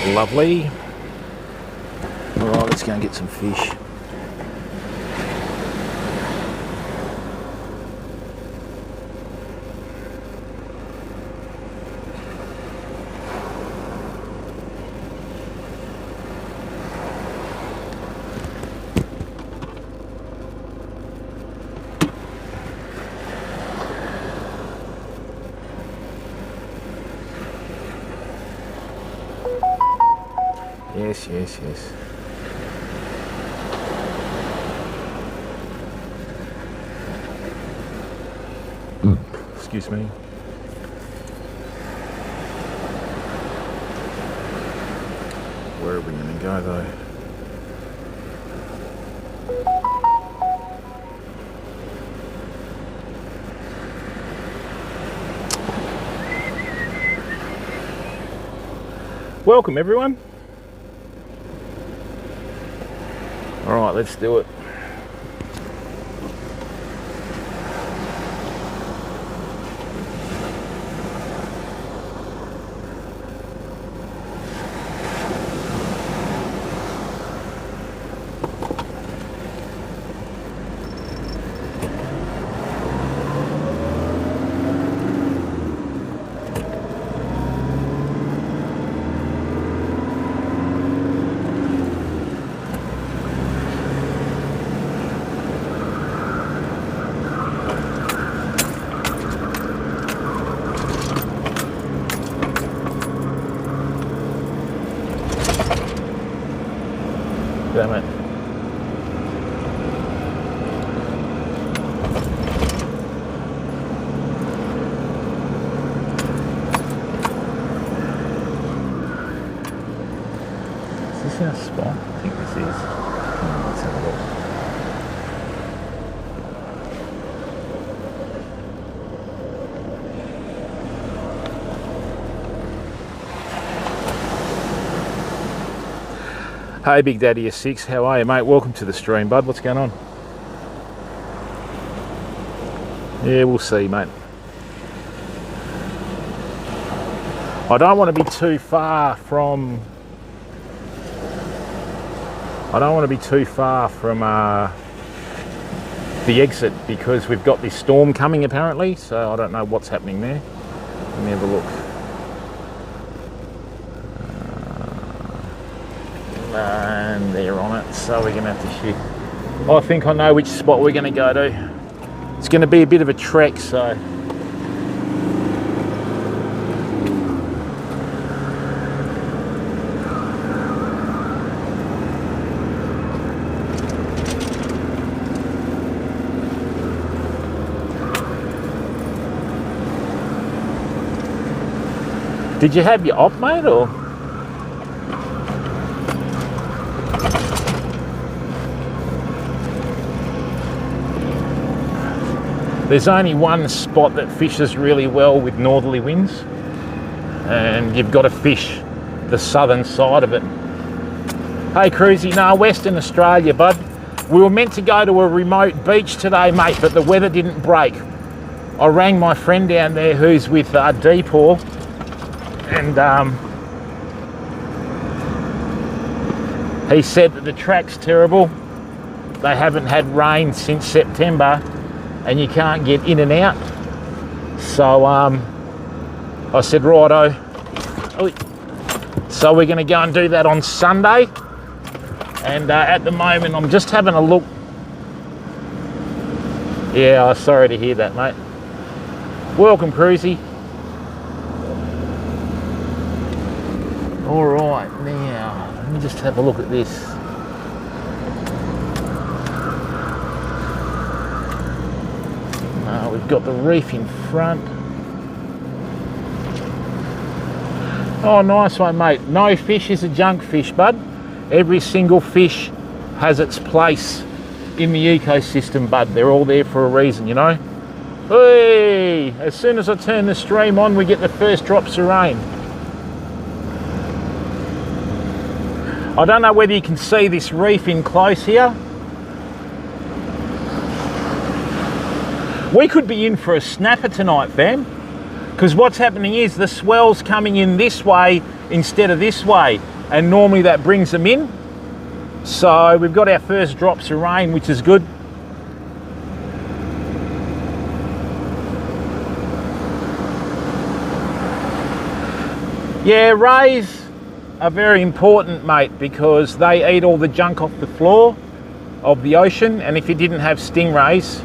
Lovely. All right, let's go and get some fish. Yes. Excuse me. Where are we going to go though? Welcome everyone. All right, let's do it. Damn it. Is this our spot? I think this is. Let's have a look. Hey Big Daddy S6, how are you mate? Welcome to the stream, bud. What's going on? Yeah, we'll see, mate. I don't want to be too far from the exit because we've got this storm coming apparently, so I don't know what's happening there. Let me have a look. And they're on it, so we're going to have to shift. I think I know which spot we're going to go to. It's going to be a bit of a trek, so. Did you have your op, mate, or? There's only one spot that fishes really well with northerly winds, and you've got to fish the southern side of it. Hey Cruisy, no, Western Australia, bud. We were meant to go to a remote beach today, mate, but the weather didn't break. I rang my friend down there who's with Deepore, and he said that the track's terrible. They haven't had rain since September, and you can't get in and out. So I said, righto. So we're gonna go and do that on Sunday. And at the moment, I'm just having a look. Yeah, I'm sorry to hear that, mate. Welcome, Cruisy. All right, now, let me just have a look at this. We've got the reef in front. Oh, nice one, mate. No fish is a junk fish, bud. Every single fish has its place in the ecosystem, bud. They're all there for a reason, you know? Hey! As soon as I turn the stream on, we get the first drops of rain. I don't know whether you can see this reef in close here. We could be in for a snapper tonight, fam. Because what's happening is the swell's coming in this way instead of this way. and normally that brings them in. So we've got our first drops of rain, which is good. Yeah, rays are very important, mate, because they eat all the junk off the floor of the ocean, and if you didn't have stingrays,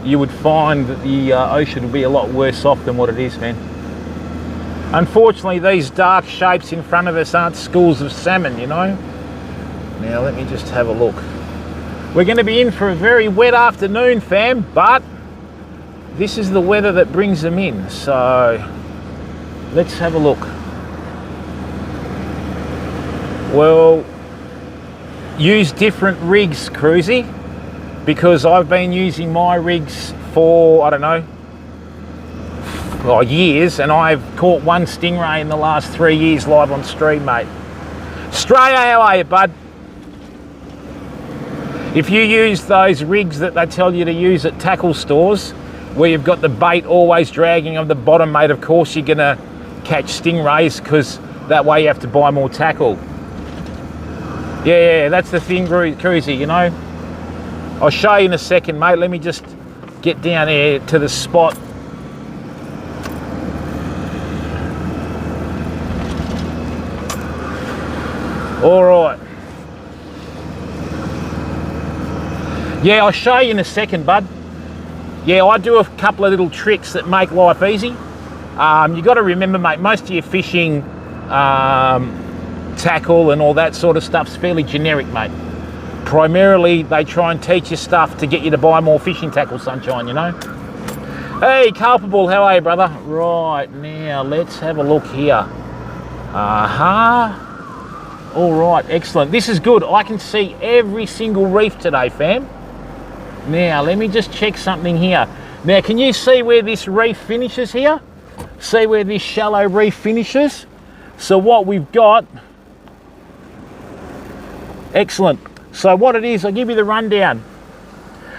you would find that the ocean would be a lot worse off than what it is, man. Unfortunately, these dark shapes in front of us aren't schools of salmon, you know. Now, let me just have a look. We're going to be in for a very wet afternoon, fam, but this is the weather that brings them in. So, let's have a look. Well, use different rigs, Cruisy, because I've been using my rigs for, I don't know, years, and I've caught one stingray in the last 3 years live on stream, mate. Australia, how are you, bud? If you use those rigs that they tell you to use at tackle stores, where you've got the bait always dragging on the bottom, mate, of course you're going to catch stingrays, because that way you have to buy more tackle. Yeah, that's the thing, Cruisy, you know. I'll show you in a second, mate. Let me just get down there to the spot. All right. Yeah, I'll show you in a second, bud. Yeah, I do a couple of little tricks that make life easy. You got to remember, mate, most of your fishing, tackle and all that sort of stuff's fairly generic, mate. Primarily, they try and teach you stuff to get you to buy more fishing tackle, sunshine, you know. Hey, Culpable, how are you, brother? Right, now, let's have a look here. All right, excellent. This is good. I can see every single reef today, fam. Now, let me just check something here. Now, can you see where this reef finishes here? See where this shallow reef finishes? So what we've got... Excellent. So what it is, I'll give you the rundown.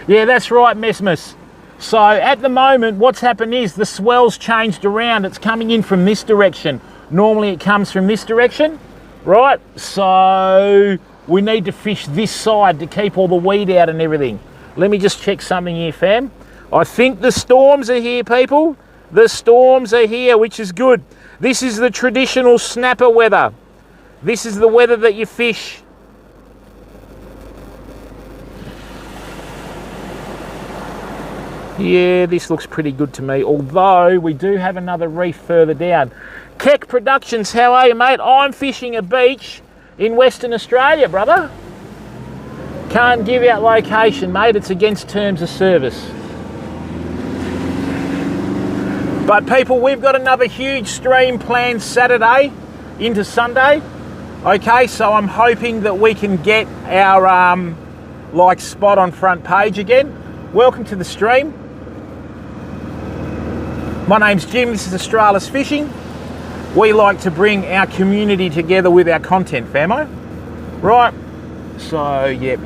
Yeah, that's right, Messmus. So at the moment, what's happened is the swell's changed around. It's coming in from this direction. Normally it comes from this direction, right? So we need to fish this side to keep all the weed out and everything. Let me just check something here, fam. I think the storms are here, people. The storms are here, which is good. This is the traditional snapper weather. This is the weather that you fish. Yeah, this looks pretty good to me, although we do have another reef further down. Keck Productions, how are you, mate? I'm fishing a beach in Western Australia, brother. Can't give out location, mate. It's against terms of service. But people, we've got another huge stream planned Saturday into Sunday. Okay, so I'm hoping that we can get our spot on front page again. Welcome to the stream. My name's Jim, this is Australis Fishing. We like to bring our community together with our content, famo. Right, so yep,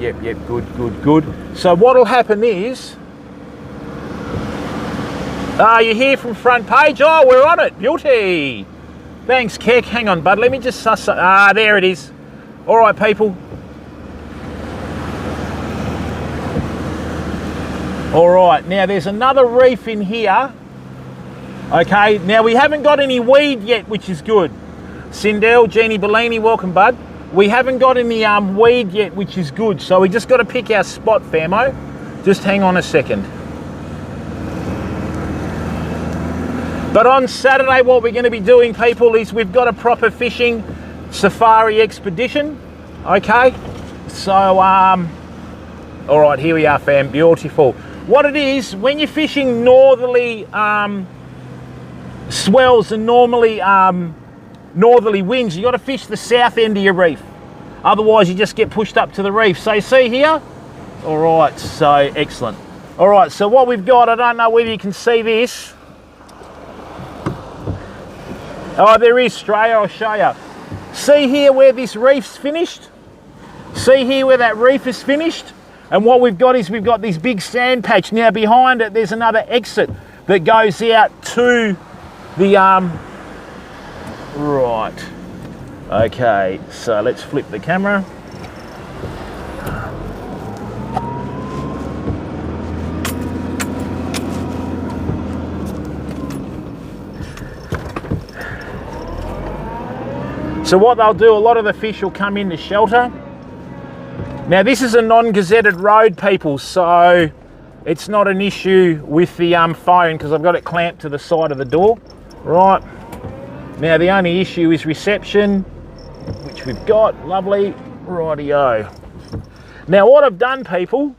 good. So what'll happen is, you hear from front page? Oh, we're on it, beauty. Thanks, Keck. Hang on, bud, let me just suss. There it is. All right, people. All right, now there's another reef in here. Okay, now we haven't got any weed yet, which is good. Sindel, Jeannie Bellini, welcome, bud. We haven't got any weed yet, which is good. So we just got to pick our spot, famo. Just hang on a second. But on Saturday, what we're going to be doing, people, is we've got a proper fishing safari expedition. Okay, so all right, here we are, fam. Beautiful. What it is, when you're fishing northerly swells and normally northerly winds, you got to fish the south end of your reef. Otherwise, you just get pushed up to the reef. So you see here? All right, so excellent. All right, so what we've got, I don't know whether you can see this. Oh, there is, Straya, I'll show you. See here where this reef's finished? See here where that reef is finished? And what we've got is we've got this big sand patch. Now behind it, there's another exit that goes out to the, right. Okay, so let's flip the camera. So what they'll do, a lot of the fish will come into shelter. Now this is a non-gazetted road, people, so it's not an issue with the phone because I've got it clamped to the side of the door. Right, now the only issue is reception, which we've got, lovely, rightio. Now what I've done, people,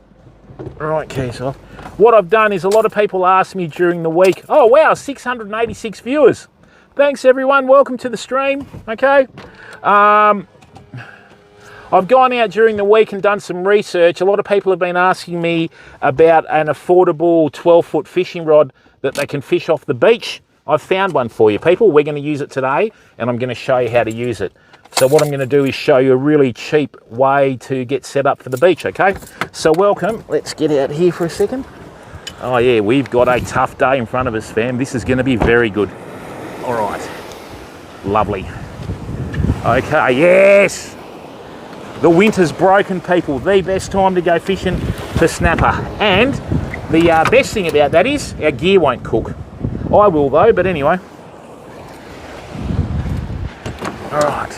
right, keys off. What I've done is a lot of people ask me during the week, oh wow, 686 viewers. Thanks everyone, welcome to the stream, okay? I've gone out during the week and done some research. A lot of people have been asking me about an affordable 12-foot fishing rod that they can fish off the beach. I've found one for you, people. We're going to use it today, and I'm going to show you how to use it. So what I'm going to do is show you a really cheap way to get set up for the beach, okay? So welcome. Let's get out here for a second. Oh yeah, we've got a tough day in front of us, fam. This is going to be very good. All right, lovely. Okay, yes. The winter's broken, people. The best time to go fishing for snapper. And the best thing about that is our gear won't cook. I will though, but anyway. All right.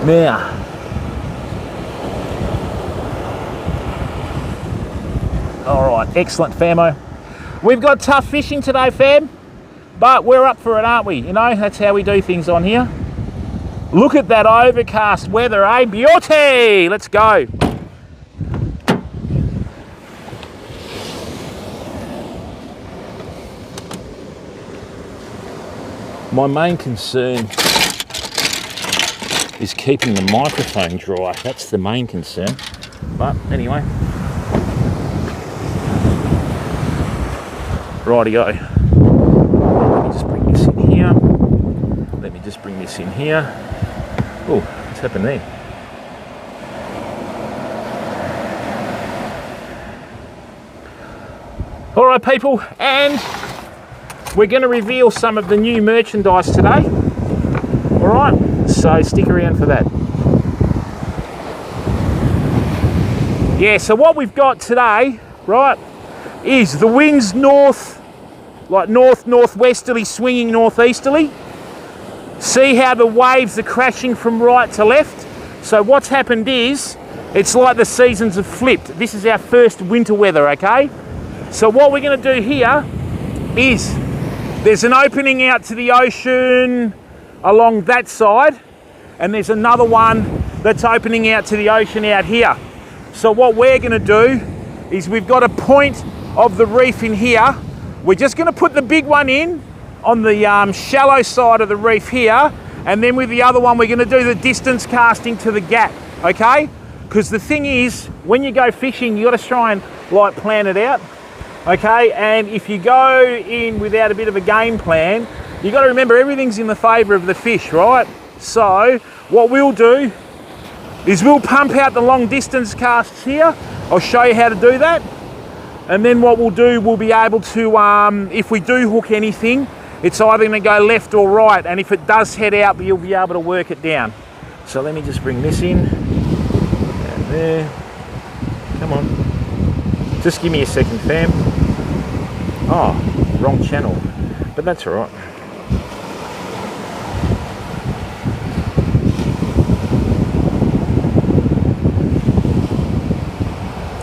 Now. All right, excellent, famo. We've got tough fishing today, fam. But we're up for it, aren't we? You know, that's how we do things on here. Look at that overcast weather, eh? Beauty! Let's go. My main concern is keeping the microphone dry. That's the main concern. But anyway. Rightio. Let me just bring this in here. Oh, what's happened there? All right, people, and we're going to reveal some of the new merchandise today. All right, so stick around for that. Yeah, so what we've got today, right, is the winds north, like northwesterly, swinging northeasterly. See how the waves are crashing from right to left? So what's happened is, it's like the seasons have flipped. This is our first winter weather, okay? So what we're going to do here is, there's an opening out to the ocean along that side, and there's another one that's opening out to the ocean out here. So what we're going to do is, we've got a point of the reef in here. We're just going to put the big one in on the shallow side of the reef here, and then with the other one we're going to do the distance casting to the gap, okay? Because the thing is, when you go fishing, you got to try and like plan it out, okay? And if you go in without a bit of a game plan, you got to remember everything's in the favour of the fish, right? So what we'll do is we'll pump out the long distance casts here. I'll show you how to do that. And then what we'll do, we'll be able to, if we do hook anything, it's either going to go left or right, and if it does head out, you'll be able to work it down. So let me just bring this in, and there, come on, just give me a second, fam. Oh, wrong channel, but that's all right.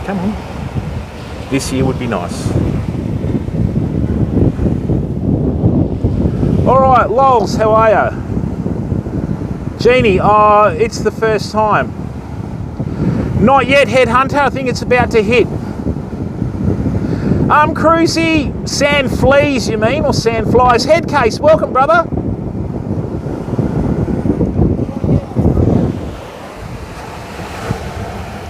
Come on, this here would be nice. All right, Lols, how are you? Jeannie, it's the first time. Not yet, Headhunter, I think it's about to hit. Cruisy, sand fleas you mean, or sand flies. Headcase, welcome brother.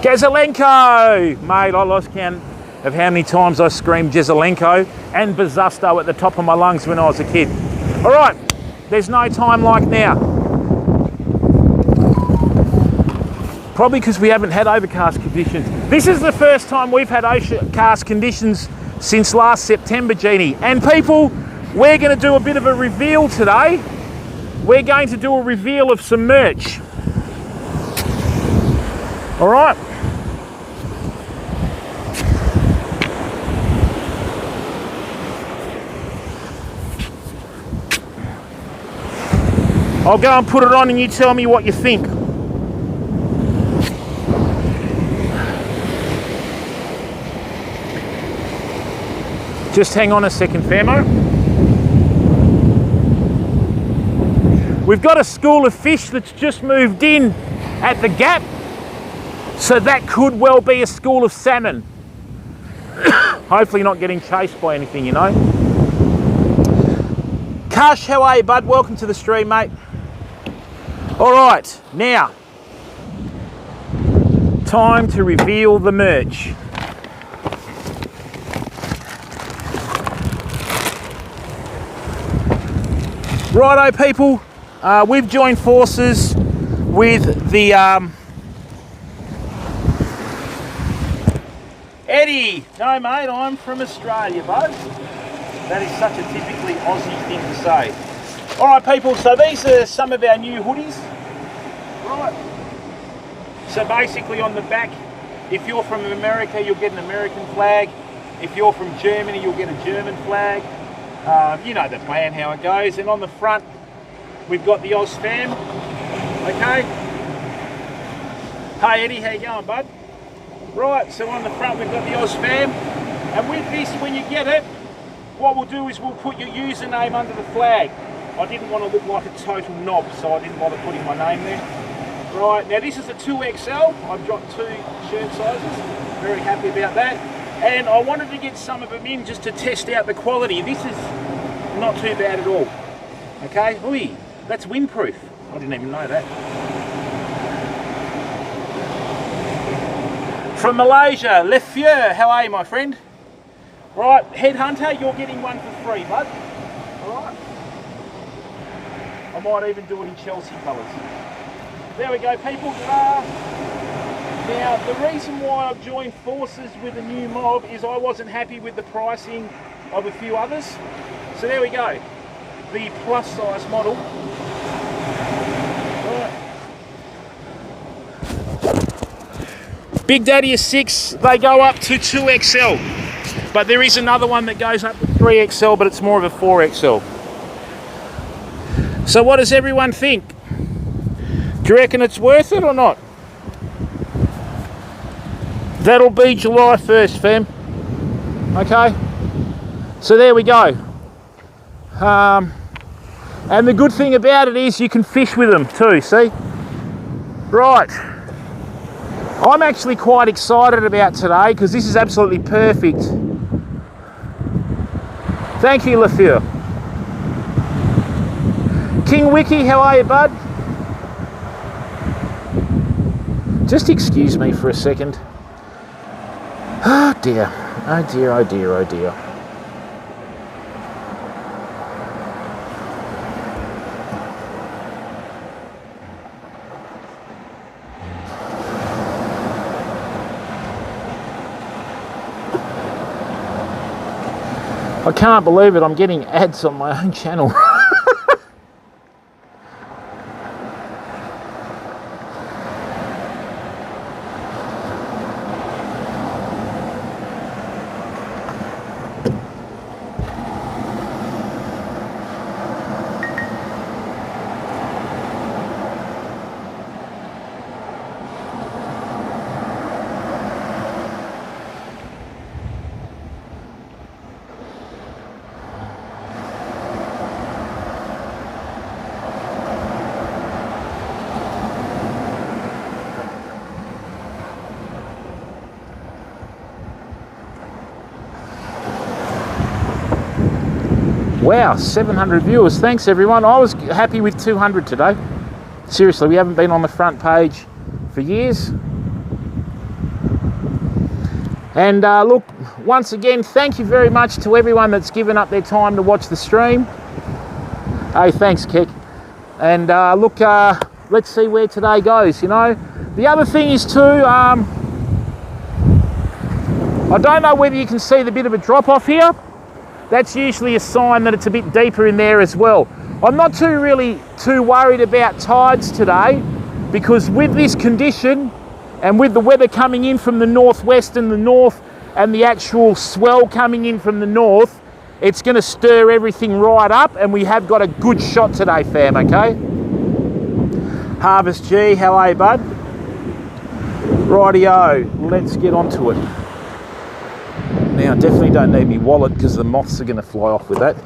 Gazelenko, mate, I lost count of how many times I screamed Gazelenko and Bazusto at the top of my lungs when I was a kid. All right, there's no time like now. Probably because we haven't had overcast conditions. This is the first time we've had overcast conditions since last September, Jeannie. And people, we're going to do a bit of a reveal today. we're going to do a reveal of some merch. All right. I'll go and put it on and you tell me what you think. Just hang on a second, Famo. We've got a school of fish that's just moved in at the gap, so that could well be a school of salmon. Hopefully not getting chased by anything, you know. Kash, how are you, bud? Welcome to the stream, mate. All right, now, time to reveal the merch. Righto, people, we've joined forces with the Eddie. No, mate, I'm from Australia, bud. That is such a typically Aussie thing to say. All right, people, so these are some of our new hoodies. Right. So basically on the back, if you're from America, you'll get an American flag. If you're from Germany, you'll get a German flag. You know the plan, how it goes. And on the front, we've got the Oz fam. Okay. Hey Eddie, how you going, bud? Right, so on the front we've got the Oz fam. And with this, when you get it, what we'll do is we'll put your username under the flag. I didn't want to look like a total knob, so I didn't bother putting my name there. Right, now this is a 2XL. I've got 2 shirt sizes. Very happy about that. And I wanted to get some of them in just to test out the quality. This is not too bad at all. Okay, oi, that's windproof. I didn't even know that. From Malaysia, Le Fieur, how are you, my friend? Right, Headhunter, you're getting one for free, bud. All right. I might even do it in Chelsea colours. There we go, people. Now, the reason why I've joined forces with a new mob is I wasn't happy with the pricing of a few others. So there we go. The plus size model. Right. Big Daddy is 6, they go up to 2XL. But there is another one that goes up to 3XL, but it's more of a 4XL. So what does everyone think? Do you reckon it's worth it or not? That'll be July 1st, fam. Okay? So there we go. And the good thing about it is you can fish with them too, see? Right. I'm actually quite excited about today because this is absolutely perfect. Thank you, Le Fieur. King Wiki, how are you, bud? Just excuse me for a second. Oh dear, oh dear, oh dear, oh dear. I can't believe it, I'm getting ads on my own channel. Wow, 700 viewers. Thanks, everyone. I was happy with 200 today. Seriously, we haven't been on the front page for years. And look, once again, thank you very much to everyone that's given up their time to watch the stream. Hey, thanks, Keck. And look, let's see where today goes, you know. The other thing is too, I don't know whether you can see the bit of a drop off here. That's usually a sign that it's a bit deeper in there as well. I'm not too worried about tides today, because with this condition and with the weather coming in from the northwest and the north and the actual swell coming in from the north, it's going to stir everything right up, and we have got a good shot today, fam, okay? Harvest G, how are you, bud? Rightio, let's get onto it. Now, I definitely don't need my wallet because the moths are going to fly off with that.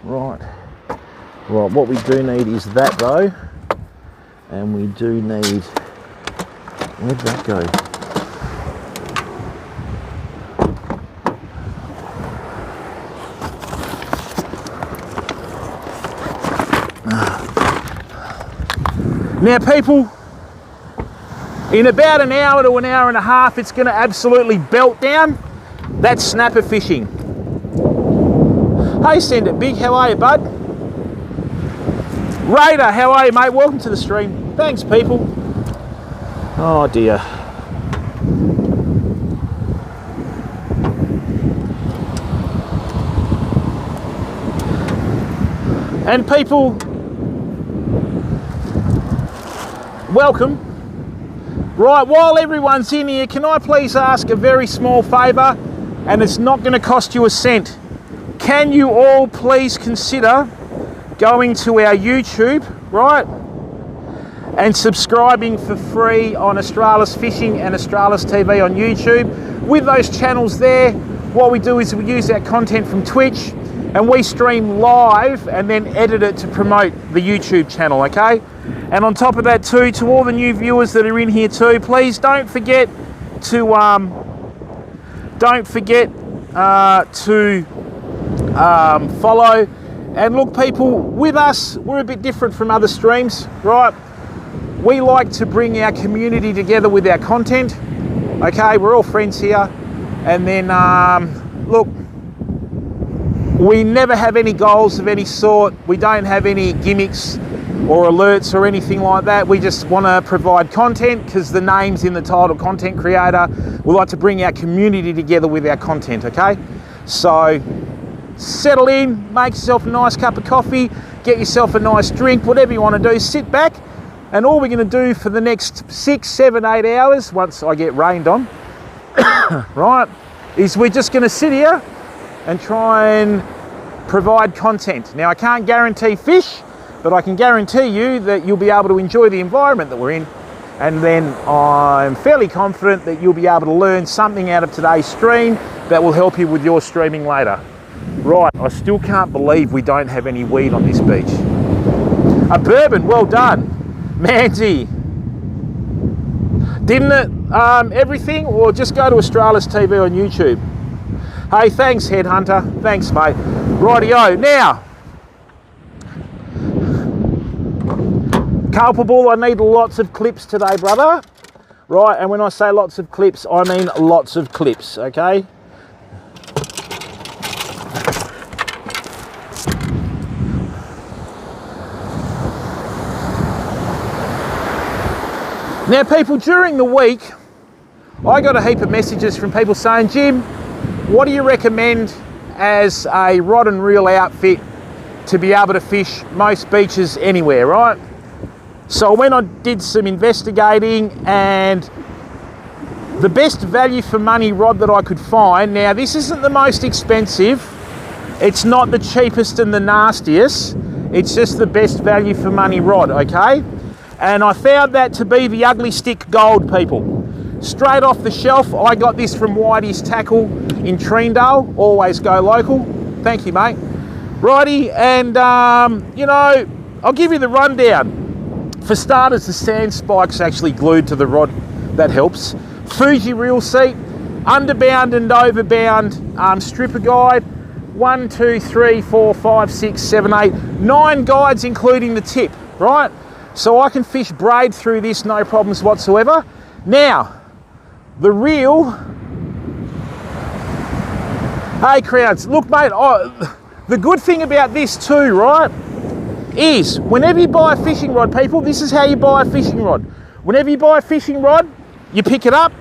Right, what we do need is that though, and we do need, where'd that go? Now people, in about an hour to an hour and a half, it's going to absolutely belt down. That's snapper fishing. Hey, Send It Big, how are you, bud? Raider, how are you, mate? Welcome to the stream. Thanks, people. Oh dear. And people, welcome. Right, while everyone's in here, can I please ask a very small favour, and it's not going to cost you a cent. Can you all please consider going to our YouTube, right, and subscribing for free on Australis Fishing and Australis TV on YouTube. With those channels there, what we do is we use our content from Twitch and we stream live and then edit it to promote the YouTube channel, okay? And on top of that too, to all the new viewers that are in here too, please don't forget to follow. And look, people, with us, we're a bit different from other streams, right? We like to bring our community together with our content, okay? We're all friends here. And then, look, we never have any goals of any sort. We don't have any gimmicks or alerts or anything like that. We just want to provide content because the name's in the title, content creator. We like to bring our community together with our content, okay? So settle in, make yourself a nice cup of coffee, get yourself a nice drink, whatever you want to do, sit back. And all we're going to do for the next 6, 7, 8 hours, once I get rained on, right, is we're just going to sit here and try and provide content. Now, I can't guarantee fish, but I can guarantee you that you'll be able to enjoy the environment that we're in. And then I'm fairly confident that you'll be able to learn something out of today's stream that will help you with your streaming later. Right, I still can't believe we don't have any weed on this beach. A bourbon, well done. Manzi. Didn't it everything, or just go to Australis TV on YouTube? Hey, thanks, Headhunter. Thanks, mate. Rightio. Now, culpable, I need lots of clips today, brother. Right, and when I say lots of clips, I mean lots of clips, okay? Now, people, during the week, I got a heap of messages from people saying, Jim, what do you recommend as a rod and reel outfit to be able to fish most beaches anywhere, right? So when I did some investigating, and the best value for money rod that I could find, now this isn't the most expensive, it's not the cheapest and the nastiest, it's just the best value for money rod, okay? And I found that to be the Ugly Stick Gold, people. Straight off the shelf, I got this from Whitey's Tackle in Treendale. Always go local. Thank you, mate. Righty, and you know, I'll give you the rundown. For starters, the sand spike's actually glued to the rod. That helps. Fuji reel seat, underbound and overbound stripper guide. 1, 2, 3, 4, 5, 6, 7, 8, 9 guides including the tip, right? So I can fish braid through this, no problems whatsoever. Now, the reel. Hey, crowds, look, mate, the good thing about this too, right, is whenever you buy a fishing rod, people, this is how you buy a fishing rod. Whenever you buy a fishing rod, you pick it up,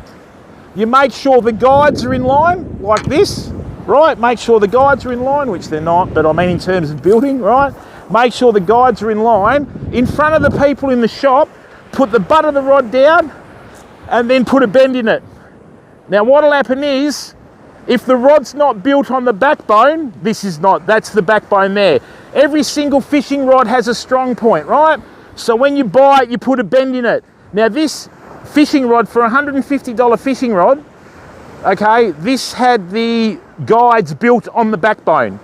you make sure the guides are in line, like this, right? Make sure the guides are in line, which they're not, but I mean in terms of building, right? make sure the guides are in line, in front of the people in the shop, put the butt of the rod down, and then put a bend in it. Now what'll happen is, if the rod's not built on the backbone, that's the backbone there. Every single fishing rod has a strong point, right? So when you buy it, you put a bend in it. Now this fishing rod, for $150 fishing rod, okay, this had the guides built on the backbone.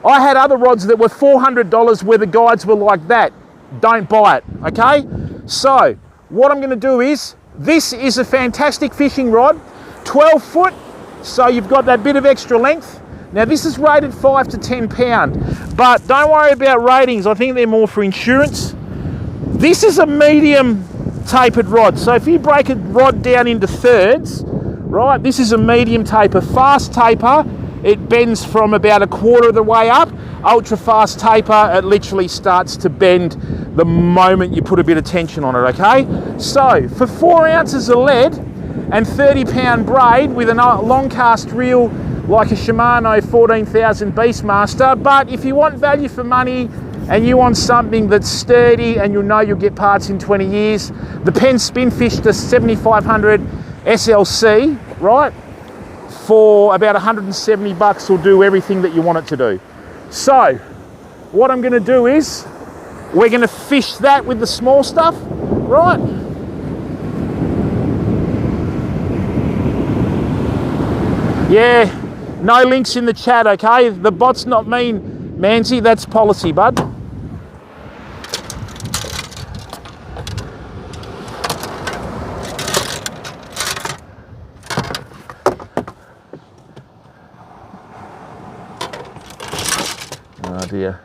I had other rods that were $400 where the guides were like that. Don't buy it, okay? So what I'm gonna do is, this is a fantastic fishing rod, 12 foot, so you've got that bit of extra length. Now this is rated 5 to 10 pound, but don't worry about ratings, I think they're more for insurance. This is a medium tapered rod, so if you break a rod down into thirds, right, this is a medium taper. Fast taper, it bends from about a quarter of the way up. Ultra fast taper, it literally starts to bend the moment you put a bit of tension on it, okay? So for 4 ounces of lead and 30 pound braid with a long cast reel like a Shimano 14,000 Beastmaster, but if you want value for money and you want something that's sturdy and you'll know you'll get parts in 20 years, the Penn Spinfish, the 7500 SLC, right, for about 170 bucks will do everything that you want it to do. So what I'm going to do is, we're going to fish that with the small stuff, right? Yeah, no links in the chat, okay? The bot's not mean, Manzi, that's policy, bud. Oh dear.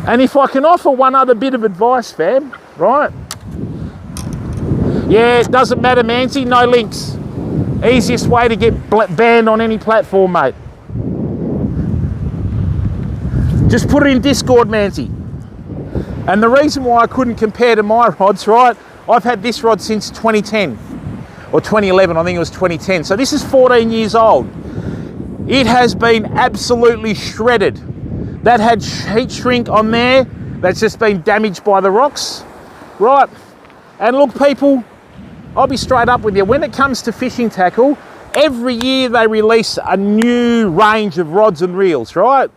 And if I can offer one other bit of advice, fam, right? Yeah, it doesn't matter, Manzi, no links. Easiest way to get banned on any platform, mate. Just put it in Discord, Manzi. And the reason why I couldn't compare to my rods, right? I've had this rod since 2010 or 2011, I think it was 2010. So this is 14 years old. It has been absolutely shredded. That had heat shrink on there. That's just been damaged by the rocks, right? And look, people, I'll be straight up with you. When it comes to fishing tackle, every year they release a new range of rods and reels, right?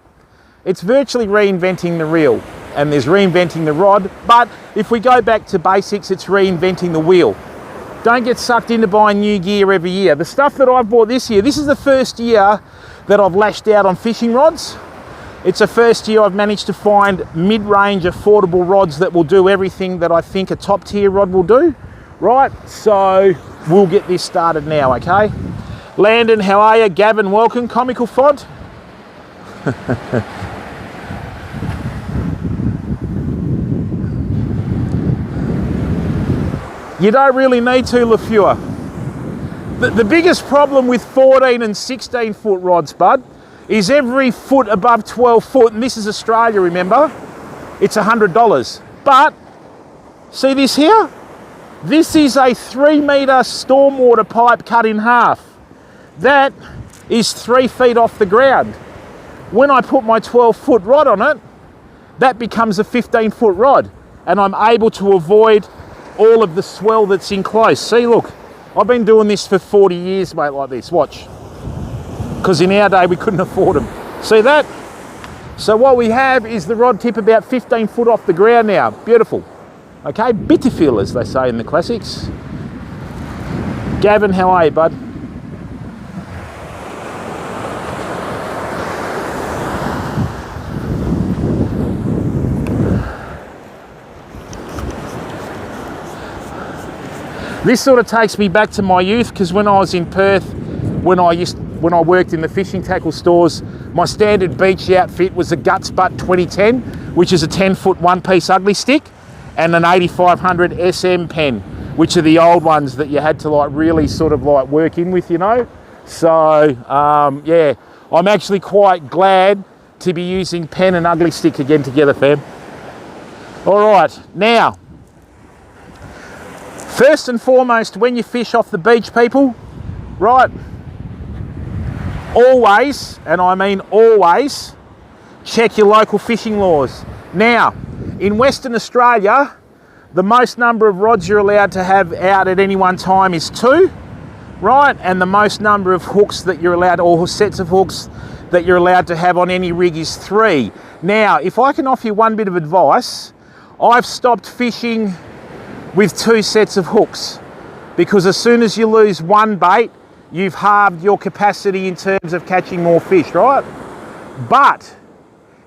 It's virtually reinventing the reel, and there's reinventing the rod. But if we go back to basics, it's reinventing the wheel. Don't get sucked into buying new gear every year. The stuff that I've bought this year, this is the first year that I've lashed out on fishing rods. It's the first year I've managed to find mid-range affordable rods that will do everything that I think a top tier rod will do, right? So we'll get this started now, okay? Landon, how are you? Gavin, welcome. Comical Fod. You don't really need to, LaFleur. The biggest problem with 14 and 16 foot rods, bud, is every foot above 12 foot, and this is Australia, remember, it's $100. But see this here? This is a 3 meter stormwater pipe cut in half. That is 3 feet off the ground. When I put my 12 foot rod on it, that becomes a 15 foot rod, and I'm able to avoid all of the swell that's in close. See, look, I've been doing this for 40 years, mate, like this, watch. Because in our day we couldn't afford them. See that? So what we have is the rod tip about 15 foot off the ground now. Beautiful. Okay, bitterfeel as they say in the classics. Gavin, how are you, bud? This sort of takes me back to my youth, because when I was in Perth, when I worked in the fishing tackle stores, my standard beach outfit was a Guts Butt 2010, which is a 10 foot one piece ugly stick, and an 8500 SM pen, which are the old ones that you had to like really sort of like work in with, you know. So yeah, I'm actually quite glad to be using pen and ugly stick again together, fam. All right, now, first and foremost, when you fish off the beach, people, right, always, and I mean always, check your local fishing laws. Now, in Western Australia, the most number of rods you're allowed to have out at any one time is 2, right? And the most number of hooks that you're allowed, or sets of hooks that you're allowed to have on any rig is 3. Now, if I can offer you one bit of advice, I've stopped fishing with 2 sets of hooks, because as soon as you lose one bait, you've halved your capacity in terms of catching more fish, right? But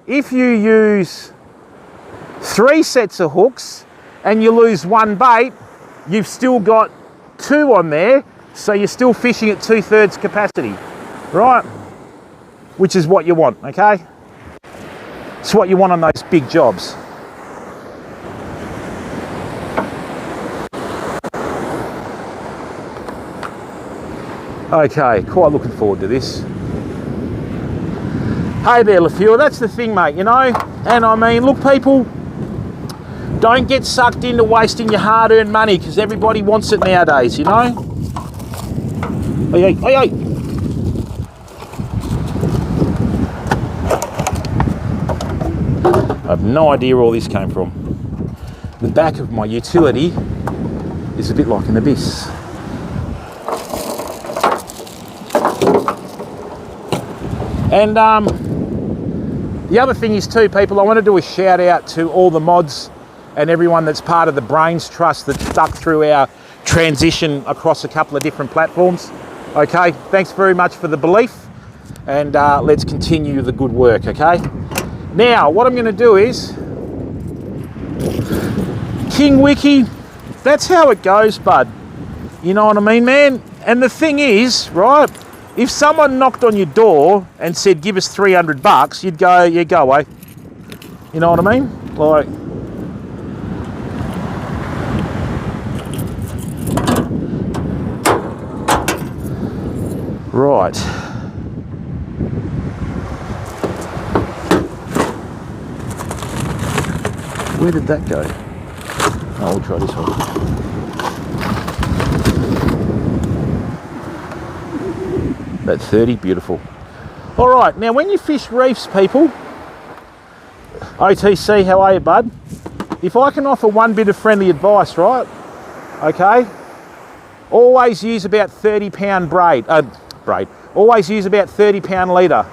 if you use 3 sets of hooks and you lose one bait, you've still got 2 on there, so you're still fishing at 2/3 capacity, right? Which is what you want, okay? It's what you want on those big jobs. Okay, quite looking forward to this. Hey there, LaFleur, that's the thing, mate, you know? And I mean, look, people, don't get sucked into wasting your hard-earned money, because everybody wants it nowadays, you know? Hey, hey, hey, hey. I have no idea where all this came from. The back of my utility is a bit like an abyss. And the other thing is too, people, I want to do a shout out to all the mods and everyone that's part of the Brains Trust that stuck through our transition across a couple of different platforms. Okay, thanks very much for the belief, and let's continue the good work, okay? Now, what I'm going to do is, King Wiki, that's how it goes, bud. You know what I mean, man? And the thing is, right, if someone knocked on your door and said, give us $300, you'd go, yeah, go away. You know what I mean? Like, right. Where did that go? Oh, we'll try this one. About 30, beautiful. All right, now when you fish reefs, people, OTC, how are you, bud? If I can offer one bit of friendly advice, right? Okay, always use about 30-pound braid. Always use about 30-pound leader.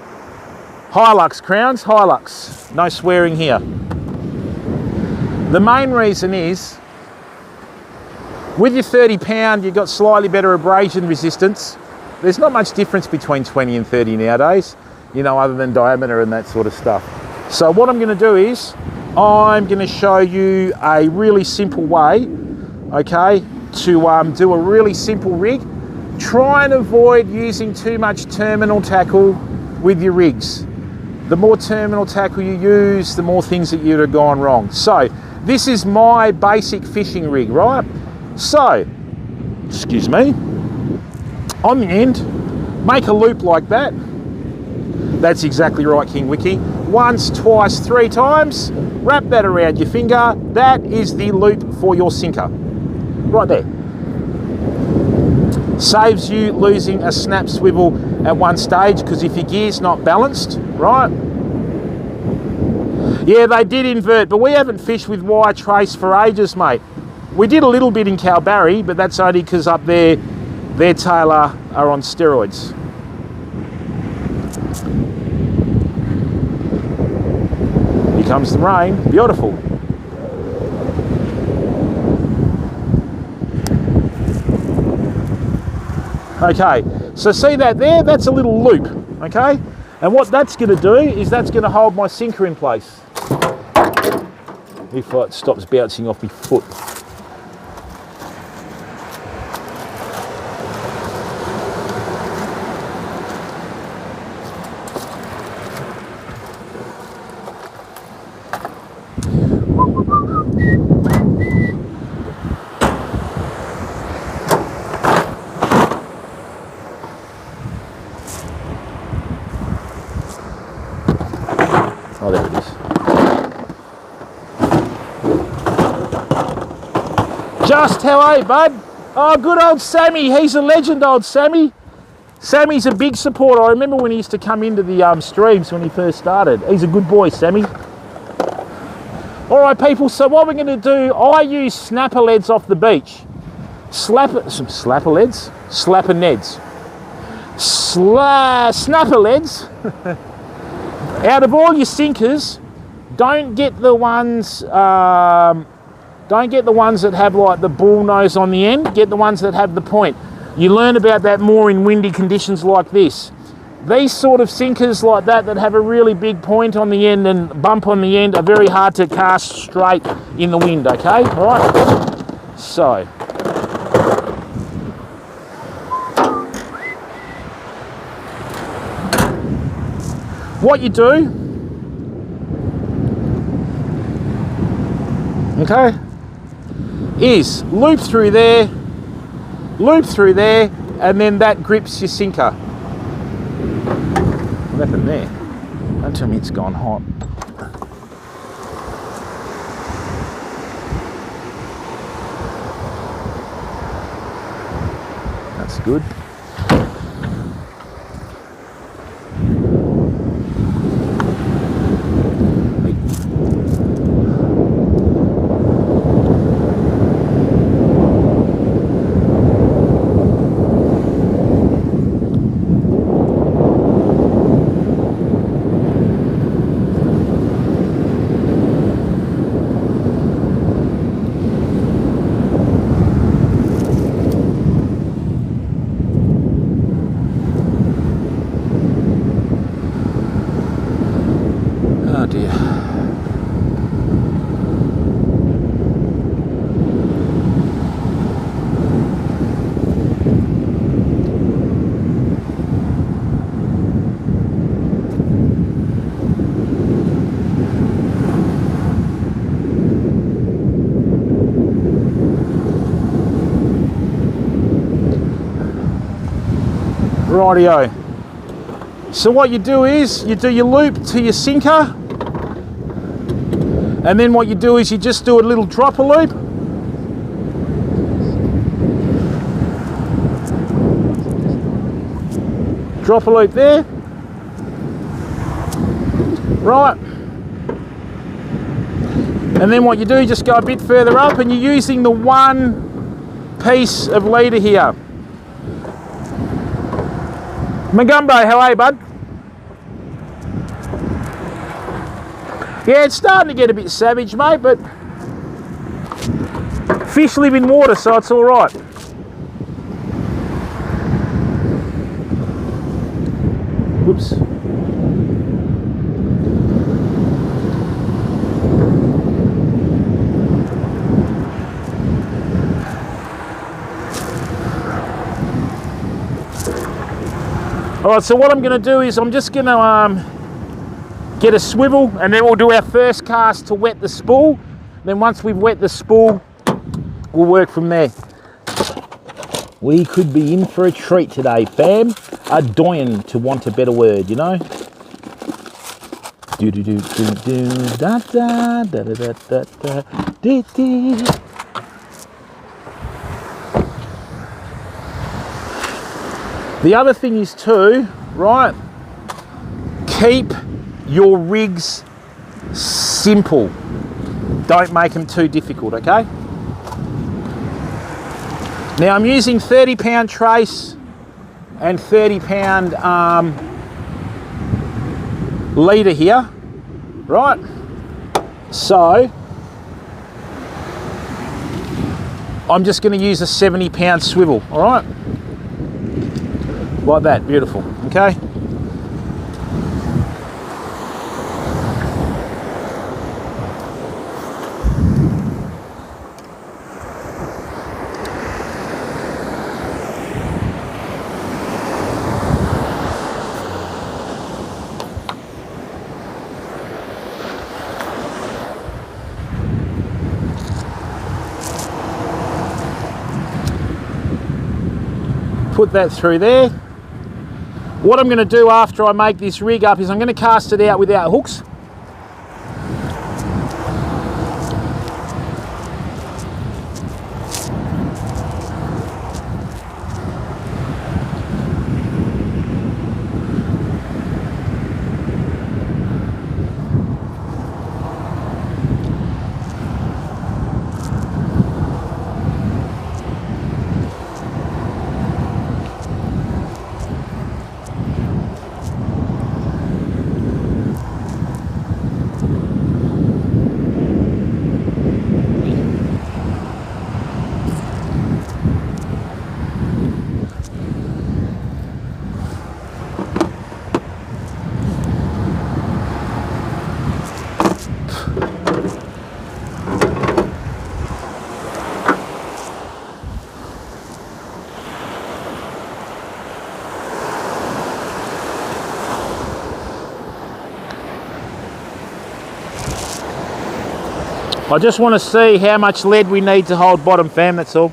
Hilux crowns, Hilux. No swearing here. The main reason is, with your 30-pound, you've got slightly better abrasion resistance. There's not much difference between 20 and 30 nowadays, you know, other than diameter and that sort of stuff. So what I'm going to do is, I'm going to show you a really simple way, okay, to do a really simple rig. Try and avoid using too much terminal tackle with your rigs. The more terminal tackle you use, the more things that you'd have gone wrong. So, this is my basic fishing rig, right? So, excuse me, on the end, make a loop like that. That's exactly right, King Wiki. Once, twice, 3 times, wrap that around your finger. That is the loop for your sinker. Right there. Saves you losing a snap swivel at one stage, because if your gear's not balanced, right? Yeah, they did invert, but we haven't fished with wire trace for ages, mate. We did a little bit in Kalbarri, but that's only because up there, their tailor are on steroids. Here comes the rain. Beautiful. Okay, so see that there? That's a little loop, okay? And what that's going to do is that's going to hold my sinker in place. If it stops bouncing off my foot. Just hello, bud. Oh, good old Sammy. He's a legend, old Sammy. Sammy's a big supporter. I remember when he used to come into the streams when he first started. He's a good boy, Sammy. All right, people, so what we're going to do, I use snapper leads off the beach. Snapper leads? Slapper Neds. Snapper leads. Out of all your sinkers, don't get the ones that have like the bull nose on the end. Get the ones that have the point. You learn about that more in windy conditions like this. These sort of sinkers like that have a really big point on the end and bump on the end are very hard to cast straight in the wind, okay? All right? So. What you do, okay, is loop through there, and then that grips your sinker. What happened there? Don't tell me it's gone hot. That's good. Oh dear. Rightio. So what you do is you do your loop to your sinker, and then what you do is you just do a little dropper loop. Dropper loop there. Right. And then what you do, you just go a bit further up and you're using the one piece of leader here. Magumbo, how are you, bud? Yeah, it's starting to get a bit savage, mate, but fish live in water, so it's all right. Whoops. All right, so what I'm going to do is I'm just going to get a swivel, and then we'll do our first cast to wet the spool. Then once we've wet the spool, we'll work from there. We could be in for a treat today, fam. A doyen, to want a better word, you know. Do do do do do da da da da da da da da. The other thing is too, right? Keep your rigs simple. Don't make them too difficult, okay? Now I'm using 30-pound trace and 30-pound leader here, right? So I'm just going to use a 70-pound swivel, all right? Like that, beautiful, okay? Put that through there. What I'm going to do after I make this rig up is I'm going to cast it out without hooks. I just want to see how much lead we need to hold bottom, fam, that's all.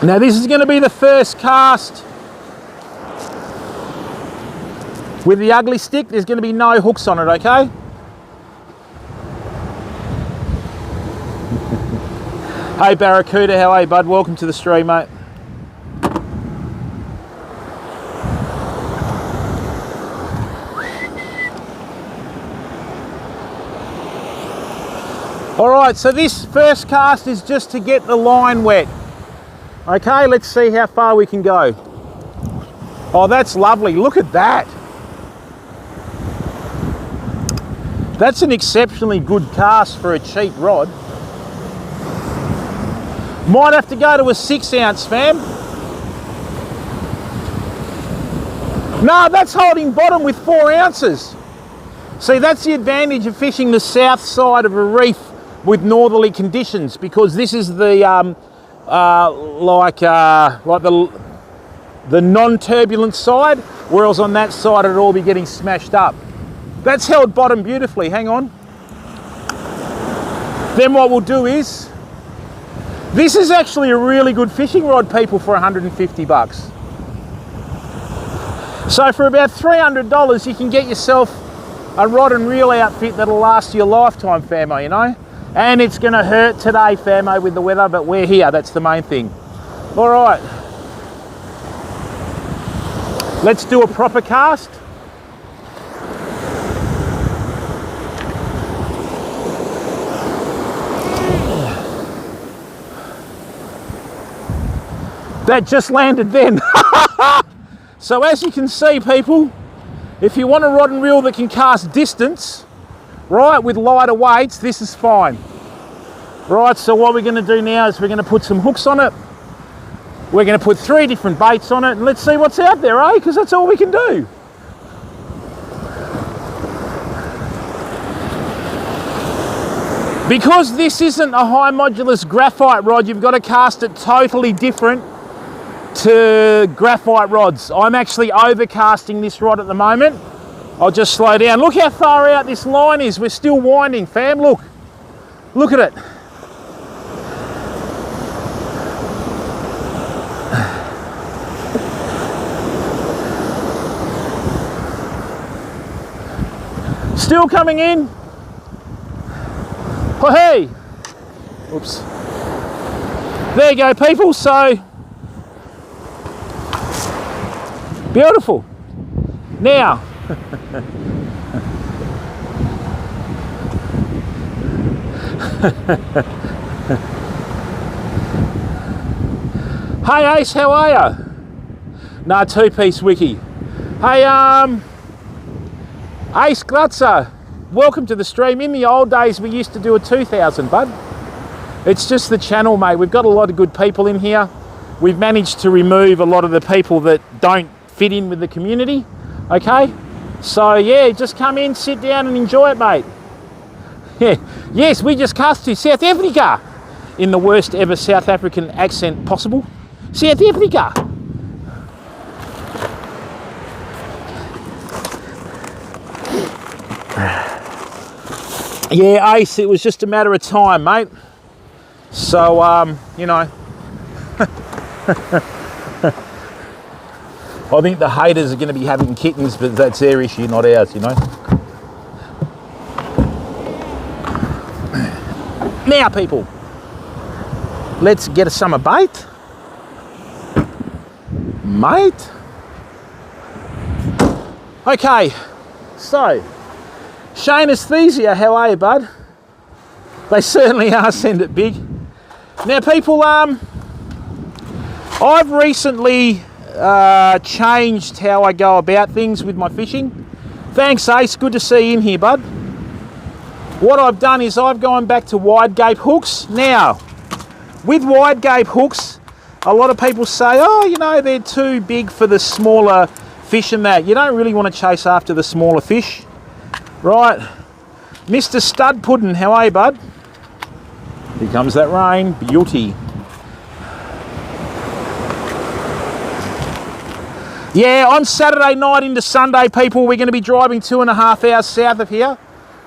Now this is going to be the first cast with the ugly stick. There's going to be no hooks on it, okay? Hey Barracuda, how are you, bud? Welcome to the stream, mate. Alright, so this first cast is just to get the line wet. Okay, let's see how far we can go. Oh, that's lovely. Look at that. That's an exceptionally good cast for a cheap rod. Might have to go to a 6 ounce, fam. No, that's holding bottom with 4 ounces. See, that's the advantage of fishing the south side of a reef with northerly conditions, because this is the like the non-turbulent side, whereas on that side it'd all be getting smashed up. That's held bottom beautifully. Hang on. Then what we'll do is, this is actually a really good fishing rod, people, for 150 bucks. So for about $300 you can get yourself a rod and reel outfit that'll last you a lifetime, famo, you know. And it's going to hurt today, famo, with the weather, but we're here. That's the main thing. All right. Let's do a proper cast. That just landed then. So as you can see, people, if you want a rod and reel that can cast distance, right, with lighter weights, this is fine. Right, so what we're going to do now is we're going to put some hooks on it. We're going to put 3 different baits on it, and let's see what's out there, eh? Because that's all we can do. Because this isn't a high modulus graphite rod, you've got to cast it totally different to graphite rods. I'm actually overcasting this rod at the moment. I'll just slow down. Look how far out this line is. We're still winding, fam. Look. Look at it. Still coming in. Oh, hey. Oops. There you go, people. So, beautiful. Now, hey Ace, how are ya? Nah, 2-piece wiki. Hey, Ace Glutzer, welcome to the stream. In the old days, we used to do a 2,000, bud. It's just the channel, mate. We've got a lot of good people in here. We've managed to remove a lot of the people that don't fit in with the community, okay? So yeah, just come in, sit down and enjoy it, mate. Yeah, yes, we just cast to South Africa in the worst ever South African accent possible. South Africa. Yeah, Ace, it was just a matter of time, mate. So, you know, I think the haters are going to be having kittens, but that's their issue, not ours, you know. Now, people, let's get a summer bait. Mate. Okay, so, Shane Aesthesia, how are you, bud? They certainly are, send it big. Now, people, I've recently changed how I go about things with my fishing. Thanks, Ace. Good to see you in here, bud. What I've done is I've gone back to wide gape hooks. Now, with wide gape hooks, a lot of people say, oh, you know, they're too big for the smaller fish and that. You don't really want to chase after the smaller fish, right? Mr. Stud Puddin', how are you, bud? Here comes that rain, beauty. Yeah, on Saturday night into Sunday, people, we're going to be driving 2.5 hours south of here,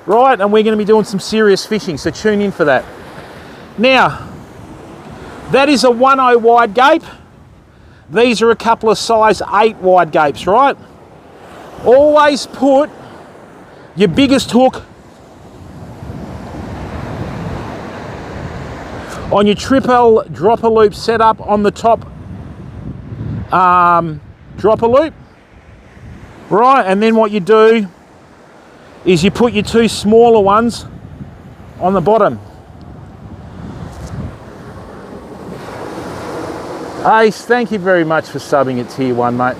right? And we're going to be doing some serious fishing, so tune in for that. Now, that is a 1.0 wide gape. These are a couple of size 8 wide gapes, right? Always put your biggest hook on your triple dropper loop setup on the top dropper loop, right? And then what you do is you put your 2 smaller ones on the bottom. Ace, thank you very much for subbing at tier 1, mate.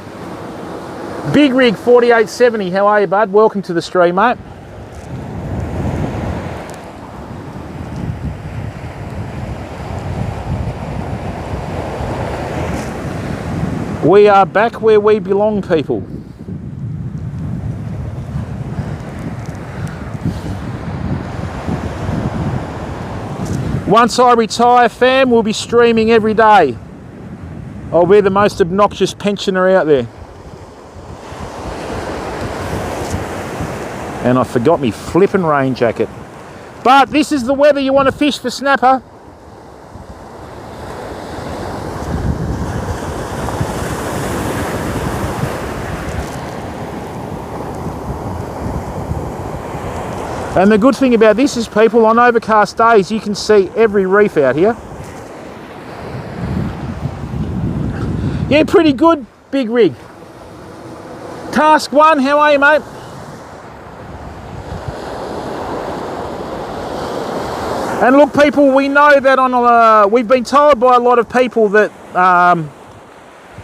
Big Rig 4870, how are you, bud? Welcome to the stream, mate. We are back where we belong, people. Once I retire, fam, we'll be streaming every day. I'll be the most obnoxious pensioner out there. And I forgot me flippin' rain jacket. But this is the weather you want to fish for snapper. And the good thing about this is, people, on overcast days you can see every reef out here. Yeah, pretty good, Big Rig. Task 1, how are you, mate? And look, people, we know that we've been told by a lot of people that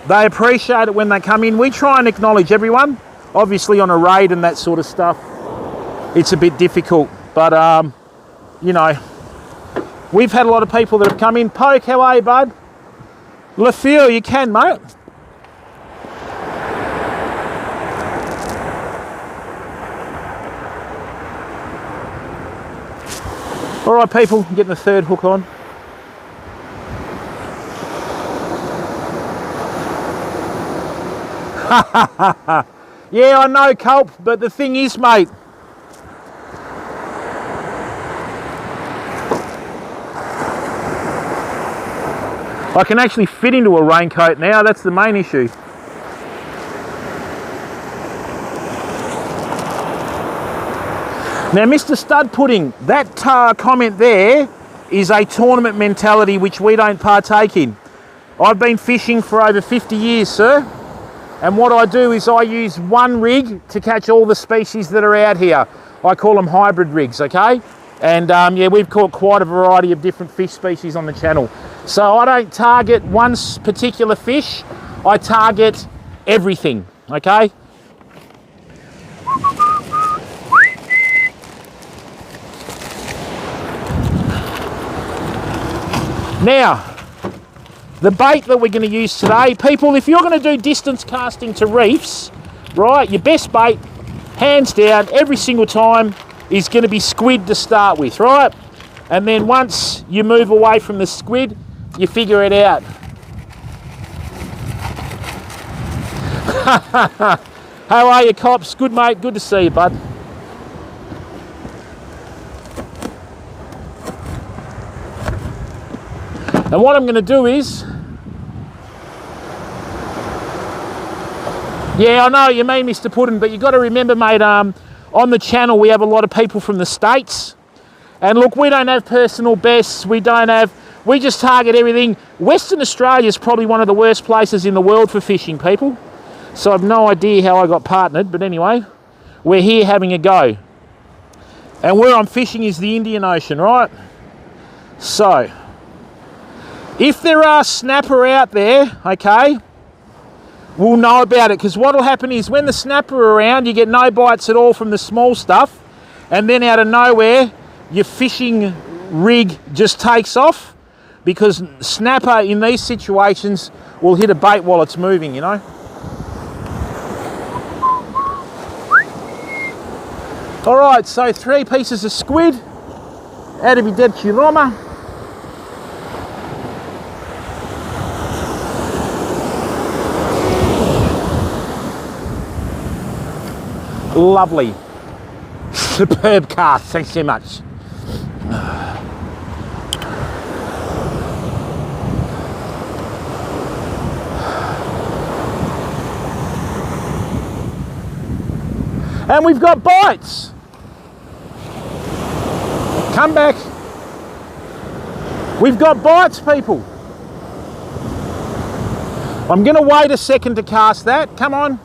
they appreciate it when they come in. We try and acknowledge everyone. Obviously on a raid and that sort of stuff, it's a bit difficult. But, you know, we've had a lot of people that have come in. Poke, how are you, bud? LaFille, you can, mate. All right, people, I'm getting the 3rd hook on. Yeah, I know, Culp, but the thing is, mate, I can actually fit into a raincoat now. That's the main issue. Now, Mr. Stud Pudding, that comment there is a tournament mentality which we don't partake in. I've been fishing for over 50 years, sir. And what I do is I use one rig to catch all the species that are out here. I call them hybrid rigs, okay? And yeah, we've caught quite a variety of different fish species on the channel. So I don't target one particular fish, I target everything, okay? Now, the bait that we're going to use today, people, if you're going to do distance casting to reefs, right, your best bait, hands down, every single time, is going to be squid to start with, right? And then once you move away from the squid, you figure it out. How are you, cops? Good, mate. Good to see you, bud. And what I'm going to do is, yeah, I know what you mean, Mr. Puddin', but you've got to remember, mate, on the channel we have a lot of people from the States. And look, we don't have personal bests, we just target everything. Western Australia is probably one of the worst places in the world for fishing, people. So I've no idea how I got partnered, but anyway, we're here having a go. And where I'm fishing is the Indian Ocean, right? So, if there are snapper out there, okay, we'll know about it, because what will happen is when the snapper are around, you get no bites at all from the small stuff, and then out of nowhere, your fishing rig just takes off, because snapper in these situations will hit a bait while it's moving, you know. All right, so 3 pieces of squid out of your dead chiroma. Lovely. Superb cast. Thanks so much. And we've got bites. Come back. We've got bites, people. I'm going to wait a second to cast that. Come on.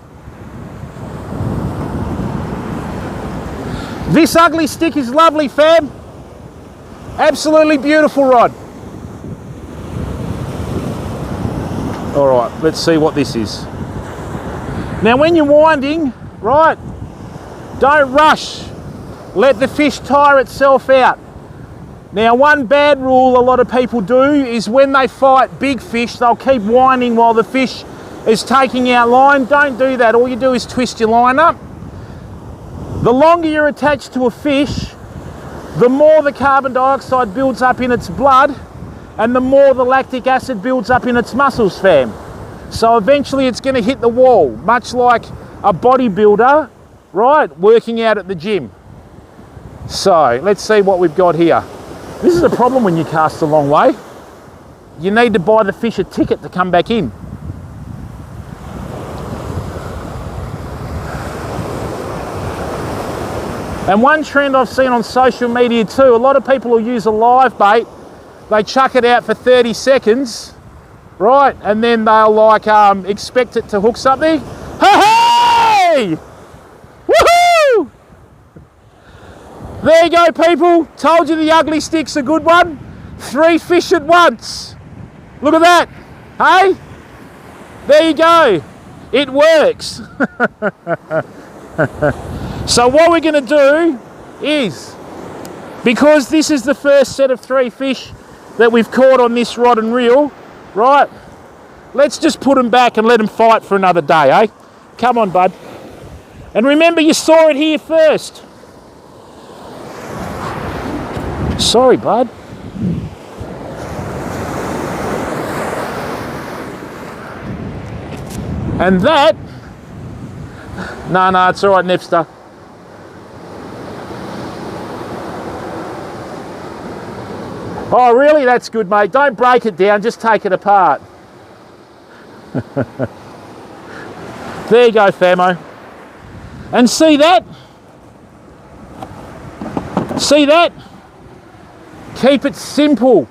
This ugly stick is lovely, fam. Absolutely beautiful rod. All right, let's see what this is. Now, when you're winding, right, don't rush. Let the fish tire itself out. Now, one bad rule a lot of people do is when they fight big fish, they'll keep winding while the fish is taking out line. Don't do that. All you do is twist your line up. The longer you're attached to a fish, the more the carbon dioxide builds up in its blood and the more the lactic acid builds up in its muscles, fam. So eventually it's going to hit the wall, much like a bodybuilder, right, working out at the gym. So let's see what we've got here. This is a problem when you cast a long way. You need to buy the fish a ticket to come back in. And one trend I've seen on social media too, a lot of people will use a live bait, they chuck it out for 30 seconds, right, and then they'll like expect it to hook something. Hey! Woohoo! There you go, people. Told you the ugly stick's a good one. 3 fish at once. Look at that. Hey? There you go. It works. So what we're going to do is, because this is the first set of 3 fish that we've caught on this rod and reel, right? Let's just put them back and let them fight for another day, eh? Come on, bud. And remember, you saw it here first. Sorry, bud. And that, no, it's all right, Nipster. Oh, really? That's good, mate. Don't break it down, just take it apart. There you go, famo. And see that? See that? Keep it simple.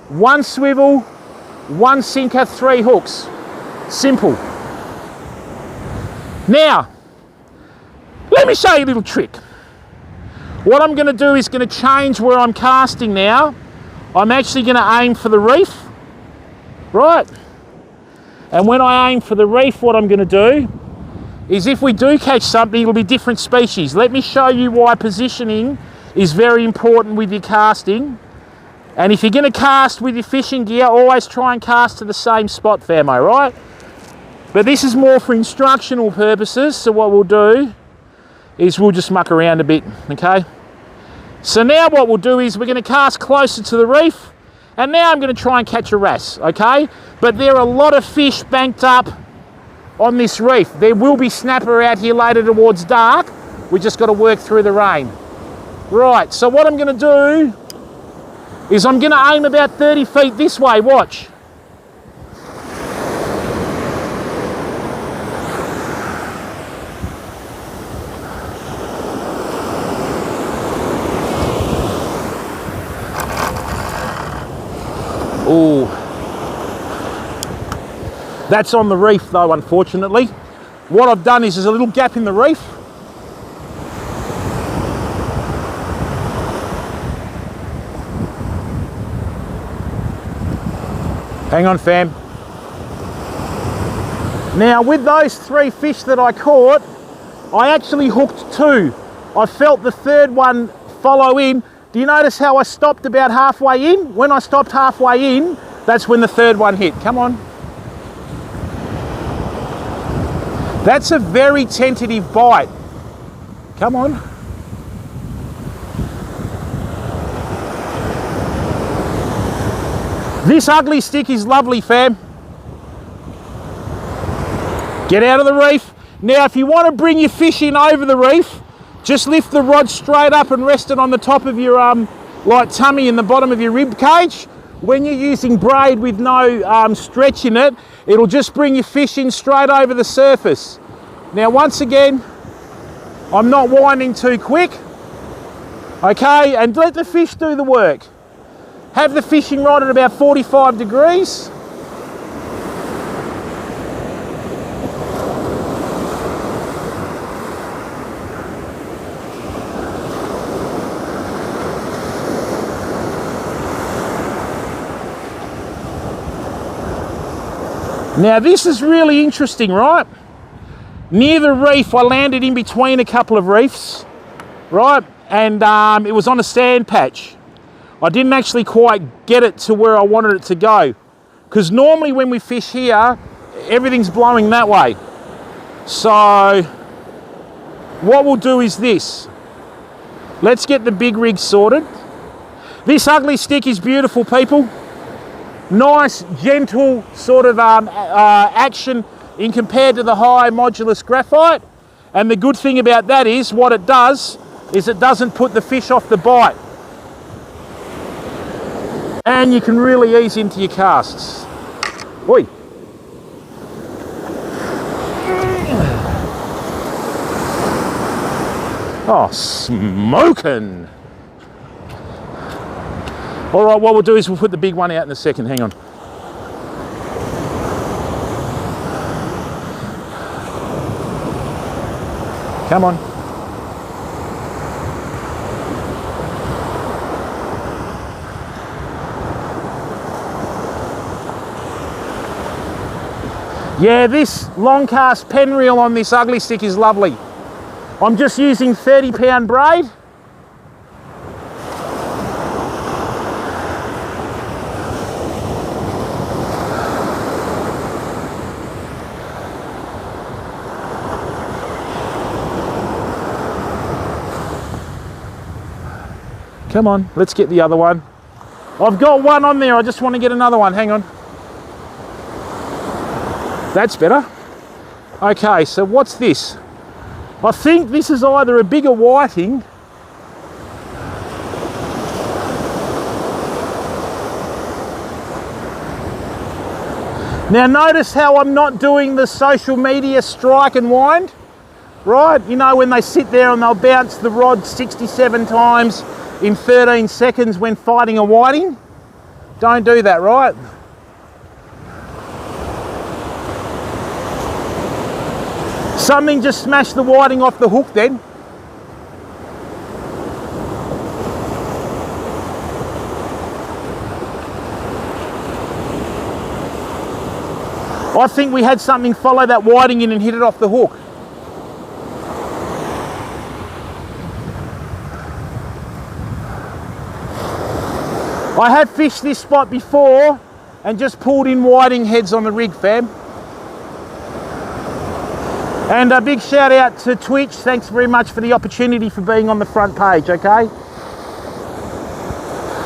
1 swivel, 1 sinker, 3 hooks. Simple. Now, let me show you a little trick. What I'm going to do is going to change where I'm casting now. I'm actually going to aim for the reef, right? And when I aim for the reef, what I'm going to do is if we do catch something, it'll be different species. Let me show you why positioning is very important with your casting. And if you're going to cast with your fishing gear, always try and cast to the same spot, famo, right? But this is more for instructional purposes, so what we'll do is we'll just muck around a bit, okay? So now what we'll do is we're going to cast closer to the reef, and now I'm going to try and catch a wrasse, okay? But there are a lot of fish banked up on this reef. There will be snapper out here later towards dark. We just got to work through the rain. Right, so what I'm going to do is I'm going to aim about 30 feet this way, watch. Ooh. That's on the reef though, unfortunately. What I've done is there's a little gap in the reef. Hang on, fam. Now with those 3 fish that I caught, I actually hooked 2. I felt the third one follow in. Do you notice how I stopped about halfway in? When I stopped halfway in, that's when the third one hit. Come on. That's a very tentative bite. Come on. This ugly stick is lovely, fam. Get out of the reef. Now, if you want to bring your fish in over the reef, just lift the rod straight up and rest it on the top of your like tummy in the bottom of your rib cage. When you're using braid with no stretch in it, it'll just bring your fish in straight over the surface. Now, once again, I'm not winding too quick, okay, and let the fish do the work. Have the fishing rod at about 45 degrees. Now this is really interesting, right? Near the reef, I landed in between a couple of reefs, right? And it was on a sand patch. I didn't actually quite get it to where I wanted it to go. Because normally when we fish here, everything's blowing that way. So what we'll do is this. Let's get the big rig sorted. This ugly stick is beautiful, people. Nice, gentle sort of action in compared to the high modulus graphite. And the good thing about that is what it does is it doesn't put the fish off the bite. And you can really ease into your casts. Oi. Oh, smoking. All right, what we'll do is we'll put the big one out in a second. Hang on. Come on. Yeah, this long cast pen reel on this ugly stick is lovely. I'm just using 30-pound braid. Come on, let's get the other one. I've got one on there, I just want to get another one, hang on. That's better. Okay, so what's this? I think this is either a bigger whiting Now notice how I'm not doing the social media strike and wind, right? You know, when they sit there and they'll bounce the rod 67 times in 13 seconds when fighting a whiting. Don't do that, right? Something just smashed the whiting off the hook then. I think we had something follow that whiting in and hit it off the hook. I have fished this spot before and just pulled in whiting heads on the rig, fam. And a big shout out to Twitch. Thanks very much for the opportunity for being on the front page, okay?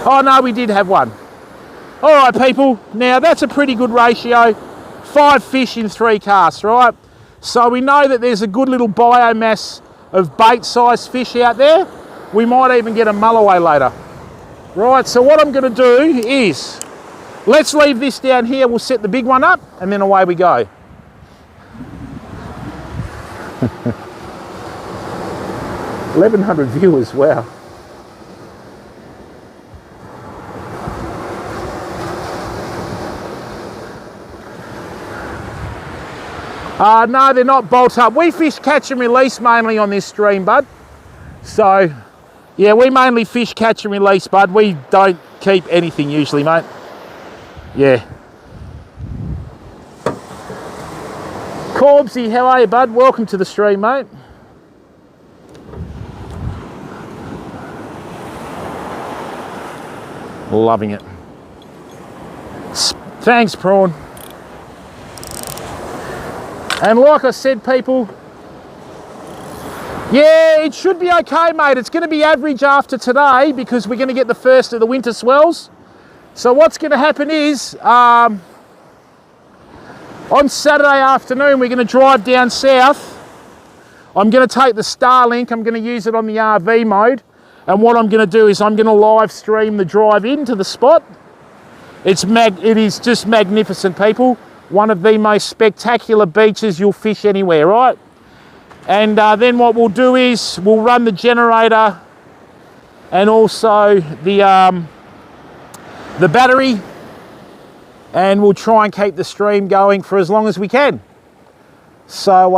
Oh no, we did have one. All right, people. Now that's a pretty good ratio. 5 fish in 3 casts, right? So we know that there's a good little biomass of bait-sized fish out there. We might even get a mulloway later. Right, so what I'm going to do is, let's leave this down here, we'll set the big one up, and then away we go. 1,100 viewers, wow. No, they're not bolt up. We fish catch and release mainly on this stream, bud. So, yeah, we mainly fish catch and release, bud. We don't keep anything usually, mate. Yeah. Corbsy, how are you, bud? Welcome to the stream, mate. Loving it. Thanks, Prawn. And like I said, people, yeah, it should be okay, mate. It's going to be average after today because we're going to get the first of the winter swells. So what's going to happen is, on Saturday afternoon, we're going to drive down south I'm going to take the Starlink, I'm going to use it on the RV mode, and what I'm going to do is I'm going to live stream the drive into the spot. It is just magnificent, people. One of the most spectacular beaches you'll fish anywhere, right? And then what we'll do is we'll run the generator and also the battery, and we'll try and keep the stream going for as long as we can. So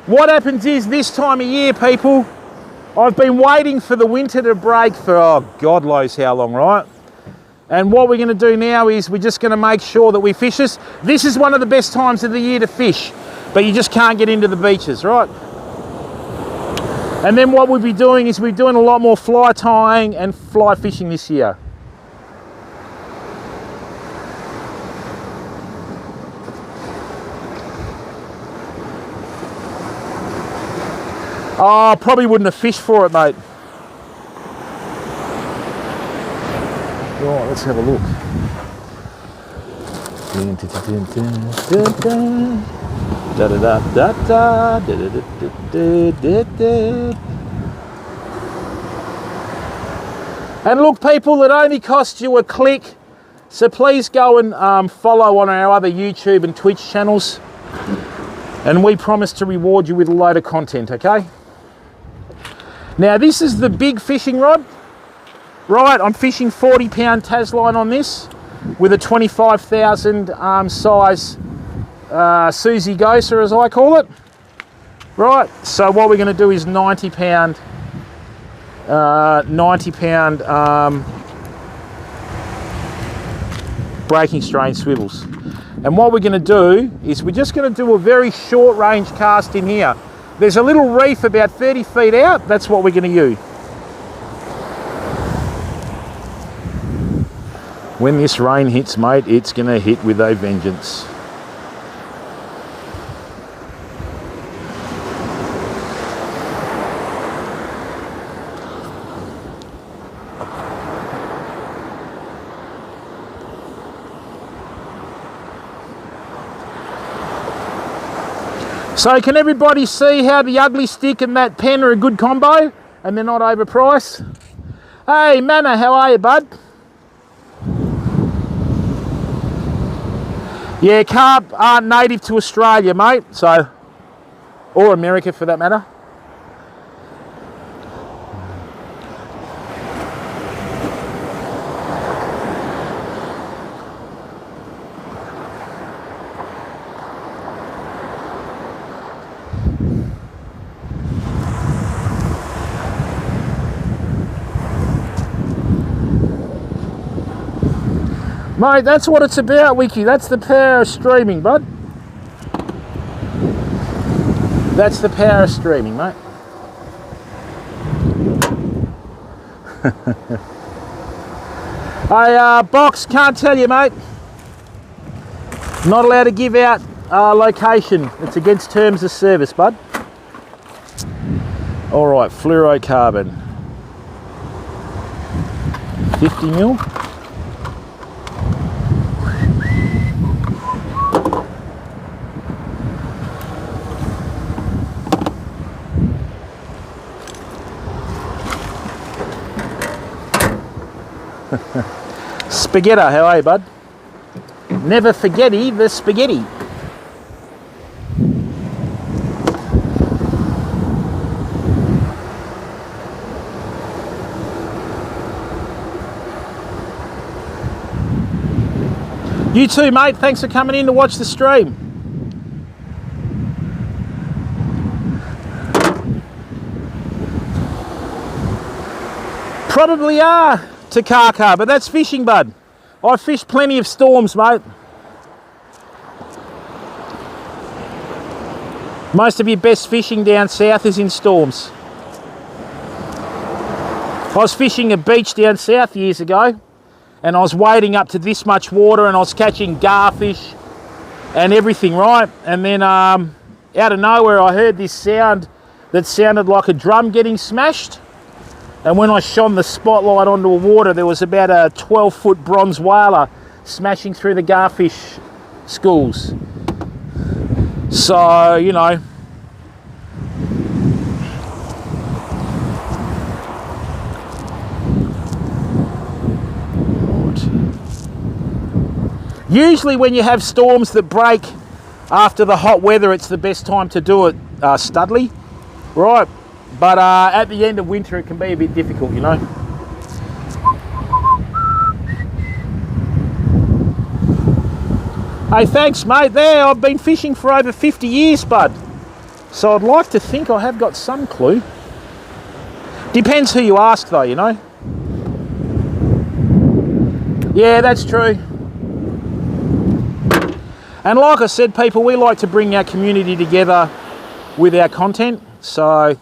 what happens is this time of year, people, I've been waiting for the winter to break for, oh, God knows how long, right? And what we're going to do now is we're just going to make sure that we fish this. This is one of the best times of the year to fish, but you just can't get into the beaches, right? And then what we'll be doing is we're doing a lot more fly tying and fly fishing this year. Oh, I probably wouldn't have fished for it, mate. Right, let's have a look. And look, people, it only costs you a click, so please go and follow on our other YouTube and Twitch channels, and we promise to reward you with a load of content, okay? Now, this is the big fishing rod. Right, I'm fishing 40-pound Tasline on this with a 25,000 size Susie Goser, as I call it. Right, so what we're going to do is 90-pound breaking strain swivels. And what we're going to do is we're just going to do a very short range cast in here. There's a little reef about 30 feet out. That's what we're going to use. When this rain hits, mate, it's going to hit with a vengeance. So can everybody see how the ugly stick and that pen are a good combo and they're not overpriced? Hey, Manna, how are you, bud? Yeah, carp aren't native to Australia, mate, so, or America for that matter. Mate, that's what it's about, Wiki. That's the power of streaming, bud. That's the power of streaming, mate. Box, can't tell you, mate. Not allowed to give out location. It's against terms of service, bud. All right, fluorocarbon. 50 mil. Spaghetti, how are you, bud? Never forgetty the spaghetti. You too, mate. Thanks for coming in to watch the stream. Probably are Takaka, but that's fishing, bud. I fish plenty of storms, mate. Most of your best fishing down south is in storms. I was fishing a beach down south years ago, and I was wading up to this much water, and I was catching garfish and everything, right? And then out of nowhere, I heard this sound that sounded like a drum getting smashed. And when I shone the spotlight onto the water, there was about a 12-foot bronze whaler smashing through the garfish schools. So, you know, Usually when you have storms that break after the hot weather, it's the best time to do it, Studley, right? But at the end of winter, it can be a bit difficult, you know. Hey, thanks, mate. There, I've been fishing for over 50 years, bud. So I'd like to think I have got some clue. Depends who you ask, though, you know. Yeah, that's true. And like I said, people, we like to bring our community together with our content. So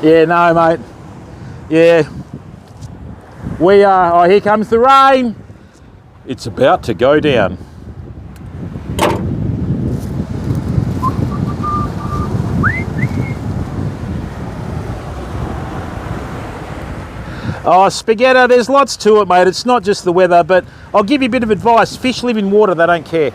yeah, no, mate. Yeah. We are, oh, here comes the rain. It's about to go down. Oh, Spaghetti, there's lots to it, mate. It's not just the weather, but I'll give you a bit of advice. Fish live in water, they don't care.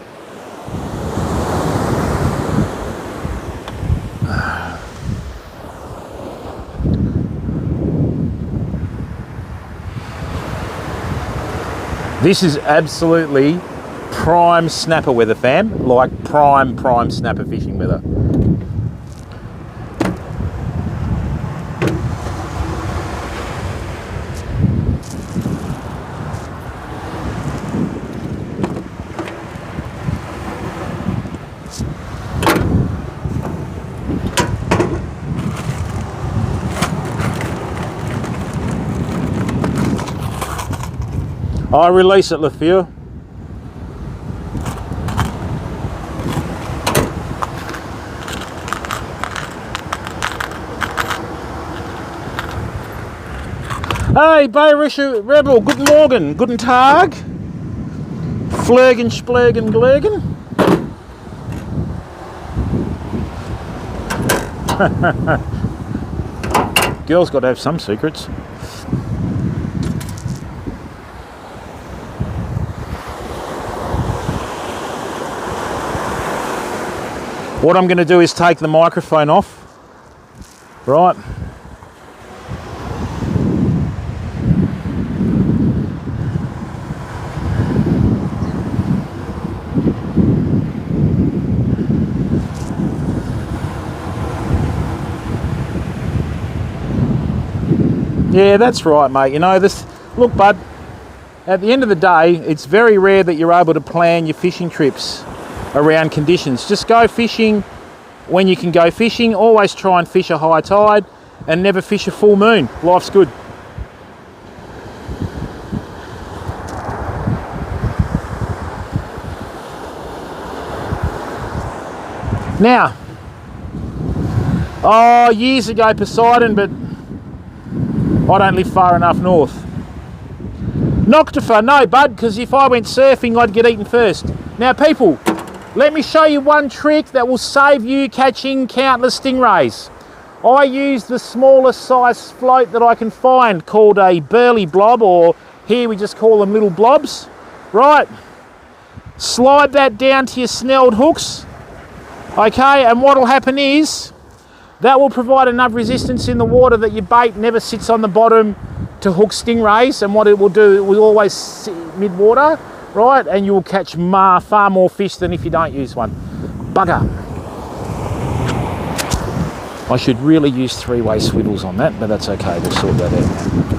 This is absolutely prime snapper weather, fam. Like prime snapper fishing weather. I release it, Lefeu. Hey, Bayerische Rebel, guten Morgen, guten Tag. Flirgen, splurgen, glurgen. Girls got to have some secrets. What I'm going to do is take the microphone off, right? Yeah, that's right, mate. You know, this, look, bud, at the end of the day, it's very rare that you're able to plan your fishing trips around conditions. Just go fishing when you can go fishing. Always try and fish a high tide and never fish a full moon. Life's good. Now, oh, years ago Poseidon, but I don't live far enough north. Noctifer, no, bud, because if I went surfing, I'd get eaten first. Now, people, let me show you one trick that will save you catching countless stingrays. I use the smallest size float that I can find, called a burley blob, or here we just call them little blobs. Right, slide that down to your snelled hooks. Okay, and what will happen is that will provide enough resistance in the water that your bait never sits on the bottom to hook stingrays, and what it will do, it will always sit mid-water, right, and you'll catch far more fish than if you don't use one. Bugger. I should really use three-way swivels on that, but that's okay, we'll sort that out.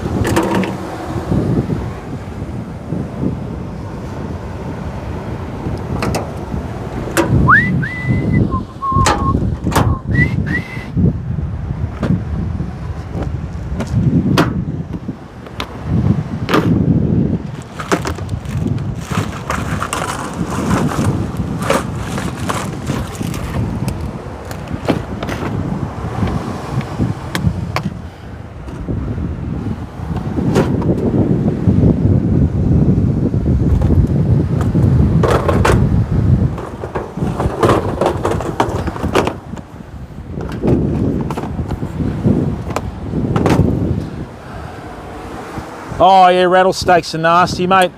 Oh yeah, rattlesnakes are nasty, mate.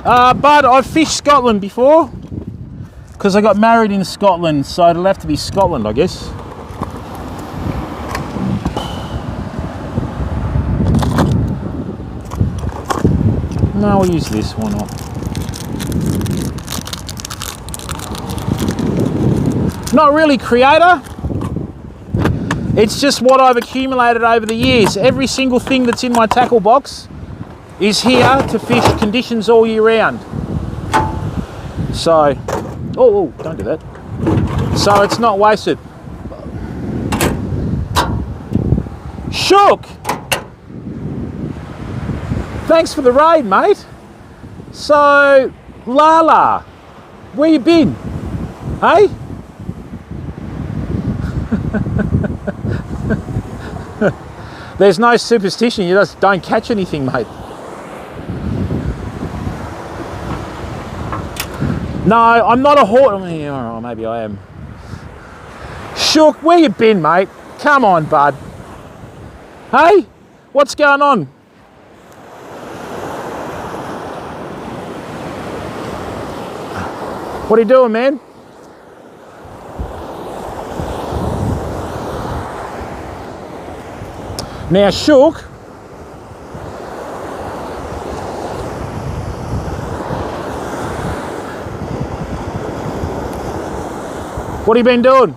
But I've fished Scotland before because I got married in Scotland, so it'll have to be Scotland, I guess. No, I'll use this, why not? Not really creator. It's just what I've accumulated over the years. Every single thing that's in my tackle box is here to fish conditions all year round. So, oh, don't do that. So it's not wasted. Shook! Thanks for the raid, mate. So, Lala, where you been? Hey? There's no superstition, you just don't catch anything, mate. No, I'm not a horse. I mean, oh, maybe I am. Shook, where you been, mate? Come on, bud. Hey? What's going on? What are you doing, man? Now, Shook, what have you been doing?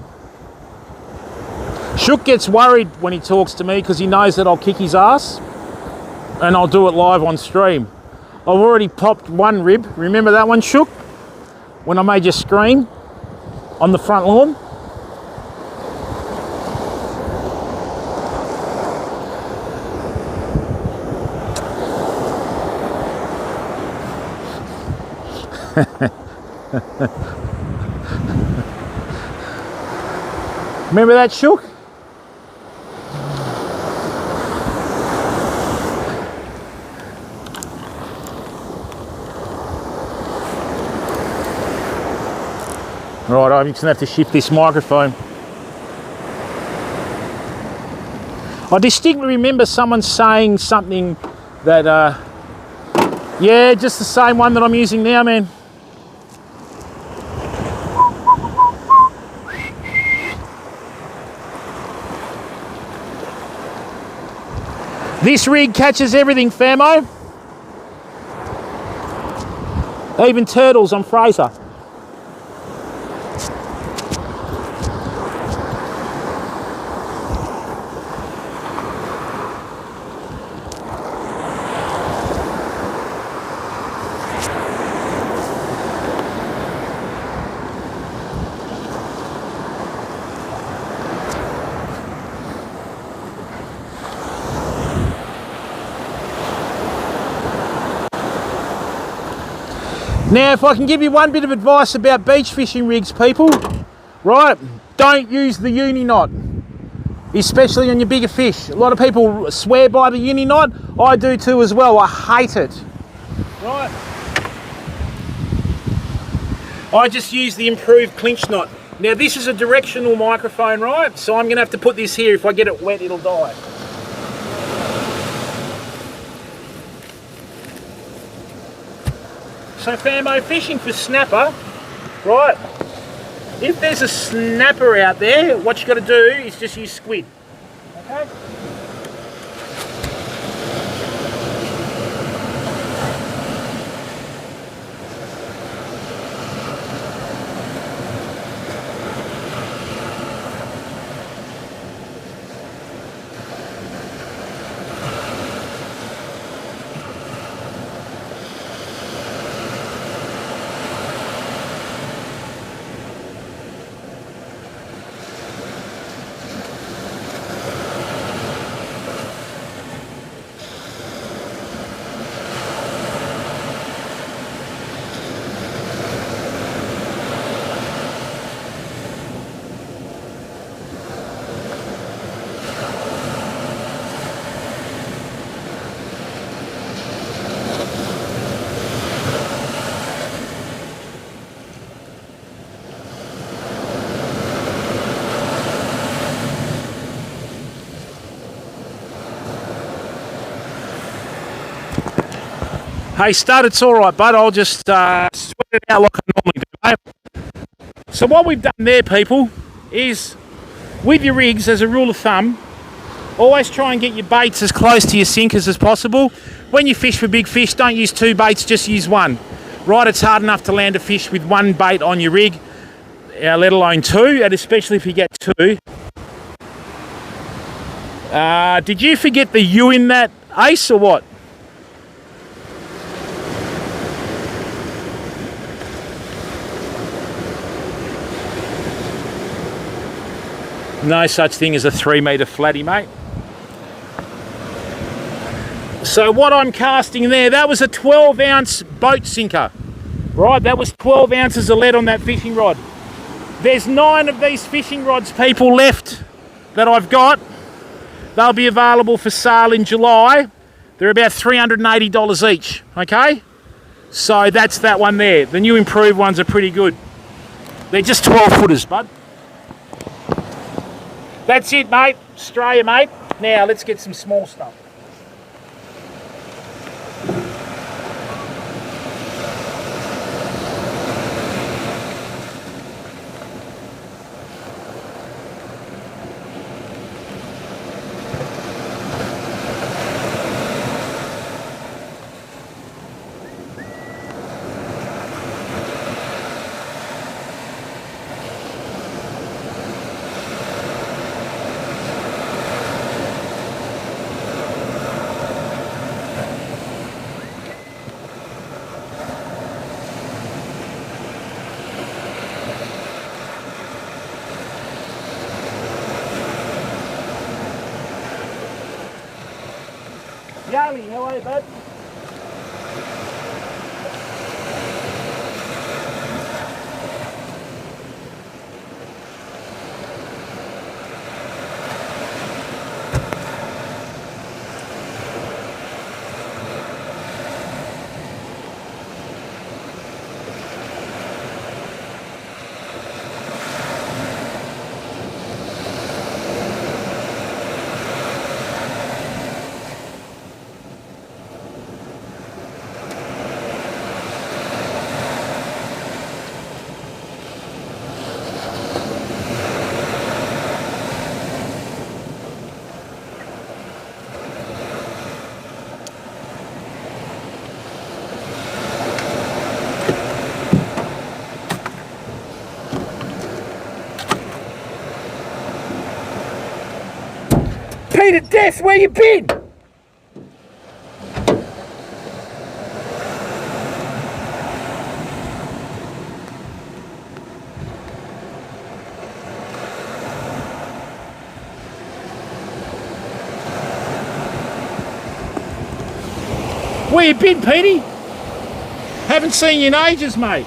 Shook gets worried when he talks to me because he knows that I'll kick his ass and I'll do it live on stream. I've already popped one rib. Remember that one, Shook? When I made you scream on the front lawn? Remember that, Shook? Right, I'm just gonna have to shift this microphone. I distinctly remember someone saying something that, yeah, just the same one that I'm using now, man. This rig catches everything, famo. Even turtles on Fraser. Now, if I can give you one bit of advice about beach fishing rigs, people, right, don't use the uni knot, especially on your bigger fish. A lot of people swear by the uni knot. I do too as well. I hate it. Right. I just use the improved clinch knot. Now, this is a directional microphone, right? So I'm going to have to put this here. If I get it wet, it'll die. So famo, fishing for snapper, right, if there's a snapper out there, what you got to do is just use squid, okay? Hey, Stud, it's all right, bud. I'll just sweat it out like I normally do, mate. So what we've done there, people, is with your rigs, as a rule of thumb, always try and get your baits as close to your sinkers as possible. When you fish for big fish, don't use 2 baits, just use 1. Right, it's hard enough to land a fish with 1 bait on your rig, let alone 2, and especially if you get 2. Did you forget the U in that, Ace, or what? No such thing as a 3 metre flatty, mate. So what I'm casting there, that was a 12 ounce boat sinker, right? That was 12 ounces of lead on that fishing rod. There's 9 of these fishing rods, people, left that I've got. They'll be available for sale in July. They're about $380 each, okay? So that's that one there. The new improved ones are pretty good. They're just 12 footers, bud. That's it, mate. Australia, mate. Now, let's get some small stuff. Yali, how are you, bud? Peter Death, where you been? Where you been, Petey? Haven't seen you in ages, mate.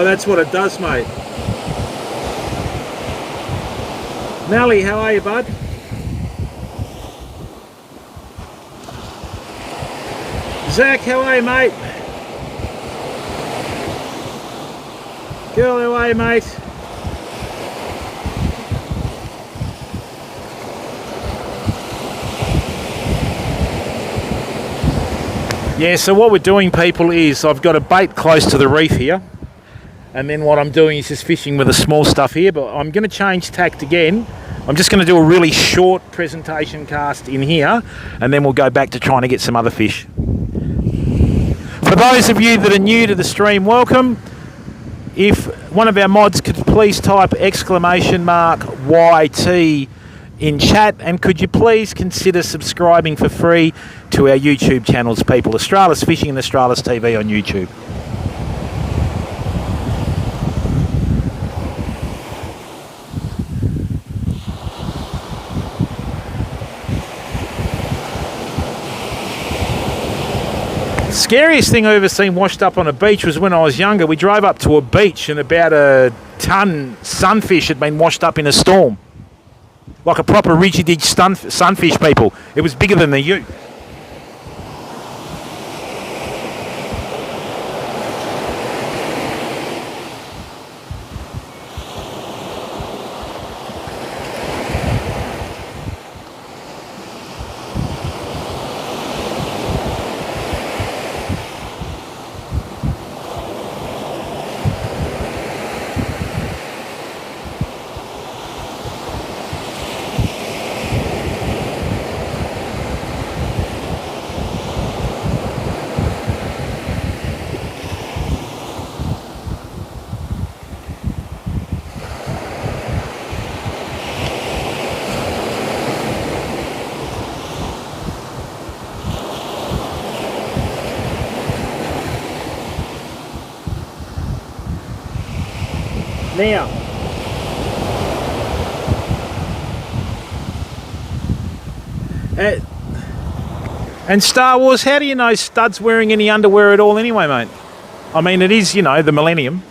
Oh, that's what it does, mate. Nelly, how are you, bud? Zach, how are you, mate? Girl, how are you, mate? Yeah, so what we're doing, people, is I've got a bait close to the reef here, and then what I'm doing is just fishing with the small stuff here, but I'm going to change tact again. I'm just going to do a really short presentation cast in here, and then we'll go back to trying to get some other fish. For those of you that are new to the stream, welcome. If one of our mods could please type !YT in chat, and could you please consider subscribing for free to our YouTube channels, people. Australis Fishing and Australis TV on YouTube. Scariest thing I've ever seen washed up on a beach was when I was younger. We drove up to a beach and about a ton sunfish had been washed up in a storm. Like a proper ridgy-dig sunfish, people. It was bigger than the ute. Now, and Star Wars, how do you know Stud's wearing any underwear at all anyway, mate? I mean, it is, you know, the millennium.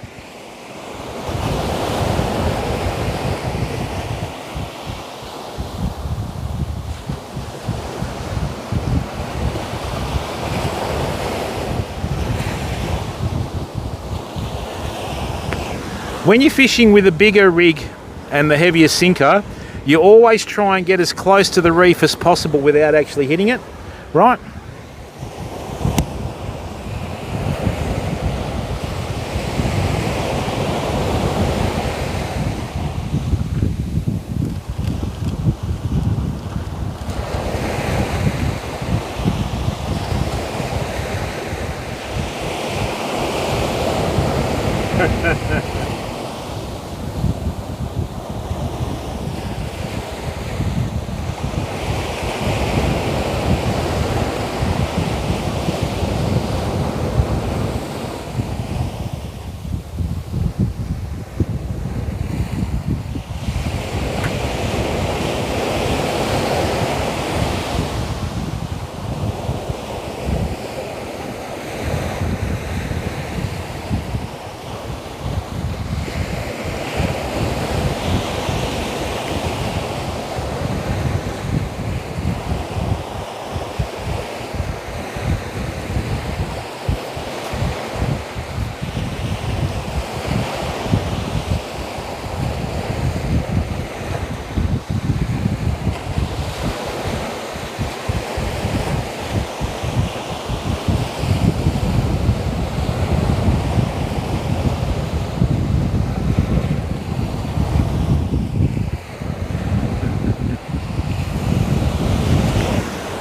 When you're fishing with a bigger rig and the heavier sinker, you always try and get as close to the reef as possible without actually hitting it, right?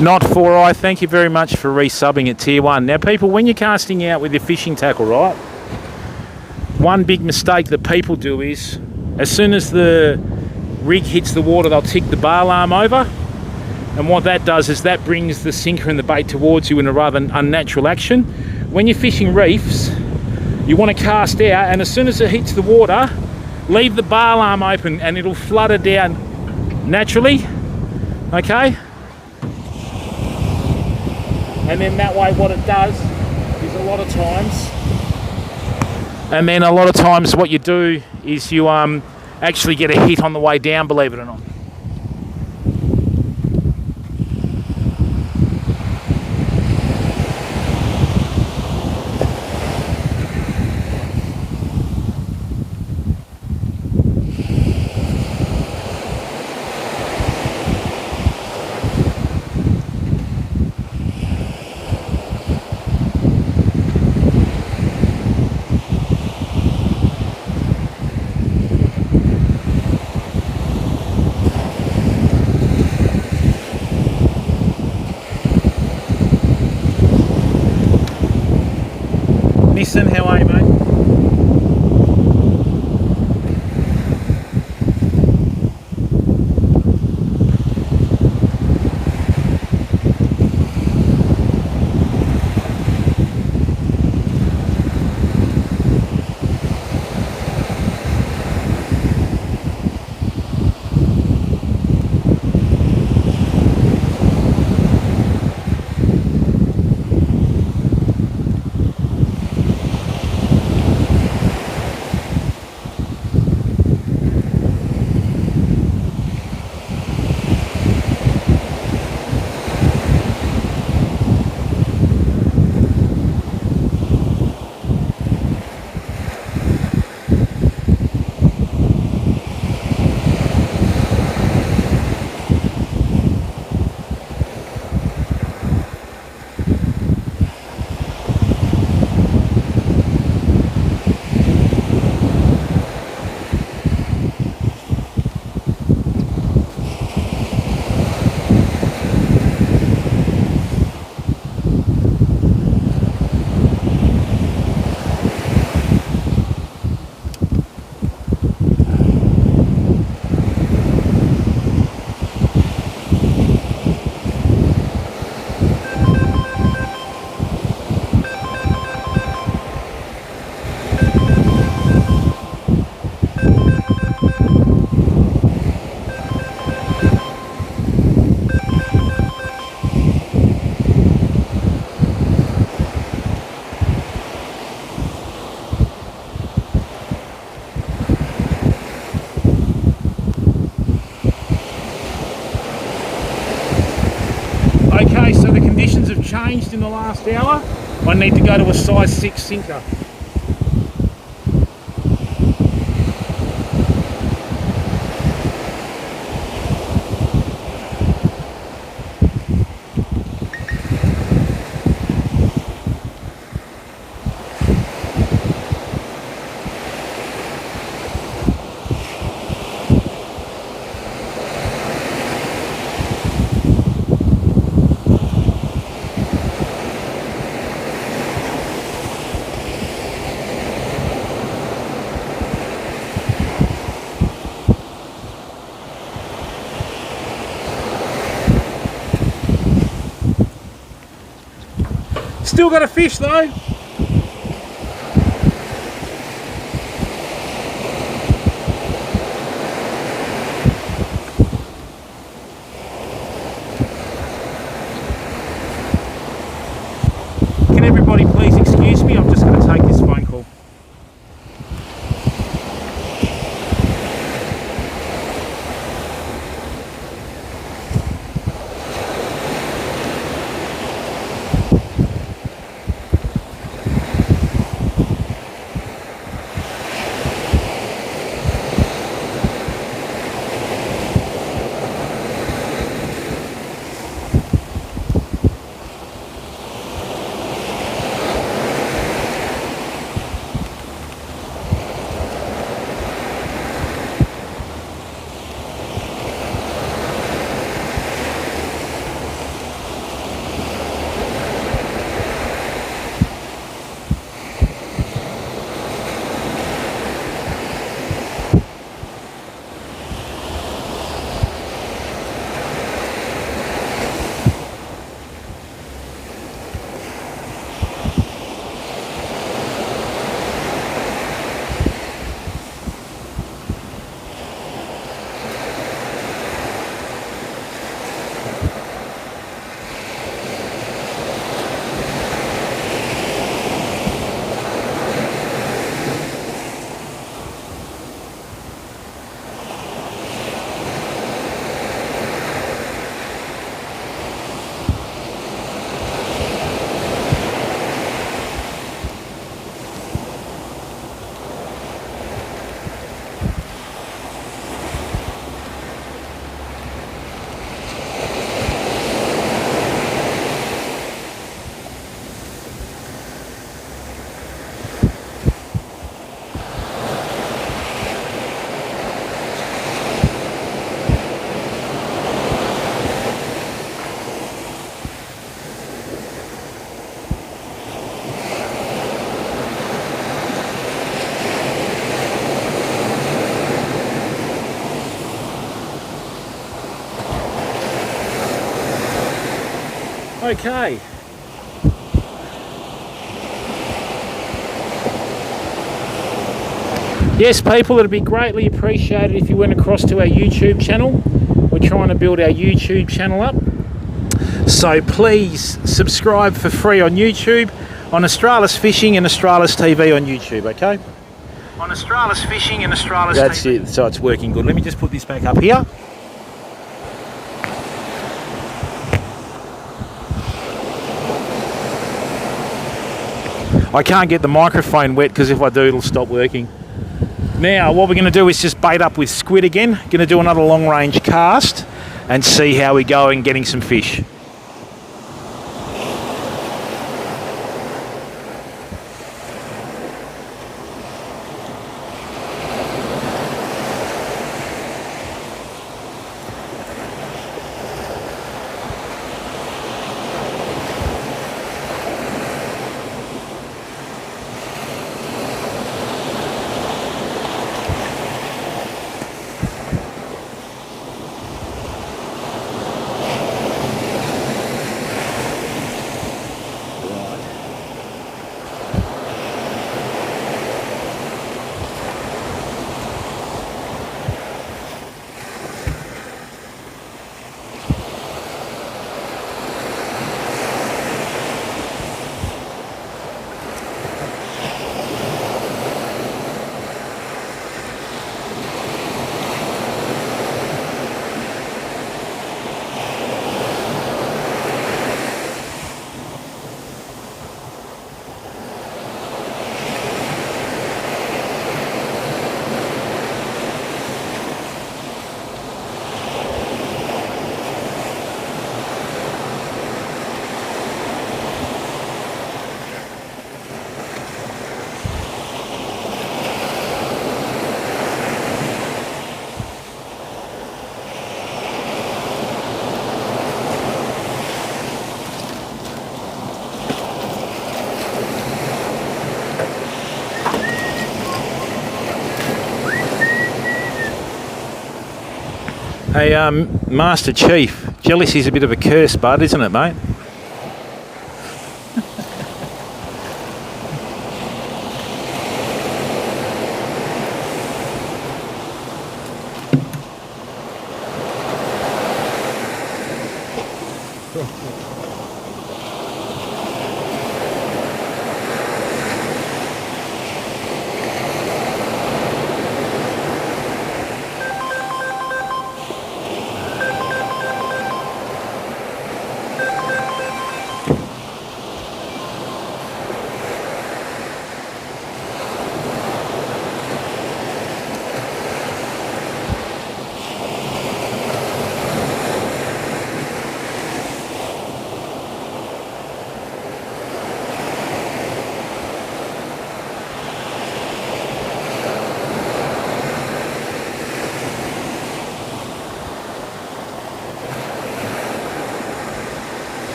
Not 4i, thank you very much for resubbing at tier 1. Now people, when you're casting out with your fishing tackle, right, one big mistake that people do is, as soon as the rig hits the water, they'll tick the bar arm over, and what that does is that brings the sinker and the bait towards you in a rather unnatural action. When you're fishing reefs, you want to cast out, and as soon as it hits the water, leave the bar arm open and it'll flutter down naturally, okay? And then that way what it does is a lot of times And then a lot of times what you do is you actually get a hit on the way down, believe it or not. Nissan, how are you, mate? Okay, so the conditions have changed in the last hour. I need to go to a size 6 sinker. Still got a fish though. Can everybody please excuse me? I'm just going to take this phone call. Okay. Yes, people, it'd be greatly appreciated if you went across to our YouTube channel. We're trying to build our YouTube channel up. So please subscribe for free on YouTube, on Australis Fishing and Australis TV on YouTube, okay? On Australis Fishing and Australis TV. That's it, so it's working good. Let me just put this back up here. I can't get the microphone wet because if I do, it'll stop working. Now, what we're going to do is just bait up with squid again. Going to do another long range cast and see how we go in getting some fish. Hey, Master Chief, jealousy's a bit of a curse, bud, isn't it, mate?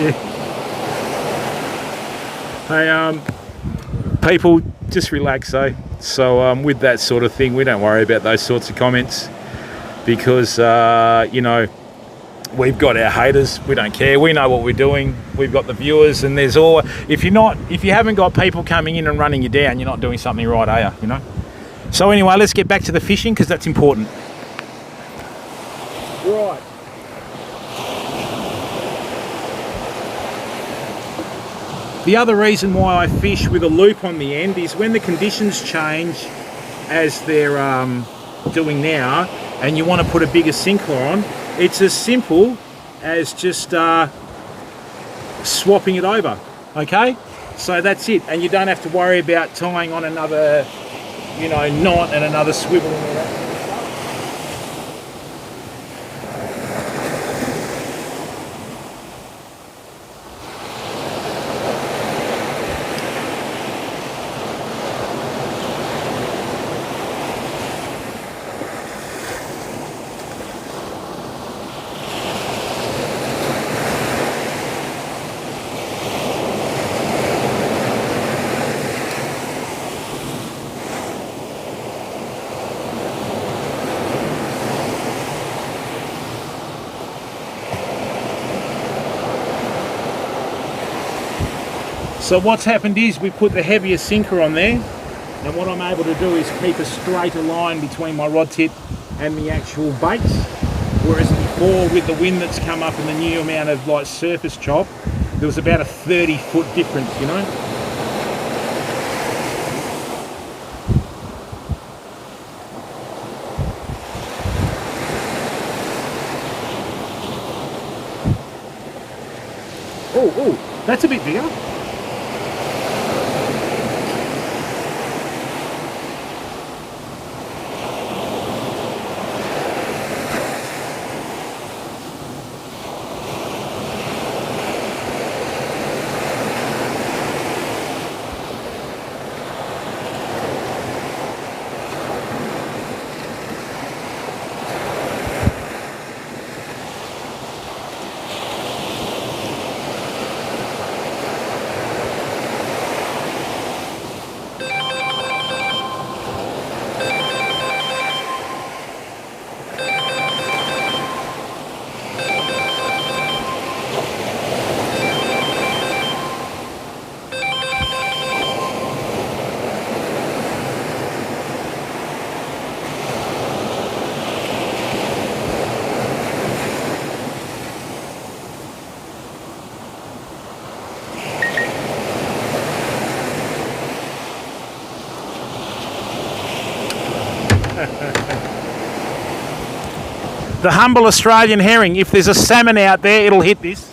Yeah. Hey, people, just relax, eh? So with that sort of thing, we don't worry about those sorts of comments because, you know, we've got our haters. We don't care. We know what we're doing. We've got the viewers, and there's all. If you haven't got people coming in and running you down, you're not doing something right, are you? You know. So anyway, let's get back to the fishing because that's important. Right. The other reason why I fish with a loop on the end is when the conditions change, as they're doing now, and you want to put a bigger sinker on, it's as simple as just swapping it over. Okay, so that's it, and you don't have to worry about tying on another, you know, knot and another swivel and all that. So what's happened is we put the heavier sinker on there, and what I'm able to do is keep a straighter line between my rod tip and the actual baits, whereas before, with the wind that's come up and the new amount of like surface chop, there was about a 30-foot difference, you know. Oh, that's a bit bigger. The humble Australian herring. If there's a salmon out there, it'll hit this.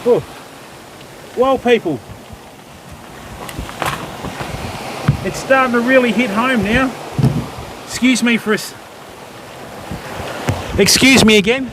Oh. Well, people, it's starting to really hit home now. Excuse me for Excuse me again.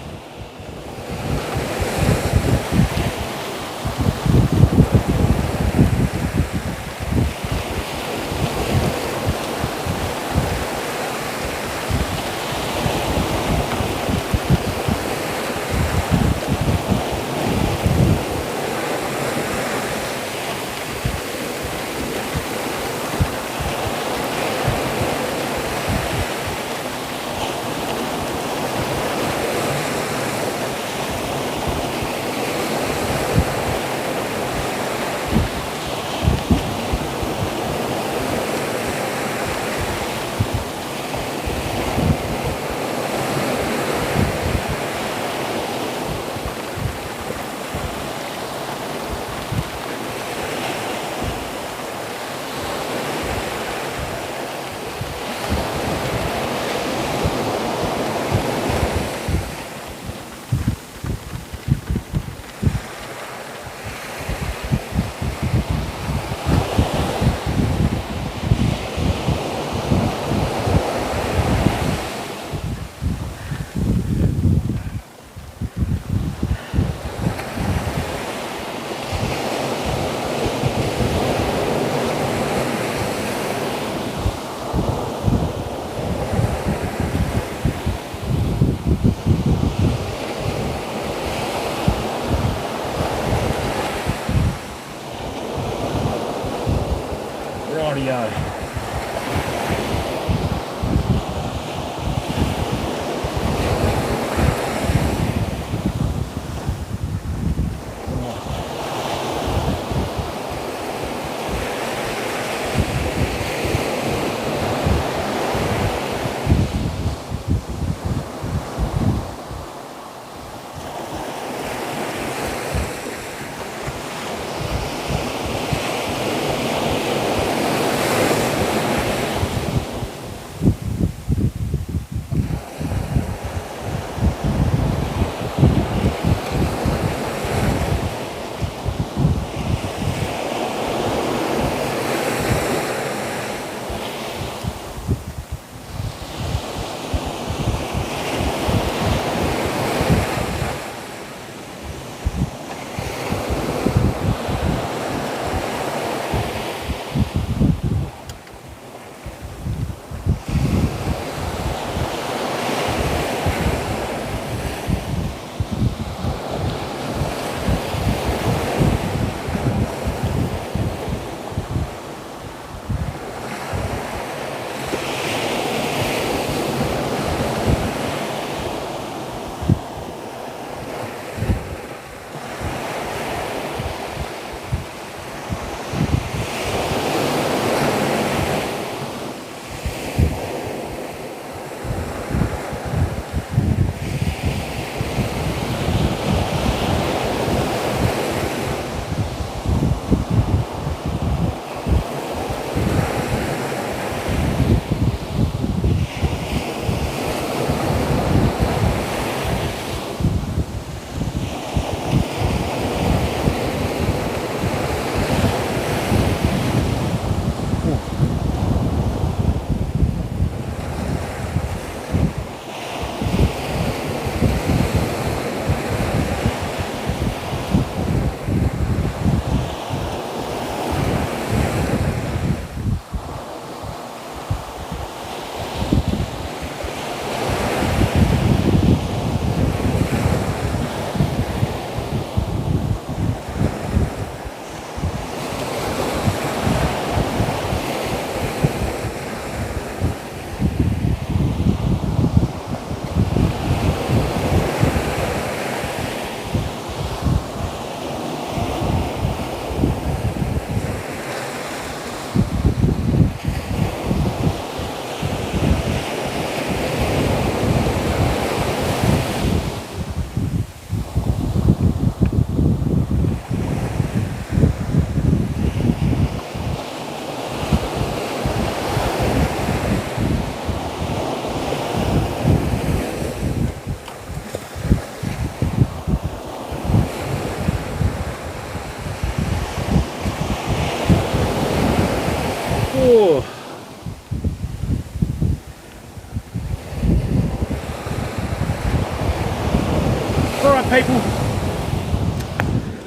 people.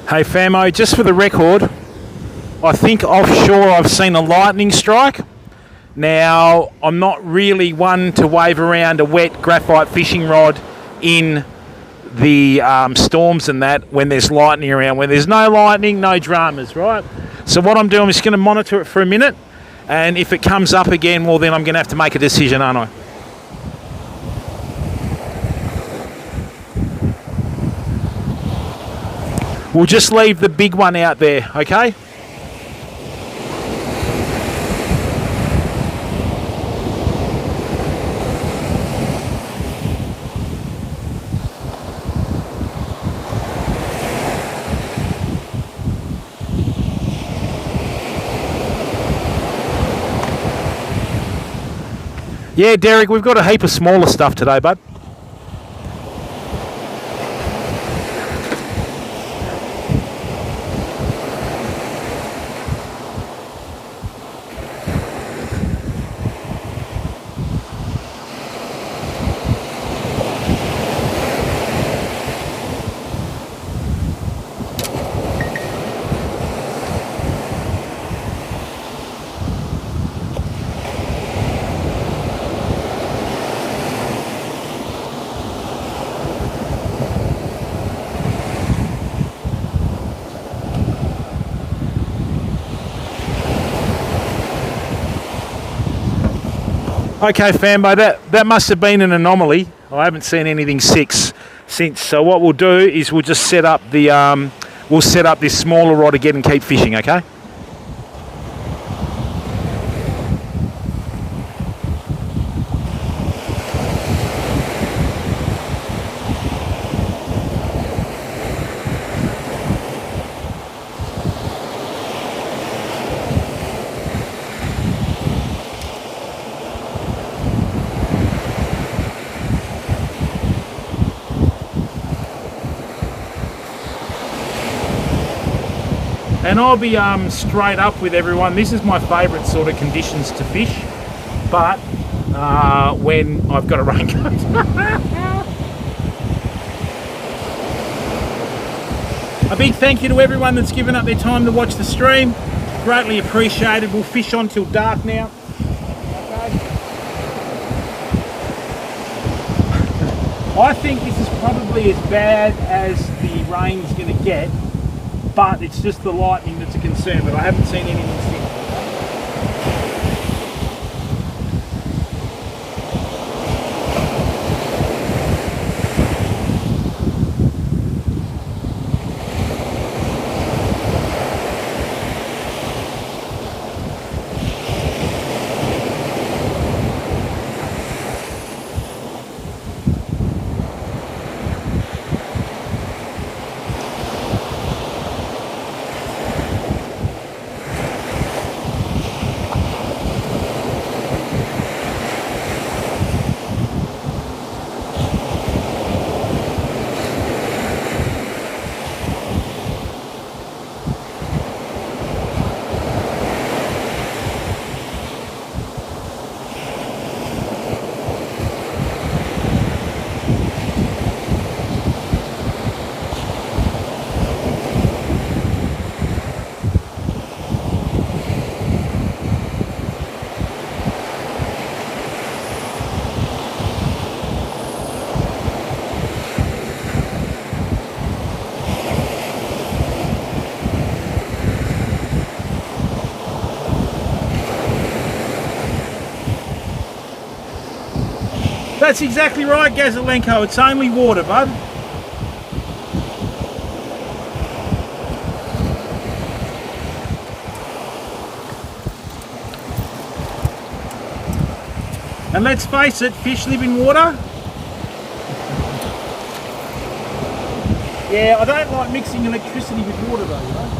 Hey Famo, just for the record, I think offshore I've seen a lightning strike. Now, I'm not really one to wave around a wet graphite fishing rod in the storms and that when there's lightning around. When there's no lightning, no dramas, right? So what I'm doing, I'm just going to monitor it for a minute, and if it comes up again, well then I'm going to have to make a decision, aren't I? We'll just leave the big one out there, okay? Yeah, Derek, we've got a heap of smaller stuff today, bud. Okay, Fambo, that must have been an anomaly. I haven't seen anything since. So what we'll do is we'll just set up the we'll set up this smaller rod again and keep fishing. Okay. And I'll be straight up with everyone. This is my favourite sort of conditions to fish, but when I've got a raincoat. A big thank you to everyone that's given up their time to watch the stream. Greatly appreciated. We'll fish on till dark now. Okay. I think this is probably as bad as the rain's going to get. But it's just the lightning that's a concern, but I haven't seen anything since. That's exactly right, Gazolenko. It's only water, bud. And let's face it, fish live in water. Yeah, I don't like mixing electricity with water though, you know?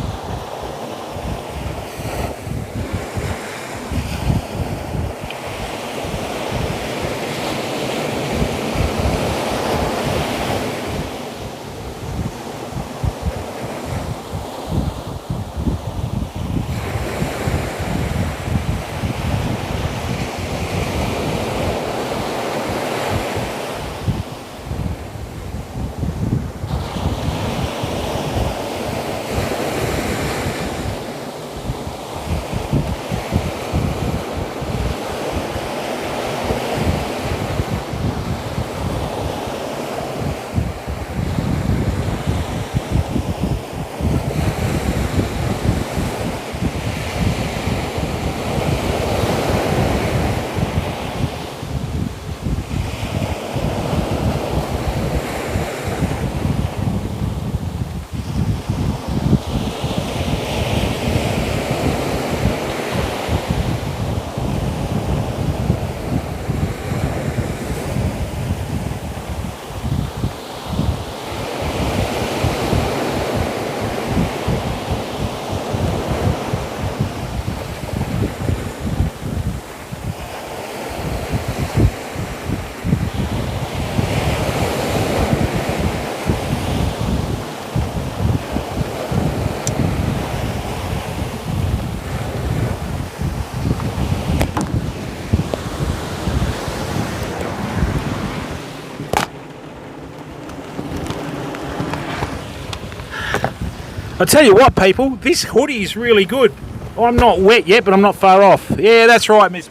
I tell you what, people, this hoodie is really good. I'm not wet yet, but I'm not far off. Yeah, that's right, Miss.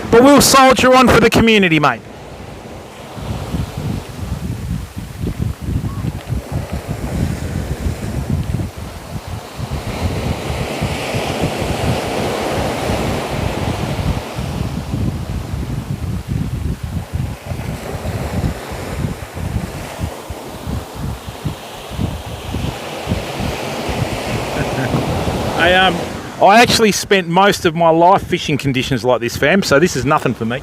But we'll soldier on for the community, mate. I actually spent most of my life fishing conditions like this, fam, so this is nothing for me.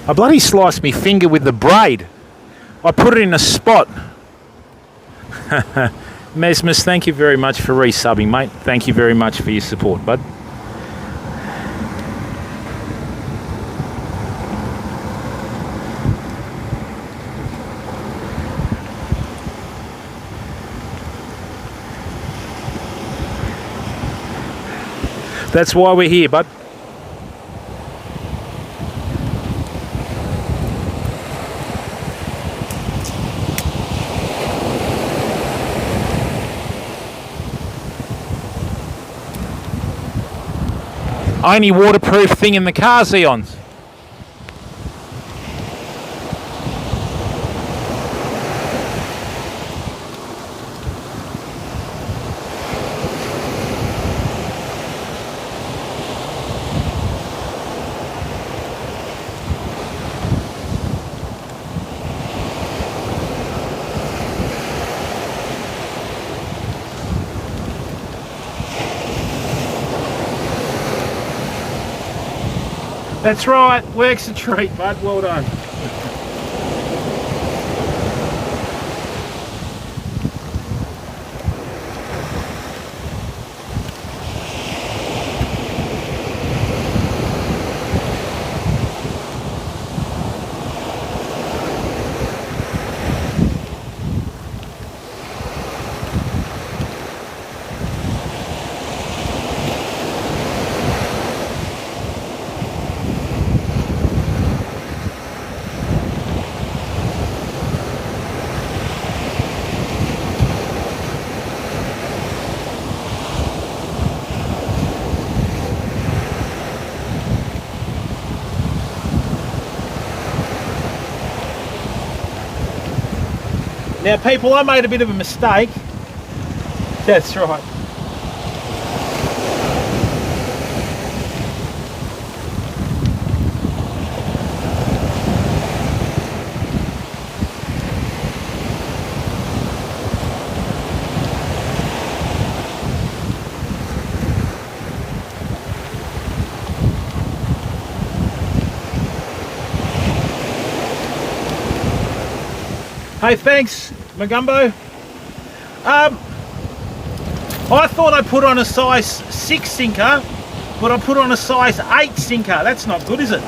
I bloody sliced me finger with the braid. I put it in a spot. Mesmus, thank you very much for resubbing, mate. Thank you very much for your support, bud. That's why we're here, bud. Only waterproof thing in the car, Xeons. That's right, work's a treat, bud. Well done. Now people, I made a bit of a mistake. That's right. Hey, thanks, Magumbo. I thought I put on a size 6 sinker, but I put on a size 8 sinker. That's not good, is it?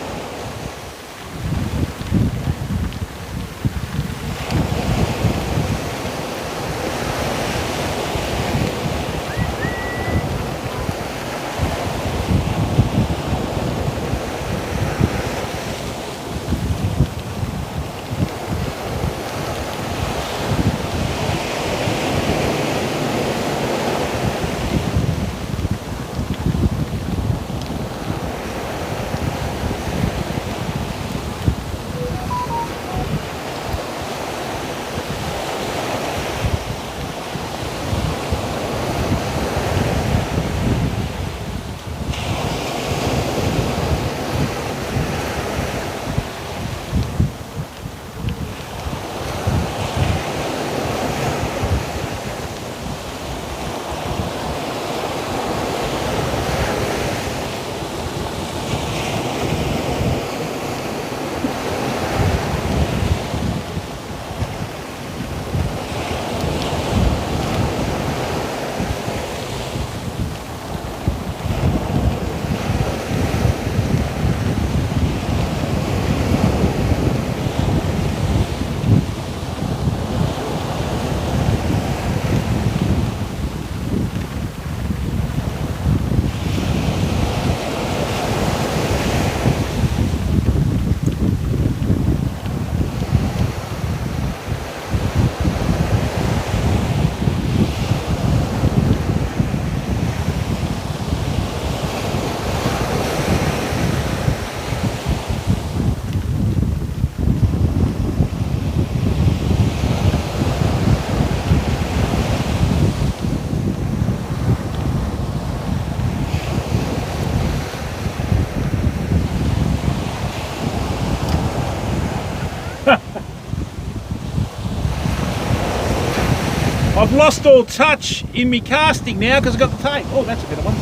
I've lost all touch in me casting now because I've got the tape. Oh, that's a better one.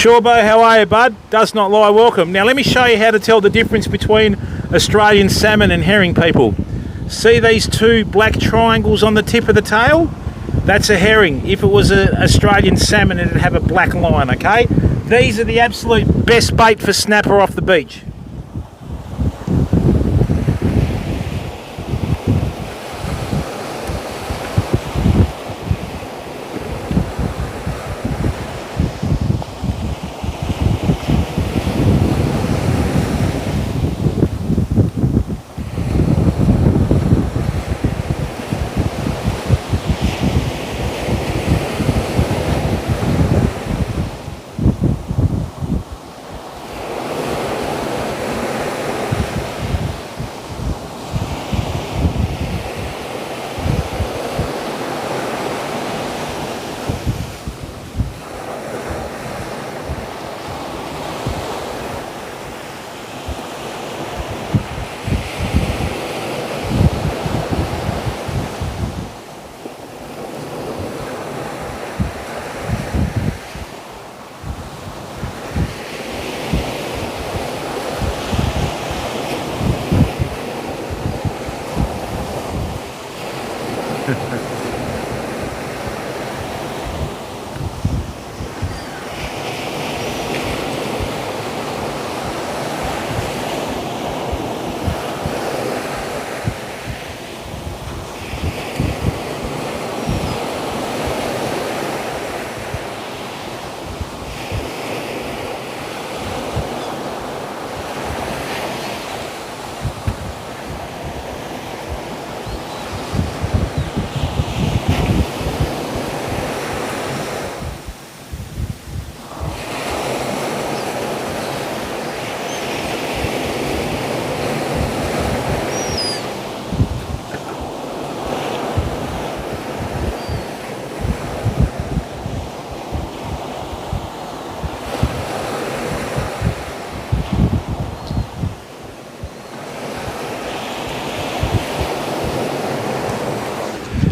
Shawbo, how are you, bud? Does not lie, welcome. Now let me show you how to tell the difference between Australian salmon and herring, people. See these two black triangles on the tip of the tail? That's a herring. If it was an Australian salmon, it'd have a black line, okay? These are the absolute best bait for snapper off the beach.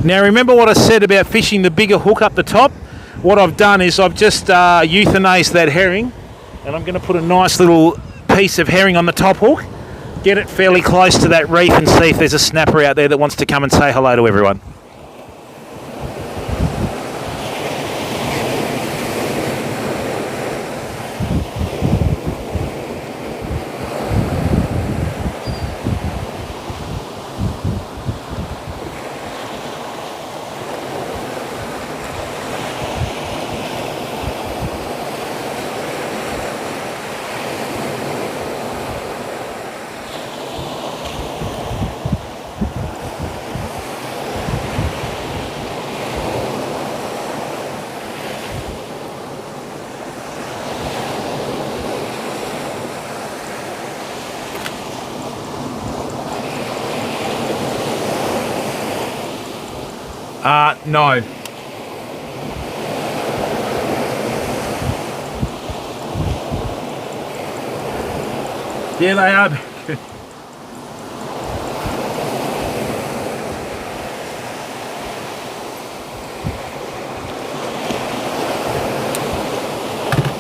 Now remember what I said about fishing the bigger hook up the top? What I've done is I've just euthanized that herring, and I'm going to put a nice little piece of herring on the top hook, get it fairly close to that reef and see if there's a snapper out there that wants to come and say hello to everyone. No. Yeah, they are.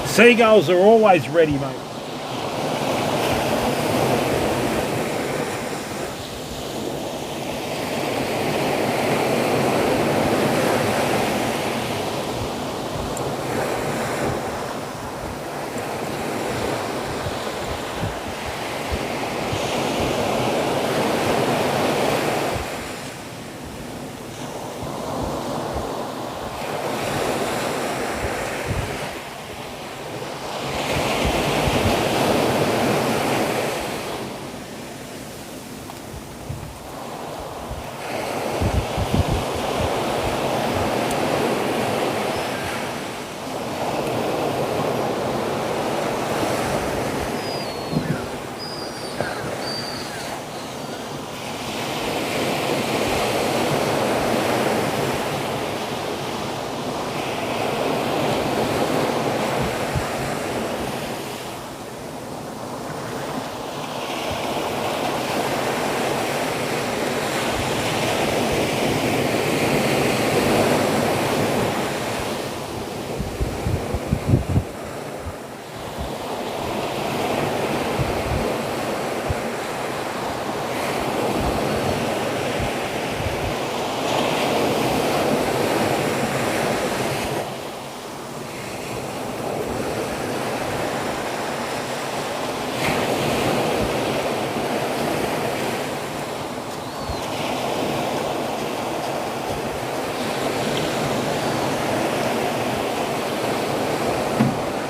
Seagulls are always ready, mate.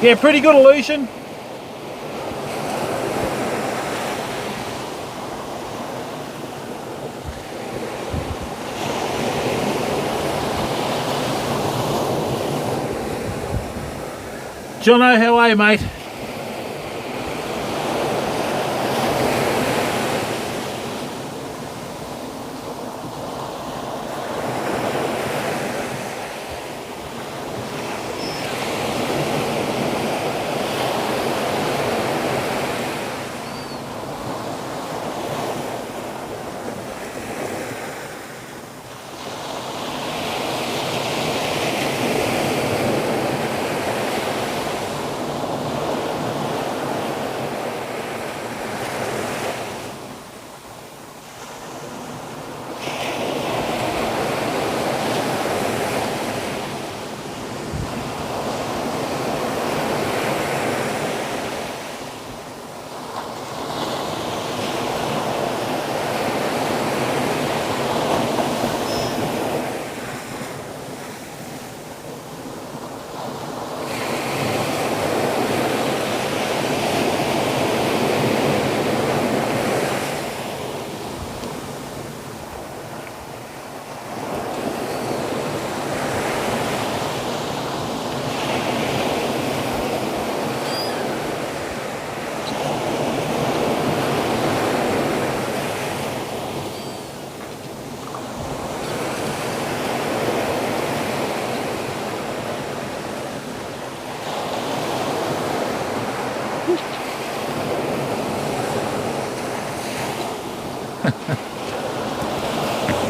Yeah, pretty good illusion. Jono, how are you, mate?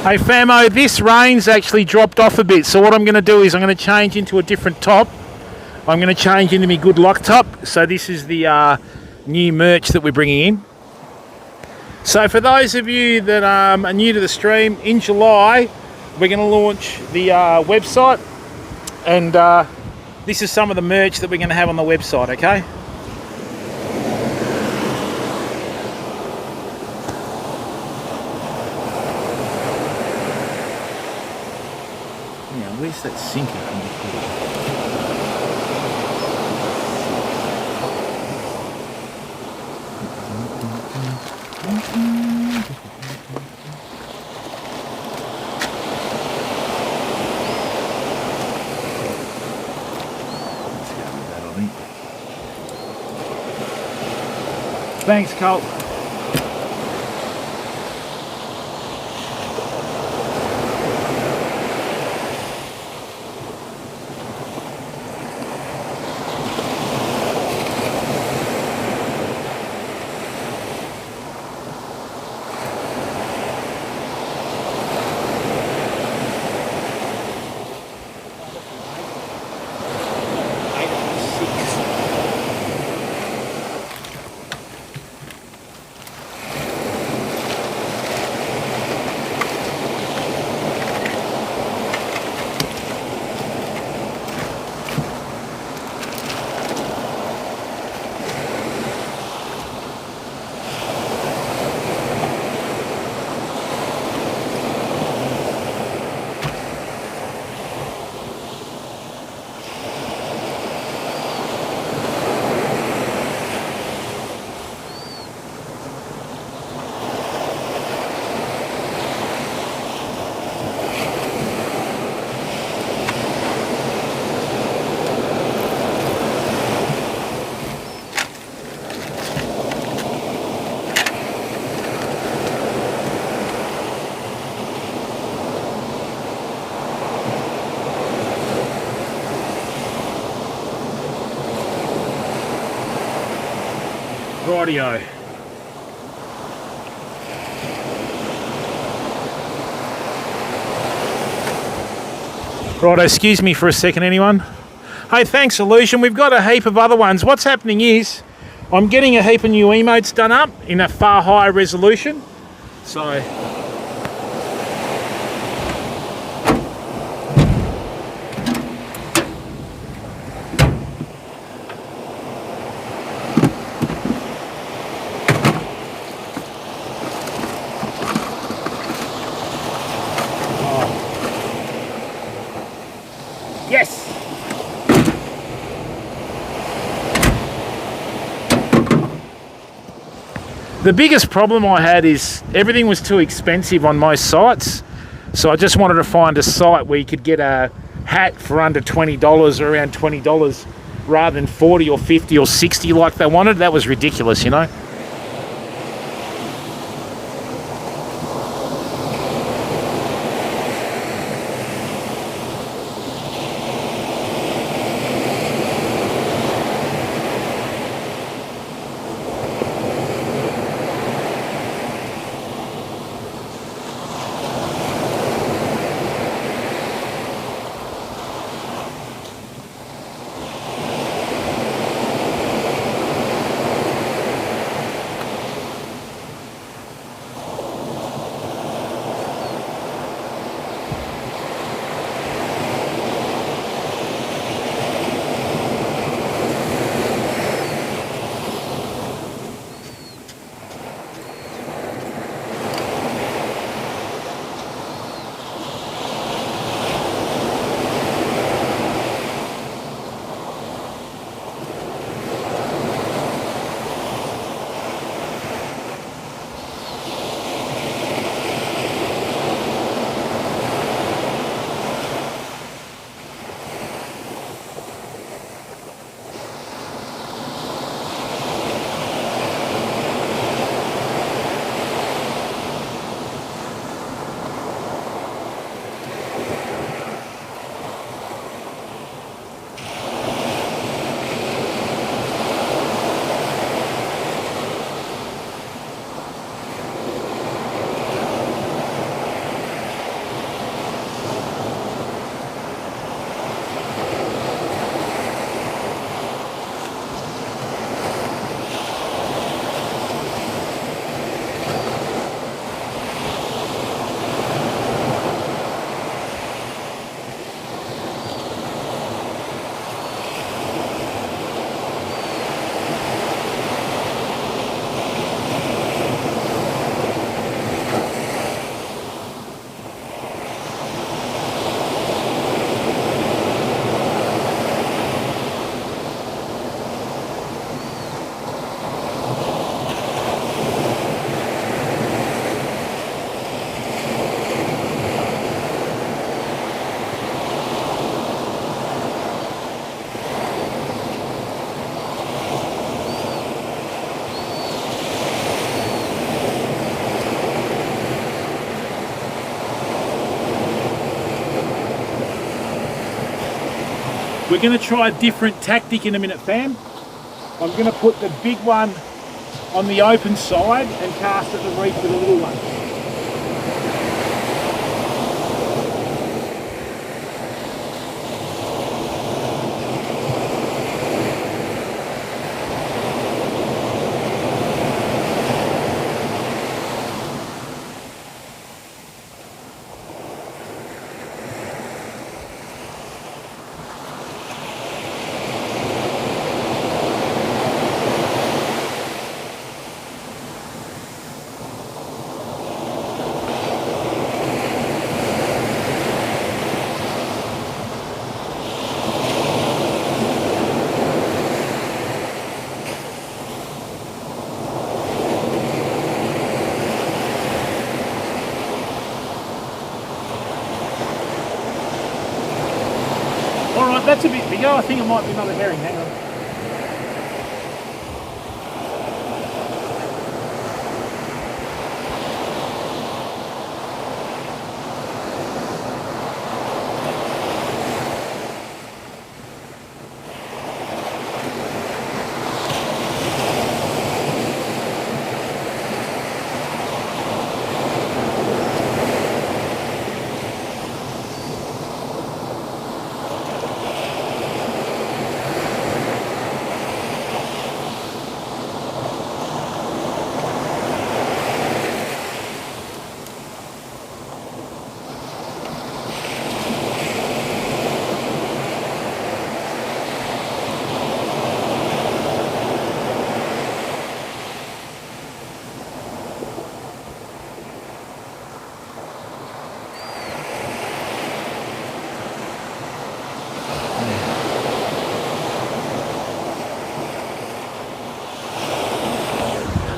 Hey Famo, this rain's actually dropped off a bit, so what I'm going to do is I'm going to change into a different top. I'm going to change into my Good Luck top. So this is the new merch that we're bringing in. So for those of you that are new to the stream, in July we're going to launch the website, and this is some of the merch that we're going to have on the website, okay? Now, where's that sinker? Thanks, Colt. Rightio. Right, excuse me for a second, anyone. Hey, thanks, Illusion. We've got a heap of other ones. What's happening is I'm getting a heap of new emotes done up in a far higher resolution. So yes. The biggest problem I had is everything was too expensive on most sites. So I just wanted to find a site where you could get a hat for under $20 or around $20 rather than 40 or 50 or 60 like they wanted. That was ridiculous, you know. We're going to try a different tactic in a minute, fam. I'm going to put the big one on the open side and cast at the reef with the little one. Alright, that's a bit bigger. I think it might be another herring. Hang on.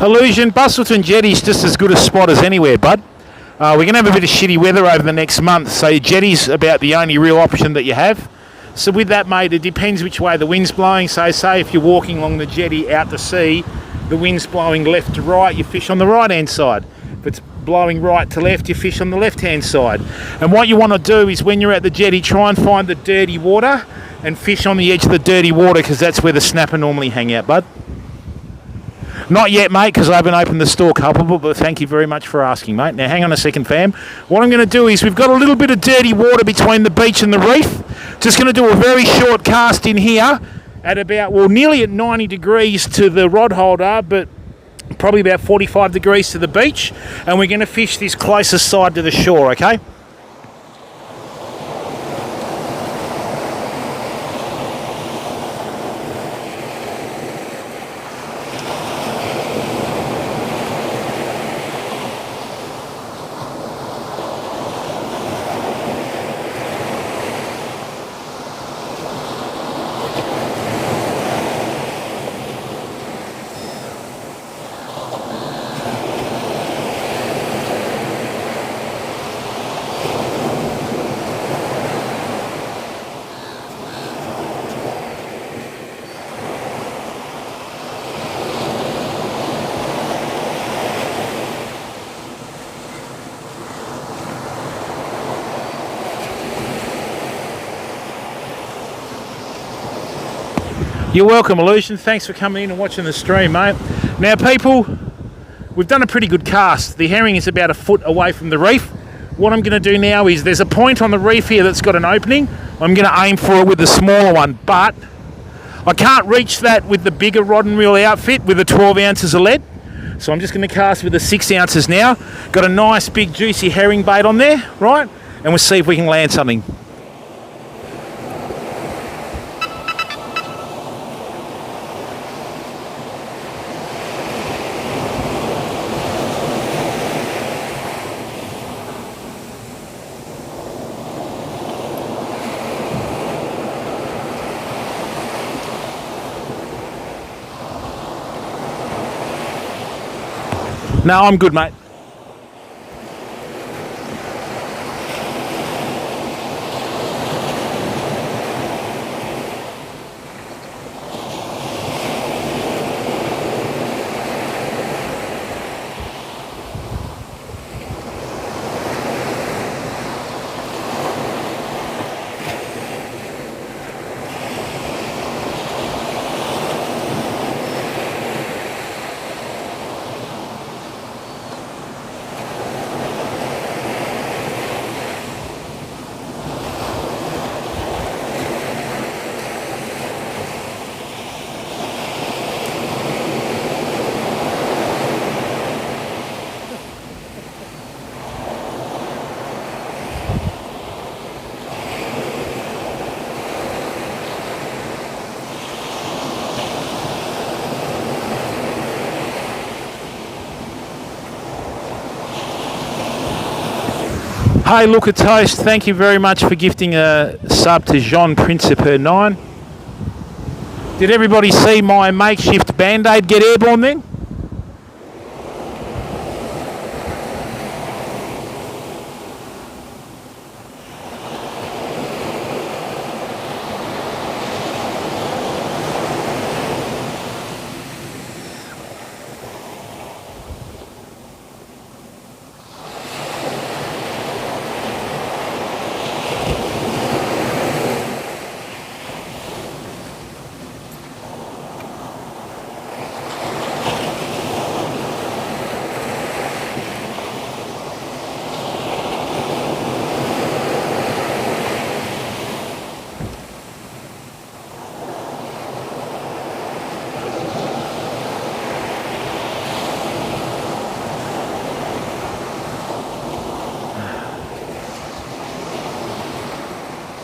Illusion, Bustleton Jetty's just as good a spot as anywhere, bud. We're going to have a bit of shitty weather over the next month, so jetty's about the only real option that you have. So with that, mate, it depends which way the wind's blowing. So say if you're walking along the jetty out to sea, the wind's blowing left to right, you fish on the right-hand side. If it's blowing right to left, you fish on the left-hand side. And what you want to do is when you're at the jetty, try and find the dirty water and fish on the edge of the dirty water, because that's where the snapper normally hang out, bud. Not yet, mate, because I haven't opened the store culpable, but thank you very much for asking, mate. Now, hang on a second, fam. What I'm going to do is we've got a little bit of dirty water between the beach and the reef. Just going to do a very short cast in here at about, well, nearly at 90 degrees to the rod holder, but probably about 45 degrees to the beach. And we're going to fish this closest side to the shore, okay? You're welcome, Illusion. Thanks for coming in and watching the stream, mate. Now, people, we've done a pretty good cast. The herring is about a foot away from the reef. What I'm going to do now is there's a point on the reef here that's got an opening. I'm going to aim for it with the smaller one, but I can't reach that with the bigger rod and reel outfit with the 12 ounces of lead. So I'm just going to cast with the 6 ounces now. Got a nice big juicy herring bait on there, right? And we'll see if we can land something. No, I'm good, mate. Hey, look at Toast. Thank you very much for gifting a sub to Jean Principe 9. Did everybody see my makeshift Band-Aid get airborne then?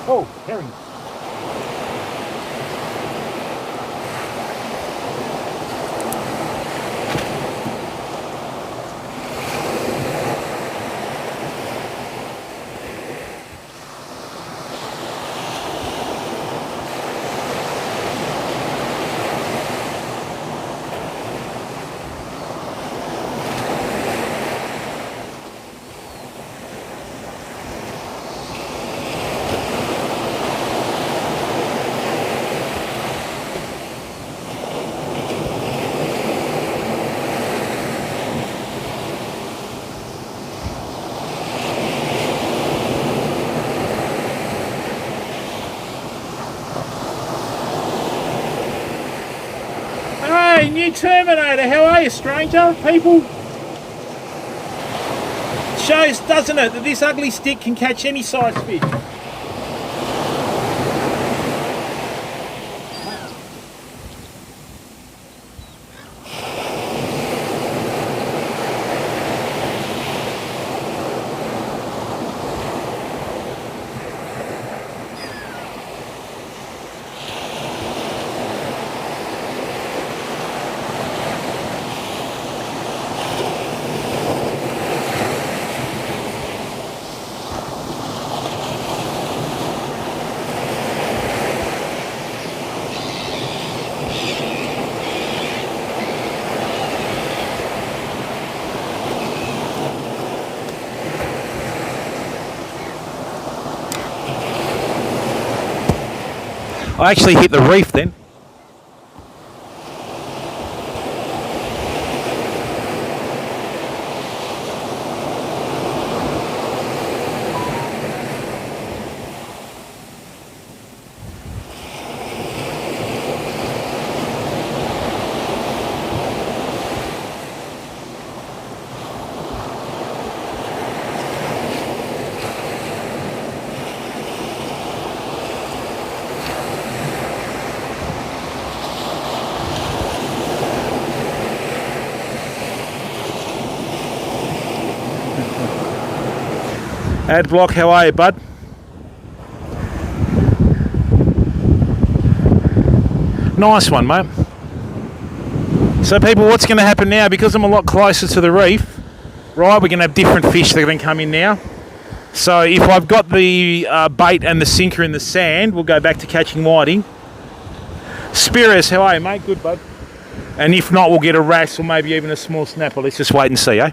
Oh, herring. you, Terminator. How are you, stranger? People. Shows, doesn't it, that this ugly stick can catch any size fish. I actually hit the reef then. Adblock, how are you, bud? Nice one, mate. So people, what's going to happen now, because I'm a lot closer to the reef, right, we're going to have different fish that are going to come in now. So if I've got the bait and the sinker in the sand, we'll go back to catching whiting. Spiros, how are you, mate? Good, bud. And if not, we'll get a wrasse or maybe even a small snapper. Let's just wait and see, eh?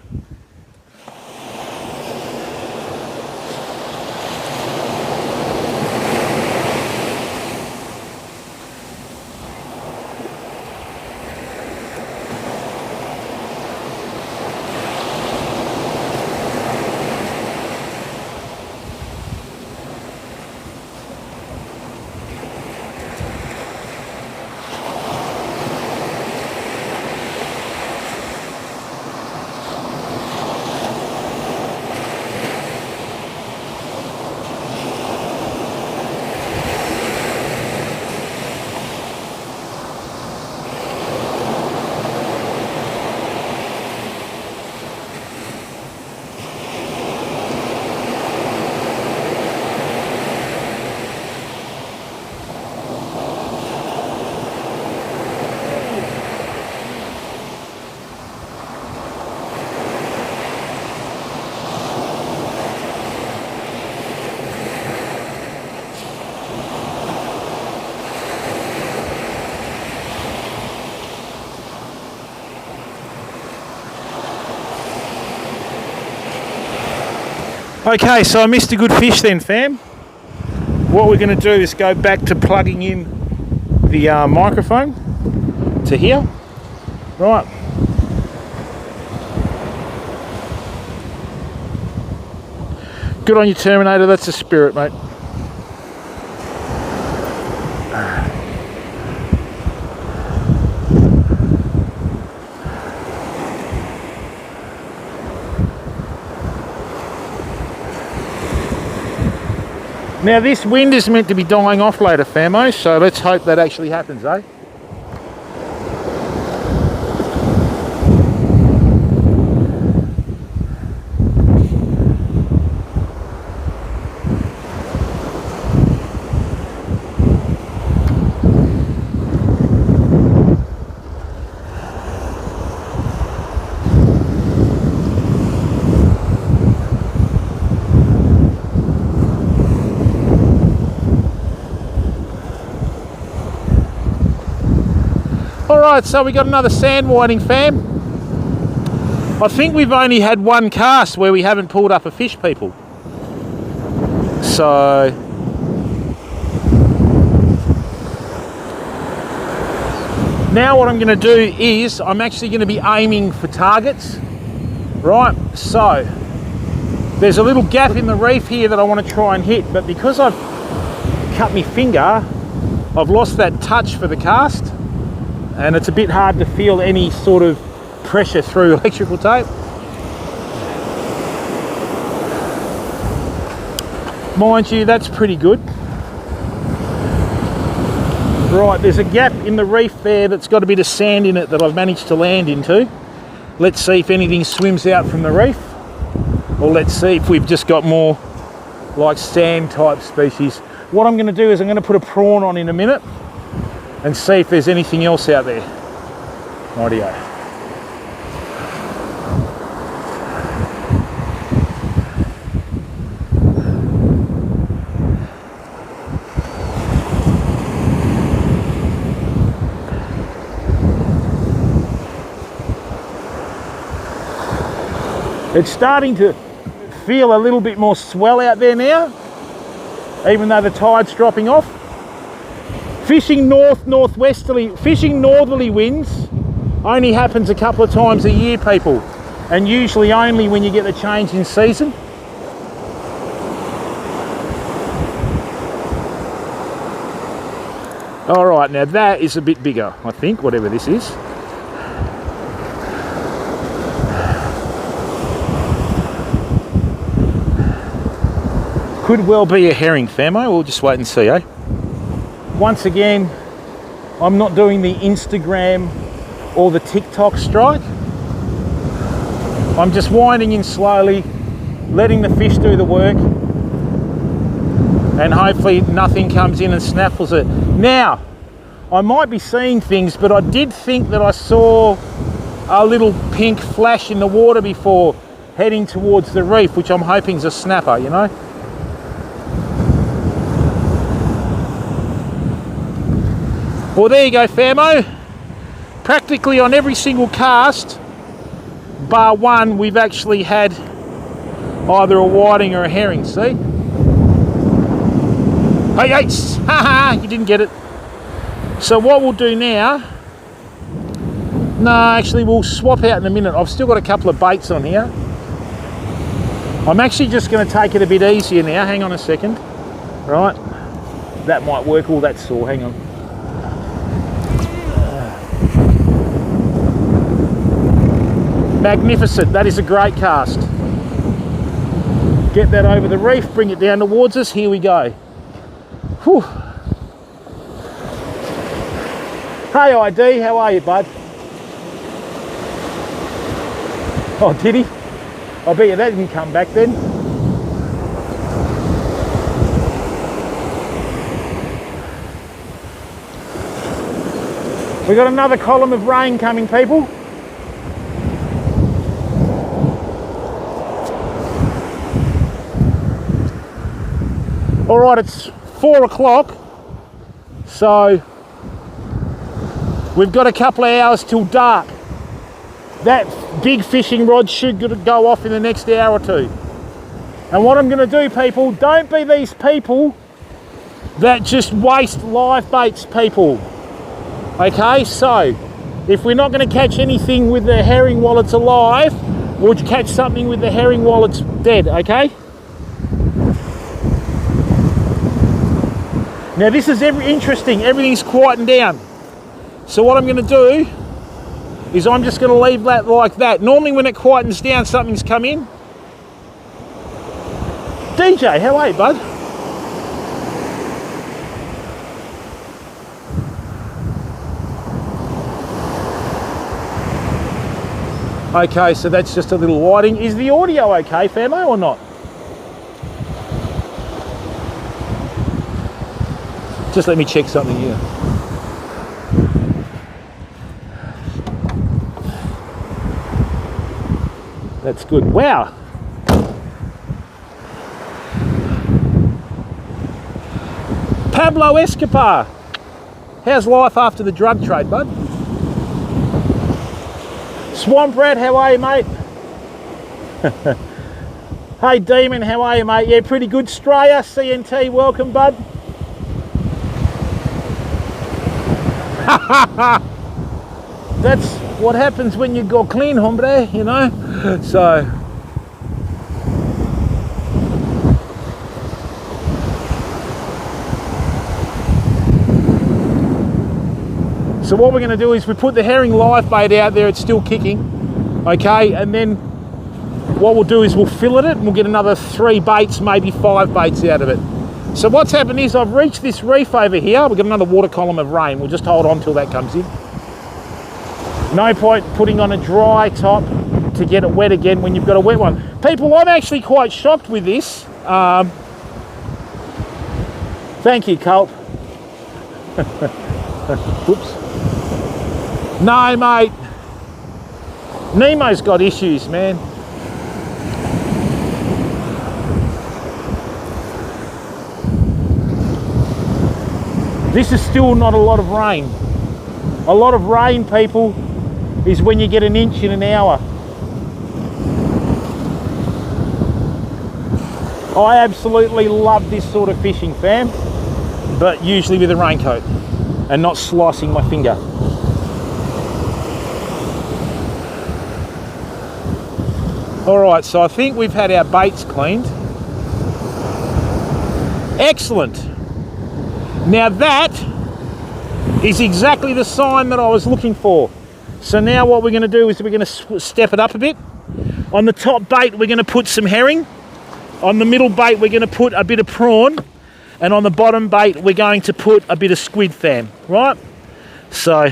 Okay, so I missed a good fish then, fam. What we're going to do is go back to plugging in the microphone to here. Right. Good on you, Terminator. That's the spirit, mate. Now this wind is meant to be dying off later, famo, so let's hope that actually happens, eh? Alright, so we got another sand whiting, fam. I think we've only had one cast where we haven't pulled up a fish, people. So now what I'm going to do is I'm actually going to be aiming for targets. Right, so there's a little gap in the reef here that I want to try and hit, but because I've cut my finger, I've lost that touch for the cast. and it's a bit hard to feel any sort of pressure through electrical tape. Mind you, that's pretty good. Right, there's a gap in the reef there that's got a bit of sand in it that I've managed to land into. Let's see if anything swims out from the reef, or let's see if we've just got more like sand type species. What I'm going to do is I'm going to put a prawn on in a minute and see if there's anything else out there. Rightio. It's starting to feel a little bit more swell out there now, even though the tide's dropping off. Fishing northwesterly, fishing northerly winds only happens a couple of times a year, people, and usually only when you get the change in season. All right, now that is a bit bigger, I think, whatever this is. Could well be a herring, famo. We'll just wait and see, eh? Once again, I'm not doing the Instagram or the TikTok strike. I'm just winding in slowly, letting the fish do the work, and hopefully nothing comes in and snaffles it. Now, I might be seeing things, but I did think that I saw a little pink flash in the water before heading towards the reef, which I'm hoping is a snapper, you know? Well, there you go, famo. Practically on every single cast, bar one, we've actually had either a whiting or a herring, see? Hey, Yates! Haha, you didn't get it. So what we'll do now, no, actually we'll swap out in a minute. I've still got a couple of baits on here. I'm actually just going to take it a bit easier now. Hang on a second. Right, that might work. Oh, that's sore, hang on. Magnificent, that is a great cast. Get that over the reef, bring it down towards us, here we go. Whew. Hey ID, how are you, bud? Oh, did he? I bet you that didn't come back then. We got another column of rain coming, people. All right, it's 4 o'clock, so we've got a couple of hours till dark. That big fishing rod should go off in the next hour or two. And what I'm going to do, people, don't be these people that just waste live baits, people. Okay, so if we're not going to catch anything with the herring while it's alive, we'll catch something with the herring while it's dead, okay? Now this is interesting, everything's quieting down. So what I'm going to do is I'm just going to leave that like that. Normally when it quietens down, something's come in. DJ, how are you, bud? Okay, so that's just a little whiting. Is the audio okay, famo, or not? Just let me check something here. That's good. Wow. Pablo Escobar. How's life after the drug trade, bud? Swamp Rat, how are you, mate? Hey, Demon, how are you, mate? Yeah, pretty good. Straya, CNT, welcome, bud. That's what happens when you go clean, hombre, you know? So So what we're going to do is we put the herring live bait out there. It's still kicking, okay, and then what we'll do is we'll fillet it and we'll get another 3 baits, maybe 5 baits out of it. So what's happened is I've reached this reef over here. We've got another water column of rain. We'll just hold on till that comes in. No point putting on a dry top to get it wet again when you've got a wet one. People, I'm actually quite shocked with this. Thank you, Colt. Whoops. No, mate. Nemo's got issues, man. This is still not a lot of rain. A lot of rain, people, is when you get an inch in an hour. I absolutely love this sort of fishing, fam, but usually with a raincoat and not slicing my finger. All right, so I think we've had our baits cleaned. Excellent. Now that is exactly the sign that I was looking for. So now what we're going to do is we're going to step it up a bit. On the top bait, we're going to put some herring. On the middle bait, we're going to put a bit of prawn. And on the bottom bait, we're going to put a bit of squid, fam, right? So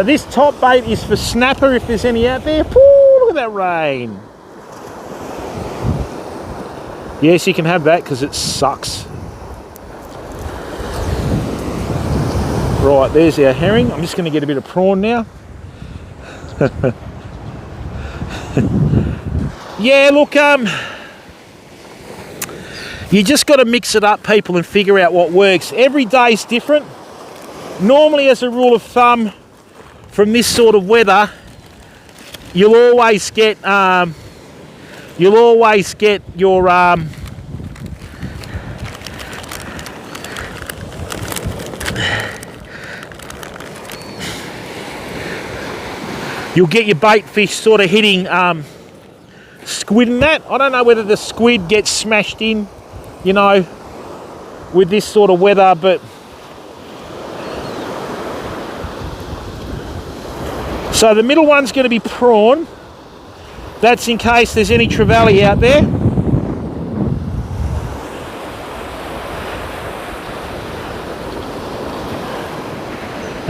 this top bait is for snapper if there's any out there. Woo, look at that rain. Yes, you can have that because it sucks. Right, there's our herring. I'm just going to get a bit of prawn now. Yeah, look, you just got to mix it up, people, and figure out what works. Every day's different. Normally, as a rule of thumb, from this sort of weather, you'll always get your you'll get your bait fish sort of hitting squid and that. I don't know whether the squid gets smashed in, you know, with this sort of weather, but so the middle one's going to be prawn. That's in case there's any trevally out there.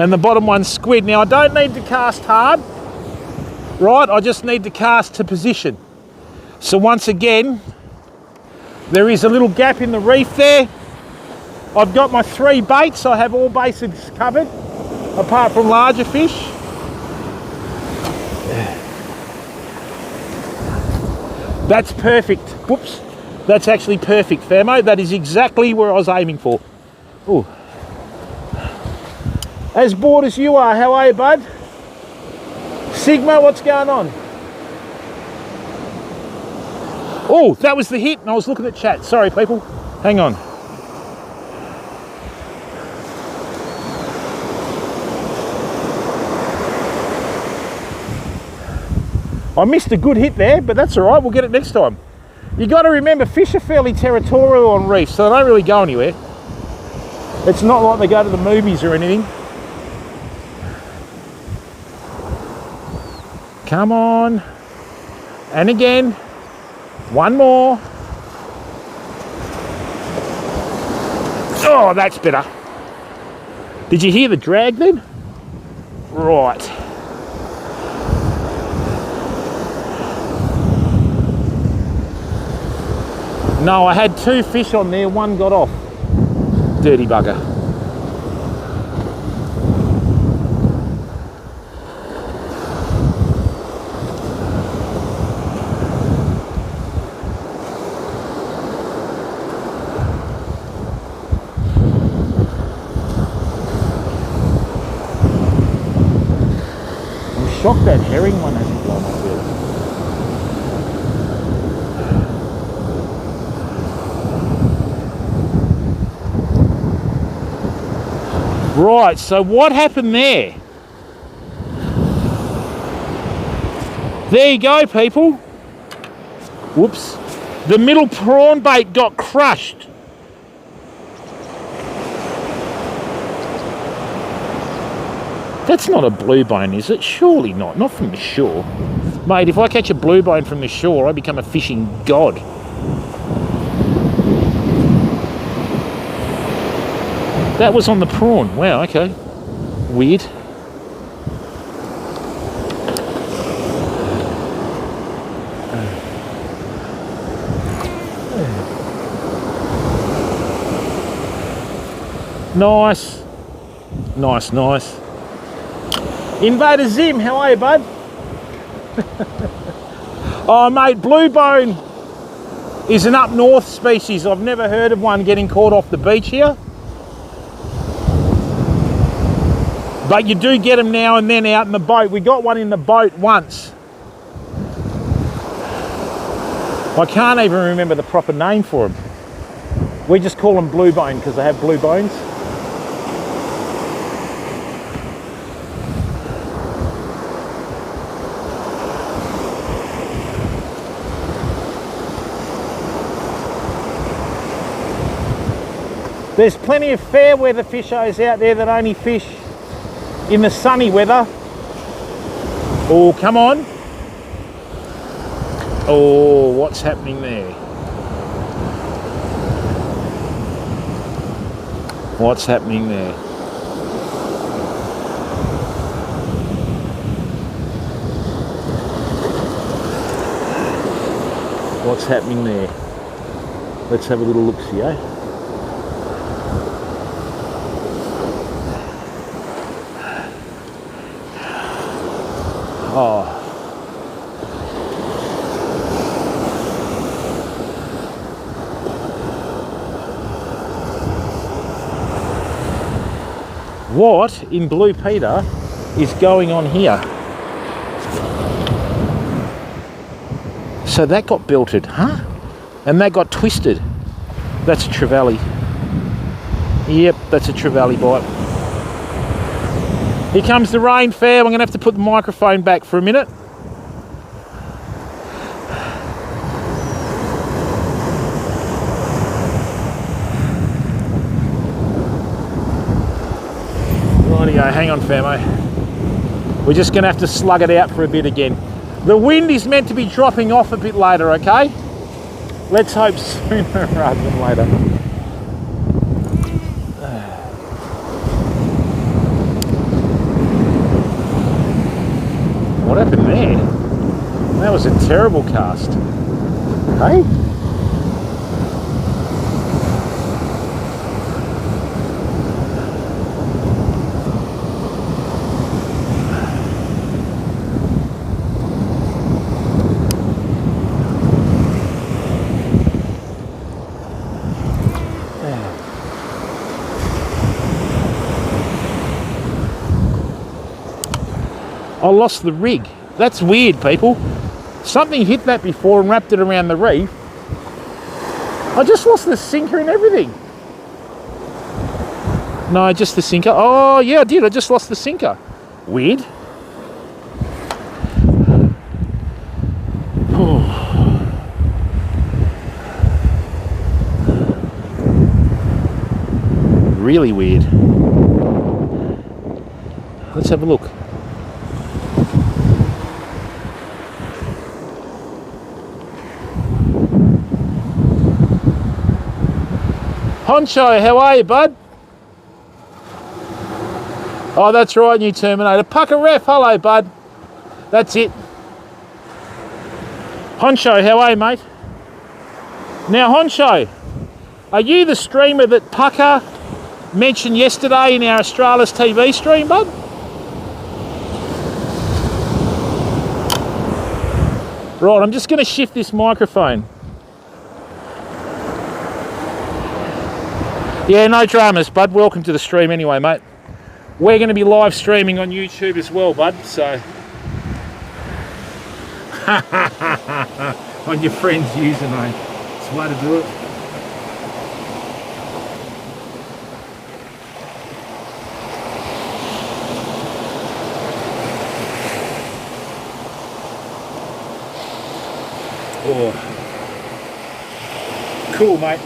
And the bottom one's squid. Now I don't need to cast hard, right? I just need to cast to position. So once again, there is a little gap in the reef there. I've got my 3 baits. I have all bases covered, apart from larger fish. That's perfect. Whoops. That's actually perfect, Famo. That is exactly where I was aiming for. Ooh. As bored as you are, how are you, bud? Sigma, what's going on? Oh, that was the hit, and I was looking at chat. Sorry, people. Hang on. I missed a good hit there, but that's all right. We'll get it next time. You got to remember, fish are fairly territorial on reefs, so they don't really go anywhere. It's not like they go to the movies or anything. Come on. And again. One more. Oh, that's better. Did you hear the drag then? Right. No, I had 2 fish on there, one got off. Dirty bugger. I'm shocked that herring one hasn't blown off yet. Right, so what happened there? There you go, people. Whoops. The middle prawn bait got crushed. That's not a blue bone, is it? Surely not. Not from the shore. Mate, if I catch a blue bone from the shore, I become a fishing god. That was on the prawn. Wow, okay. Weird. Nice. Nice, nice. Invader Zim, how are you, bud? Oh, mate, blue bone is an up north species. I've never heard of one getting caught off the beach here. But you do get them now and then out in the boat. We got one in the boat once. I can't even remember the proper name for them. We just call them blue bone because they have blue bones. There's plenty of fair weather fishers out there that only fish in the sunny weather. Oh, come on. Oh, what's happening there? What's happening there? What's happening there? Let's have a little look-see, eh? Oh. What in Blue Peter is going on here? So that got belted, huh? And that got twisted. That's a trevally. Yep, that's a trevally bite. Here comes the rain, Fab. I'm going to have to put the microphone back for a minute. Rightio, hang on, Famo. We're just going to have to slug it out for a bit again. The wind is meant to be dropping off a bit later, okay? Let's hope sooner rather than later. What happened there? That was a terrible cast. Hey? I lost the rig. That's weird, people. Something hit that before and wrapped it around the reef. I just lost the sinker and everything. No, just the sinker. Oh, yeah, I did. I just lost the sinker. Weird. Really weird. Let's have a look. Honcho, how are you, bud? Oh, that's right, new Terminator. Pucker Ref, hello, bud. That's it. Honcho, how are you, mate? Now, Honcho, are you the streamer that Pucker mentioned yesterday in our Australis TV stream, bud? Right, I'm just going to shift this microphone. Yeah, no dramas, bud. Welcome to the stream anyway, mate. We're going to be live streaming on YouTube as well, bud, so... on your friend's username. It's the way to do it. Oh. Cool, mate.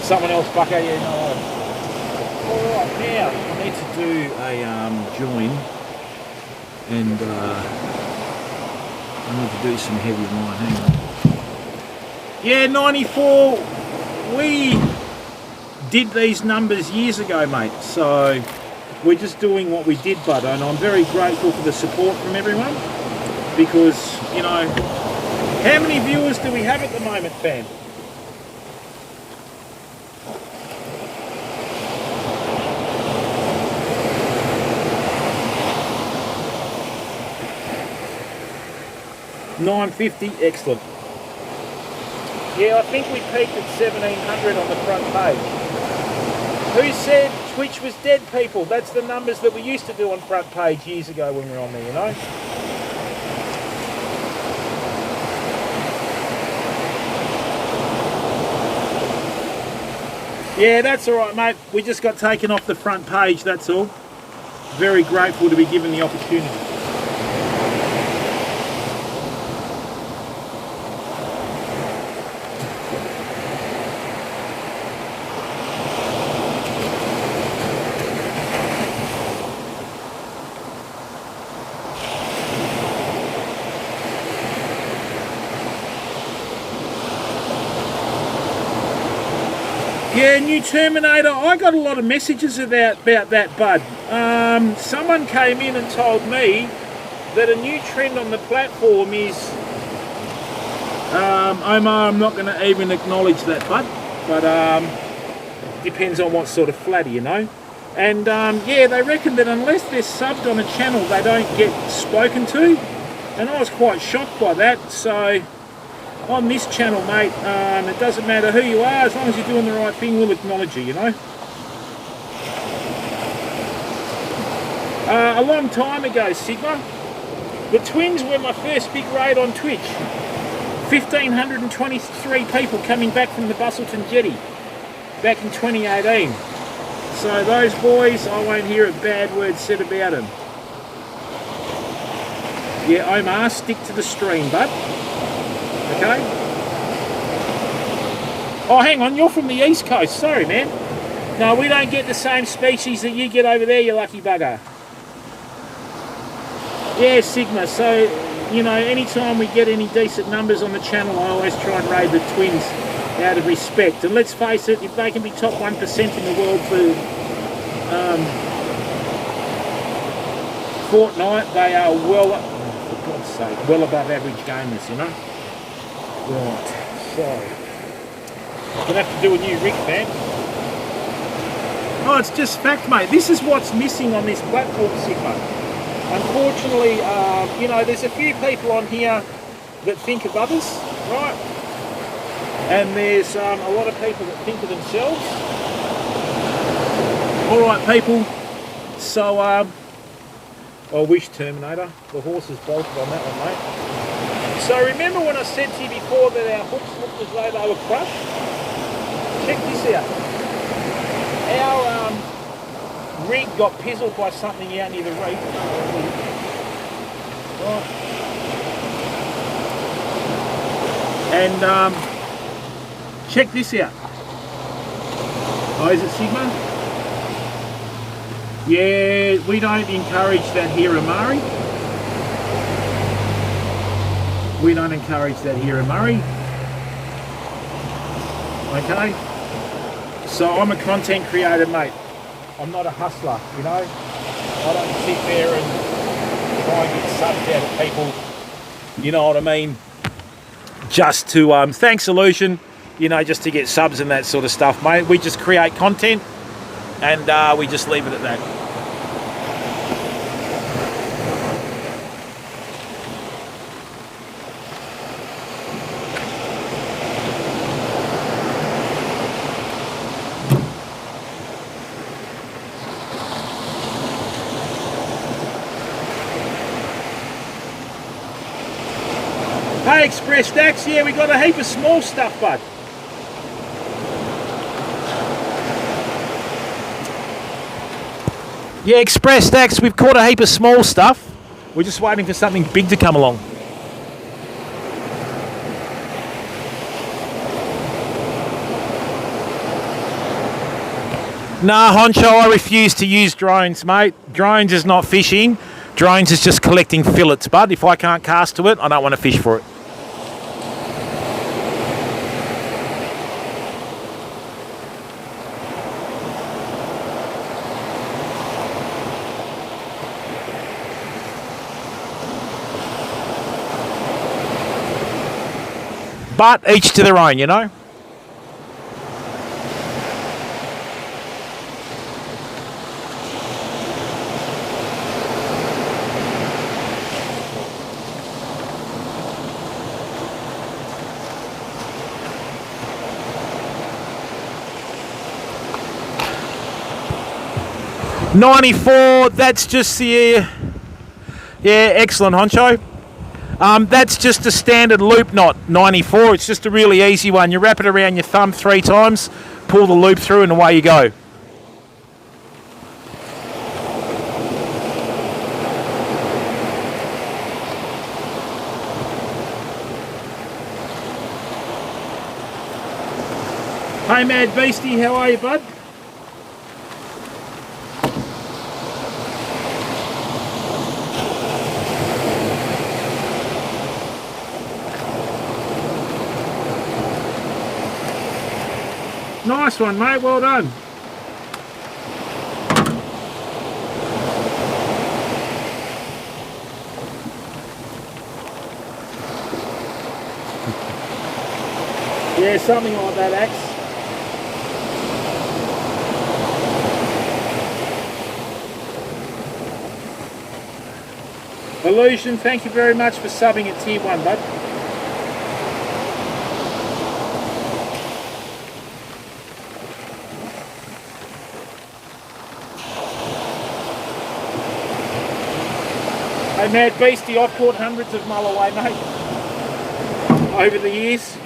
Someone else, Bucko, yeah, no. Alright, now I need to do a join, and I need to do some heavy line. Hang on. Yeah, 94. We did these numbers years ago, mate. So we're just doing what we did, bud, and I'm very grateful for the support from everyone, because, you know, how many viewers do we have at the moment, fam? $950, excellent. Yeah, I think we peaked at 1,700 on the front page. Who said Twitch was dead, people? That's the numbers that we used to do on front page years ago when we were on there, you know? Yeah, that's all right, mate. We just got taken off the front page, that's all. Very grateful to be given the opportunity. Yeah, new Terminator. I got a lot of messages about that, bud. Someone came in and told me that a new trend on the platform is, Omar, I'm not going to even acknowledge that, bud, but depends on what sort of flatty, you know. And yeah, they reckon that unless they're subbed on a channel, they don't get spoken to. And I was quite shocked by that. So on this channel, mate, it doesn't matter who you are, as long as you're doing the right thing, we'll acknowledge you, you know. A long time ago, Sigma, the Twins were my first big raid on Twitch. 1,523 people coming back from the Bustleton Jetty back in 2018. So those boys, I won't hear a bad word said about them. Yeah, Omar, stick to the stream, bud. Okay. Oh, hang on, you're from the East Coast. Sorry, man. No, we don't get the same species that you get over there, you lucky bugger. Yeah, Sigma. So, you know, anytime we get any decent numbers on the channel, I always try and raid the Twins out of respect. And let's face it, if they can be top 1% in the world for Fortnite, they are well, for God's sake, well above average gamers, you know. Right, so gonna have to do a new rig, man. Oh, it's just fact, mate. This is what's missing on this platform, Sigma. Unfortunately, you know, there's a few people on here that think of others, right? And there's a lot of people that think of themselves. All right, people. So, I wish Terminator. The horse is bolted on that one, mate. So remember when I said to you before that our hooks looked as though they were crushed? Check this out. Our rig got pizzled by something out near the reef. Right. And check this out. Oh, is it Sigma? Yeah, we don't encourage that here, Amari. We don't encourage that here in Murray. Okay? So I'm a content creator, mate. I'm not a hustler, you know? I don't sit there and try and get subs out of people, you know what I mean? Just to, thanks Illusion, you know, just to get subs and that sort of stuff, mate. We just create content and we just leave it at that. Hey, Express Stacks, yeah, we got a heap of small stuff, bud. Yeah, Express Stacks, we've caught a heap of small stuff. We're just waiting for something big to come along. Nah, Honcho, I refuse to use drones, mate. Drones is not fishing. Drones is just collecting fillets, bud. If I can't cast to it, I don't want to fish for it. But each to their own, you know? $94, that's just the... Yeah, excellent, Honcho. That's just a standard loop knot, 94. It's just a really easy one. You wrap it around your thumb 3 times, pull the loop through, and away you go. Hey, Mad Beastie, how are you, bud? Nice one, mate. Well done. Yeah, something like that, Axe. Illusion, thank you very much for subbing at tier 1, bud. Hey, Mad Beastie, I've caught hundreds of mulloway, mate, over the years.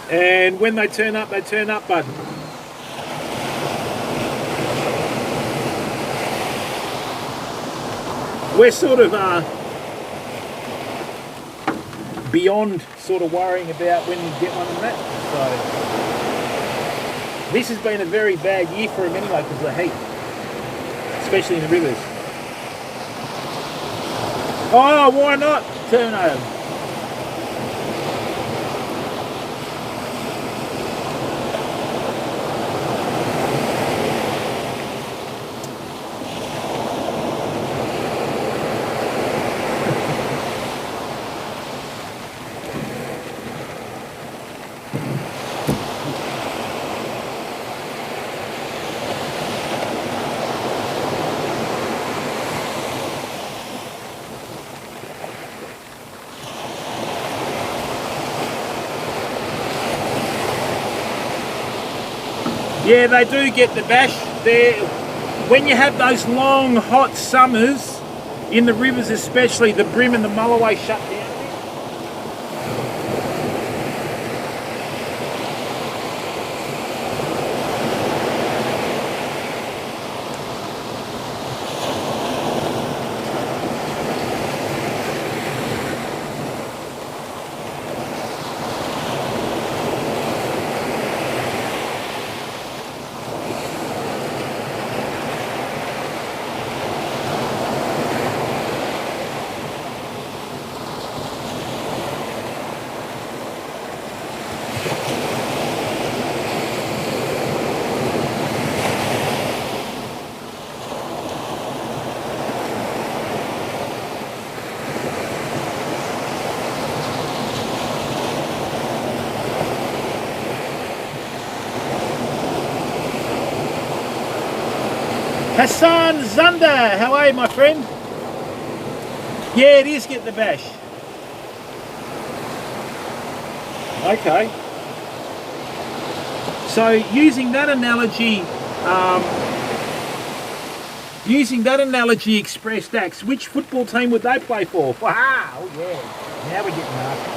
And when they turn up, bud. We're sort of beyond sort of worrying about when you get one and that. So this has been a very bad year for them anyway because of the heat, especially in the rivers. Oh, why not? Turn home. Yeah, they do get the bash. When you have those long, hot summers, in the rivers especially, the brim and the mulloway shut down. Hassan Zunda, how are you, my friend? Yeah, it is get the bash. Okay. So using that analogy, Express Dax, which football team would they play for? Wow, oh yeah. Now we're getting nasty.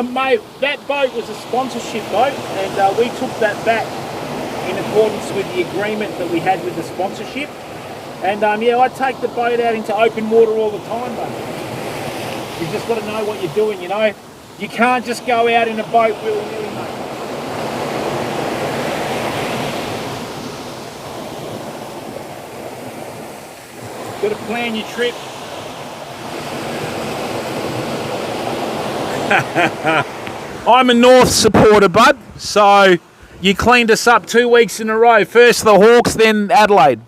Mate, that boat was a sponsorship boat, and we took that back in accordance with the agreement that we had with the sponsorship. And yeah, I take the boat out into open water all the time, mate. You've just got to know what you're doing, you know. You can't just go out in a boat willy-nilly, mate. Got to plan your trip. I'm a North supporter, bud. So you cleaned us up 2 weeks in a row. First the Hawks, then Adelaide.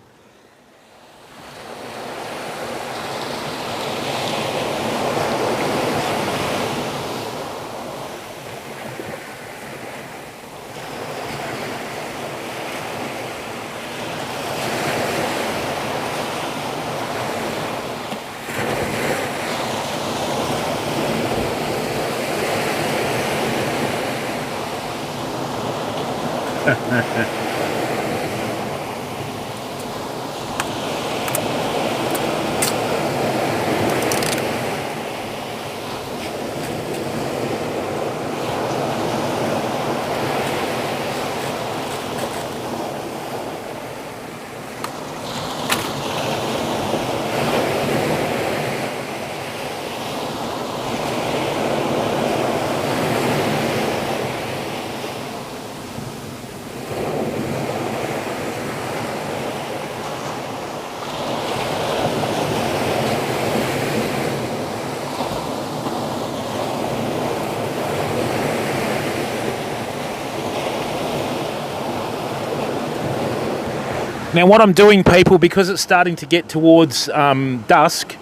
Now what I'm doing, people, because it's starting to get towards dusk,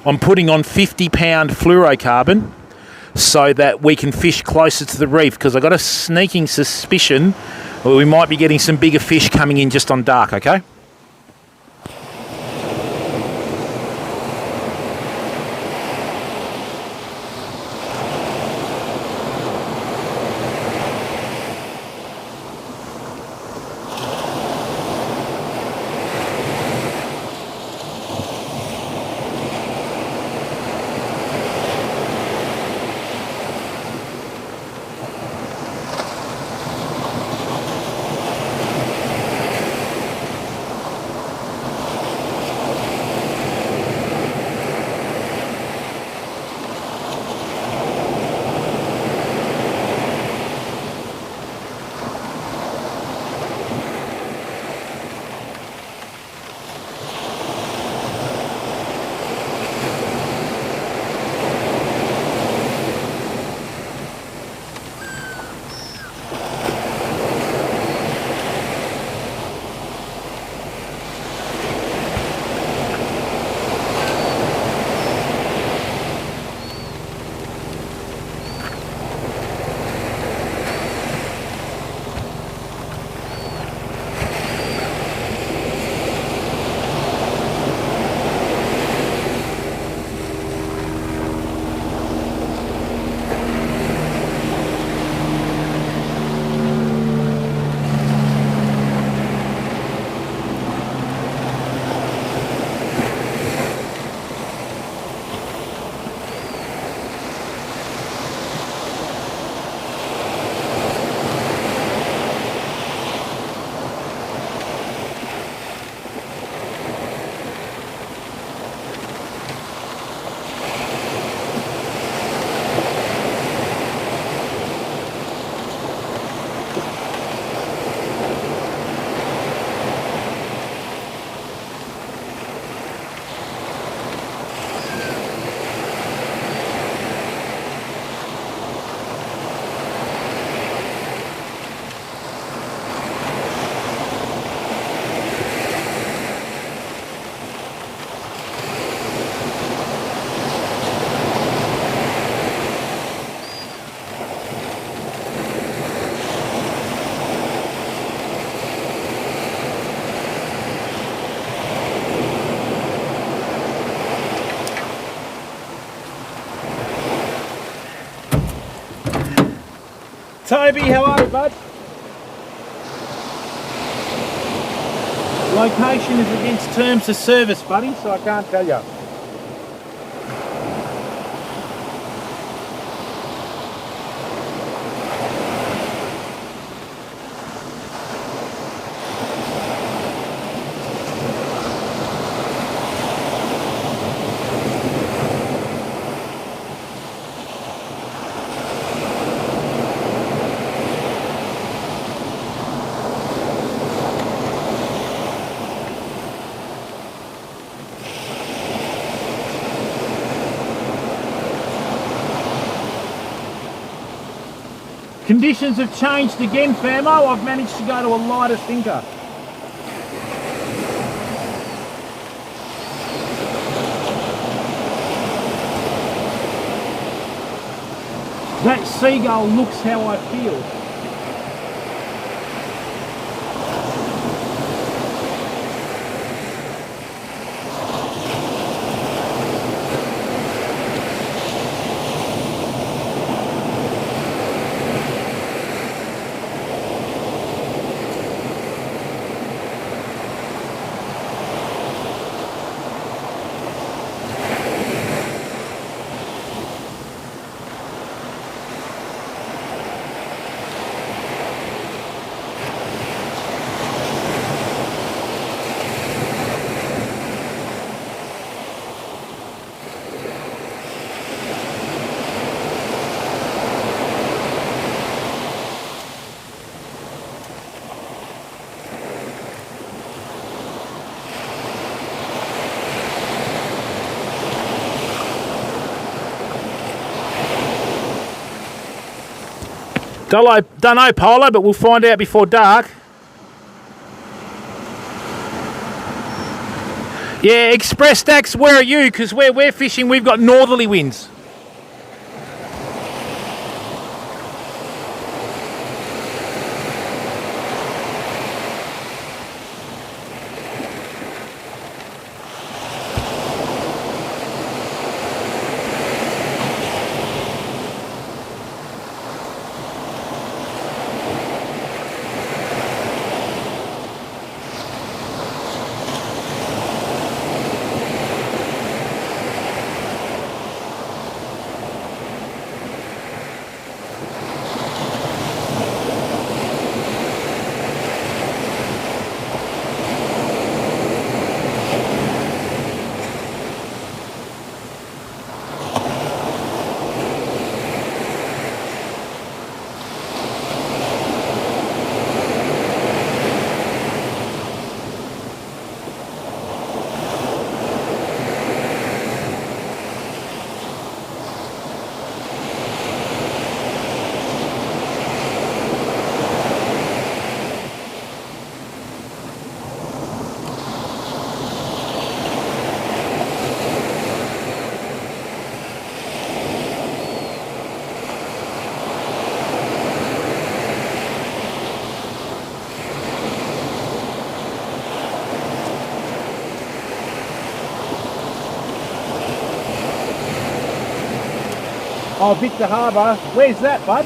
I'm putting on 50-pound fluorocarbon so that we can fish closer to the reef, because I've got a sneaking suspicion we might be getting some bigger fish coming in just on dark, okay? Toby, how are you, bud? Location is against terms of service, buddy, so I can't tell you. Conditions have changed again, Famo. I've managed to go to a lighter sinker. That seagull looks how I feel. Don't know, Polo, but we'll find out before dark. Yeah, Express Stacks, where are you? Because where we're fishing, we've got northerly winds. Oh, Victor Harbour. Where's that, bud?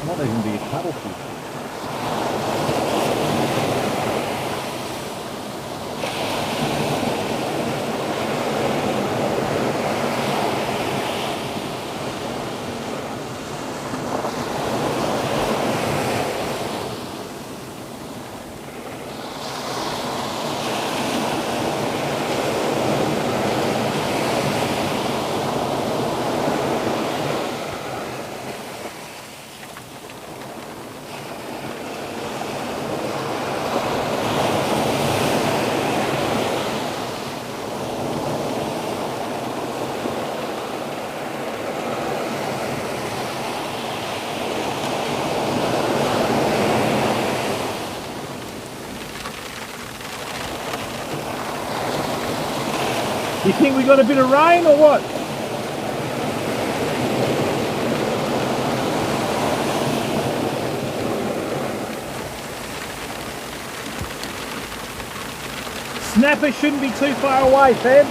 Might even be a cuttlefish. You think we got a bit of rain or what? Snapper shouldn't be too far away, fam.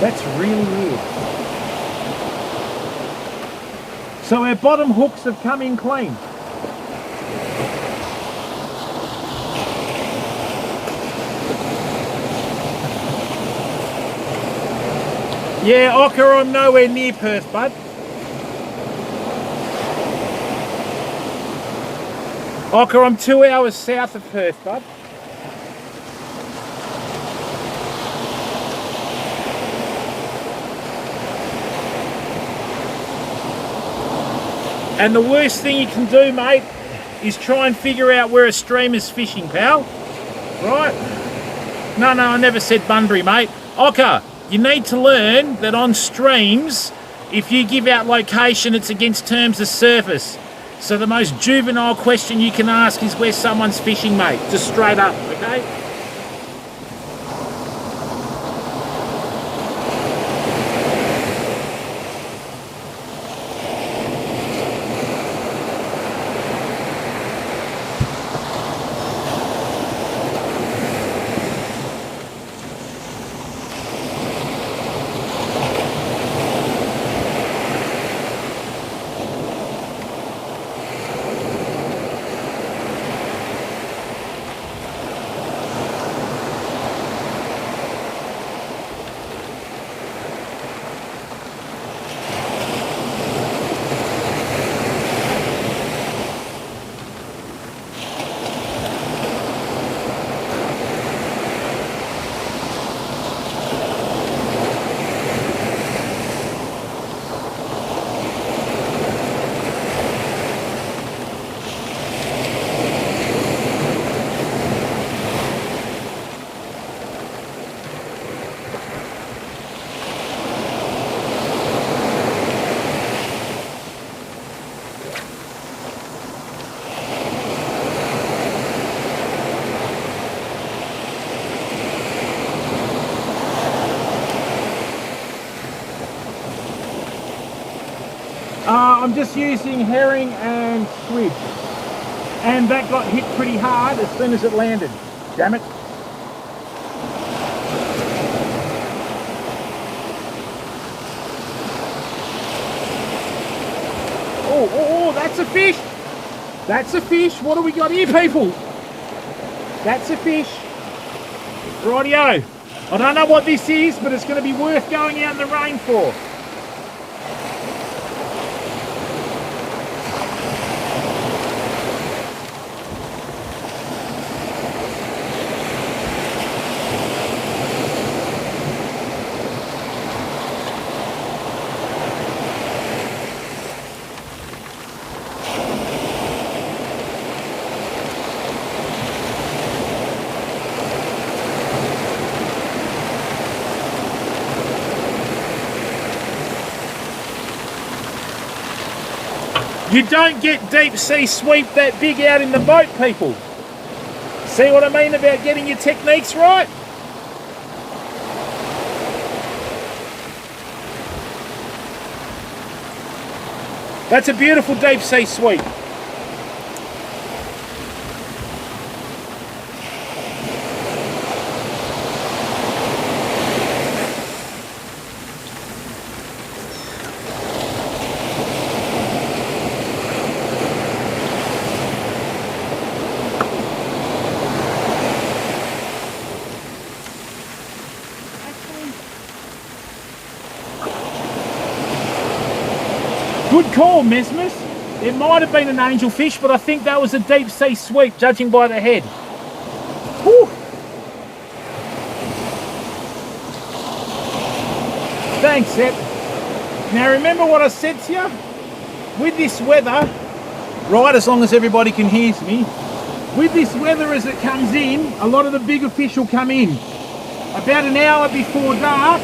That's really weird. So our bottom hooks have come in clean. Yeah, Ocker, I'm nowhere near Perth, bud. Ocker, I'm 2 hours south of Perth, bud. And the worst thing you can do, mate, is try and figure out where a streamer's fishing, pal. Right? No, I never said Bunbury, mate. Ocker, you need to learn that on streams, if you give out location, it's against terms of service. So the most juvenile question you can ask is where someone's fishing, mate. Just straight up, okay? I'm just using herring and squid. And that got hit pretty hard as soon as it landed. Damn it. Oh, that's a fish. That's a fish. What do we got here, people? That's a fish. Rightio. I don't know what this is, but it's going to be worth going out in the rain for. You don't get deep sea sweep that big out in the boat, people. See what I mean about getting your techniques right? That's a beautiful deep sea sweep. Good call, Mesmus. It might have been an angelfish, but I think that was a deep sea sweep, judging by the head. Whew. Thanks, Sep. Now remember what I said to you? With this weather, right, as long as everybody can hear me, with this weather as it comes in, a lot of the bigger fish will come in. About an hour before dark,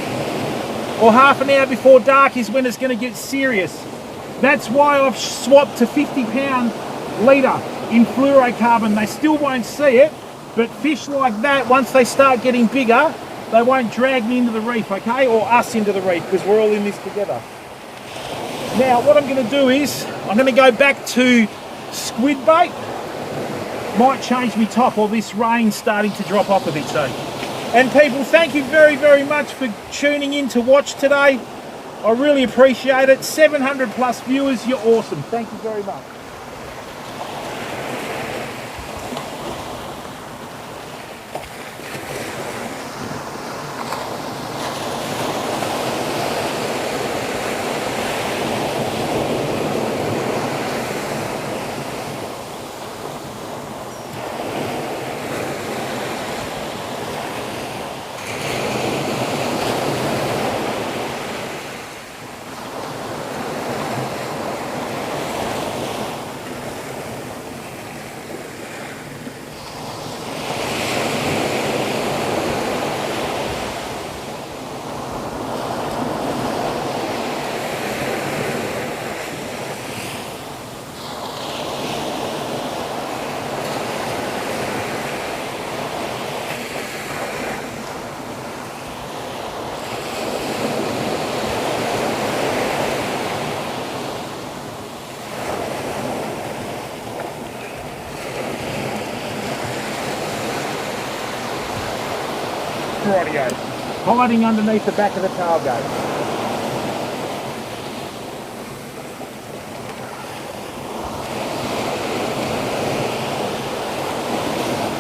or half an hour before dark is when it's going to get serious. That's why I've swapped to 50-pound leader in fluorocarbon. They still won't see it, but fish like that, once they start getting bigger, they won't drag me into the reef, okay? Or us into the reef, because we're all in this together. Now, what I'm going to do is, I'm going to go back to squid bait. Might change me top, or this rain's starting to drop off a bit, so. And people, thank you very, very much for tuning in to watch today. I really appreciate it. 700 plus viewers, you're awesome. Thank you very much. Rightio. Hiding underneath the back of the tailgate.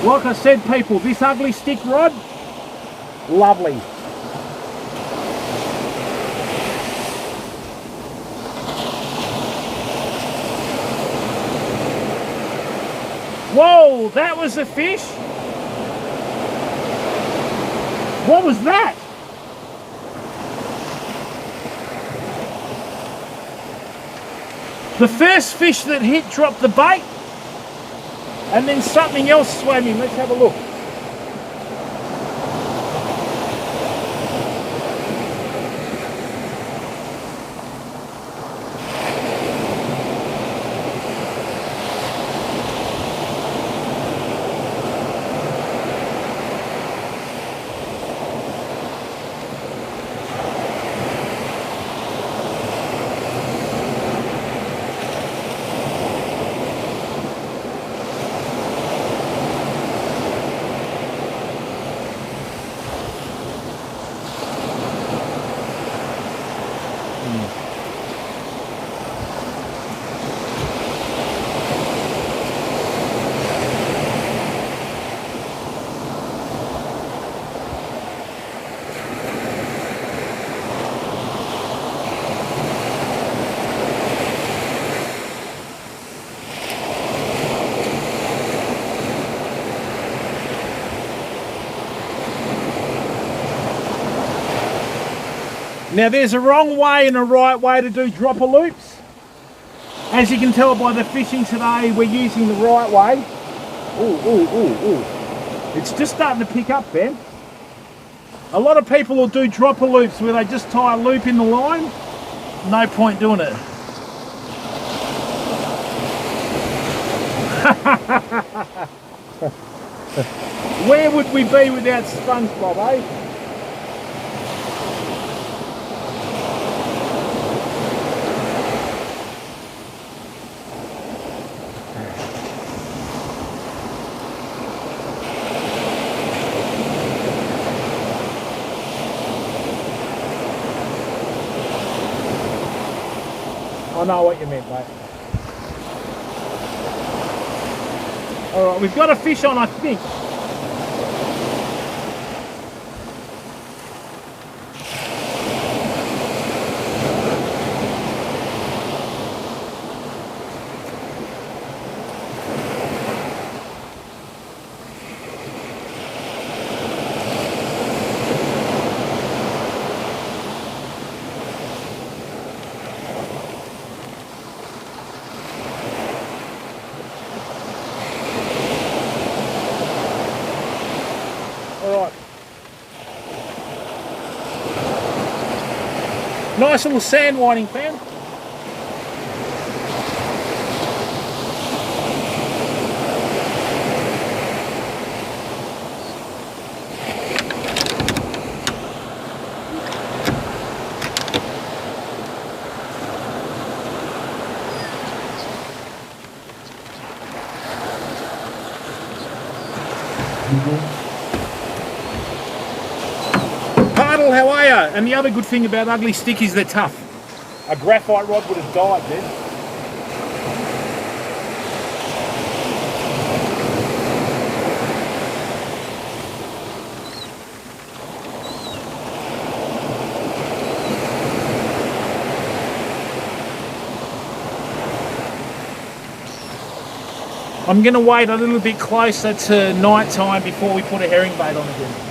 Like I said, people, this ugly stick rod, lovely. Whoa, that was a fish? What was that? The first fish that hit dropped the bait, and then something else swam in. Let's have a look. Now there's a wrong way and a right way to do dropper loops. As you can tell by the fishing today, we're using the right way. Ooh, ooh, ooh, ooh. It's just starting to pick up, Ben. A lot of people will do dropper loops where they just tie a loop in the line. No point doing it. Where would we be without SpongeBob, eh? I know what you meant, mate. Alright, we've got a fish on, I think. Nice little sand whiting, fam. Paddle how are you? And the other good thing about ugly stick is they're tough. A graphite rod would have died then. I'm going to wait a little bit closer to night time before we put a herring bait on again.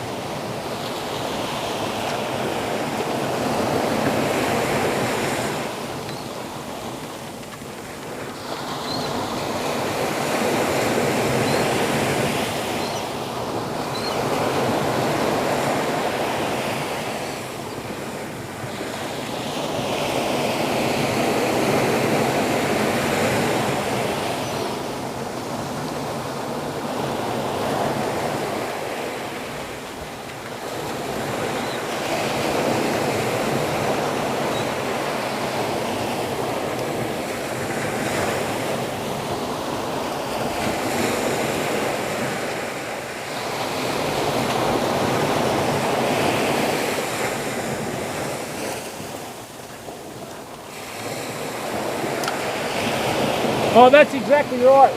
Oh, that's exactly right.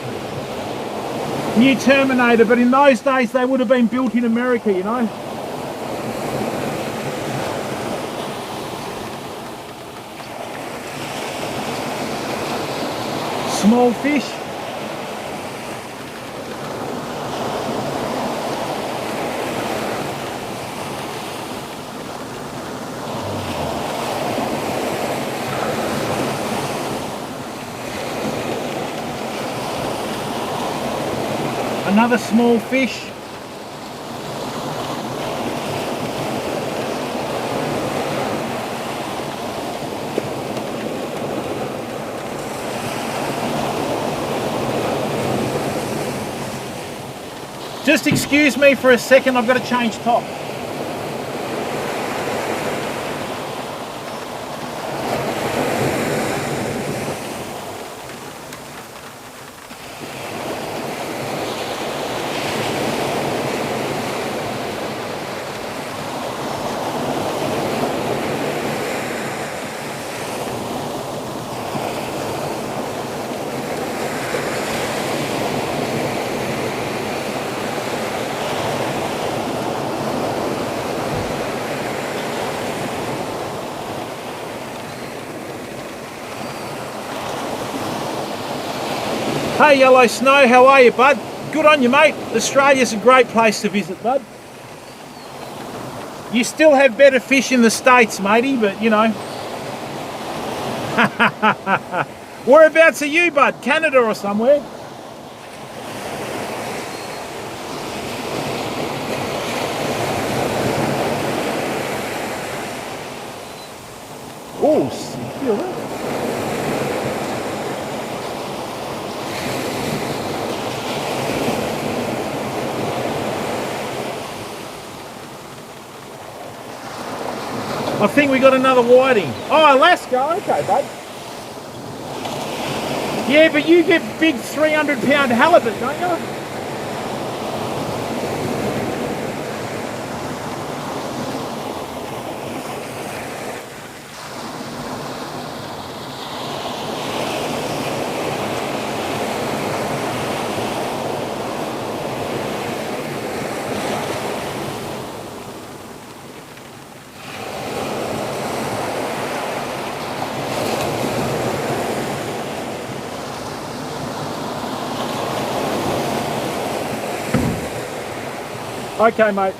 New Terminator, but in those days they would have been built in America, you know. Small fish. Another small fish. Just excuse me for a second, I've got to change top. Hey Yellow Snow, how are you, bud? Good on you, mate. Australia's a great place to visit, bud. You still have better fish in the States, matey, but you know. Whereabouts are you, bud? Canada or somewhere? Oh, feel that? I think we got another whiting. Oh, Alaska. Okay, bud. Yeah, but you get big 300-pound halibut, don't you? Okay, mate.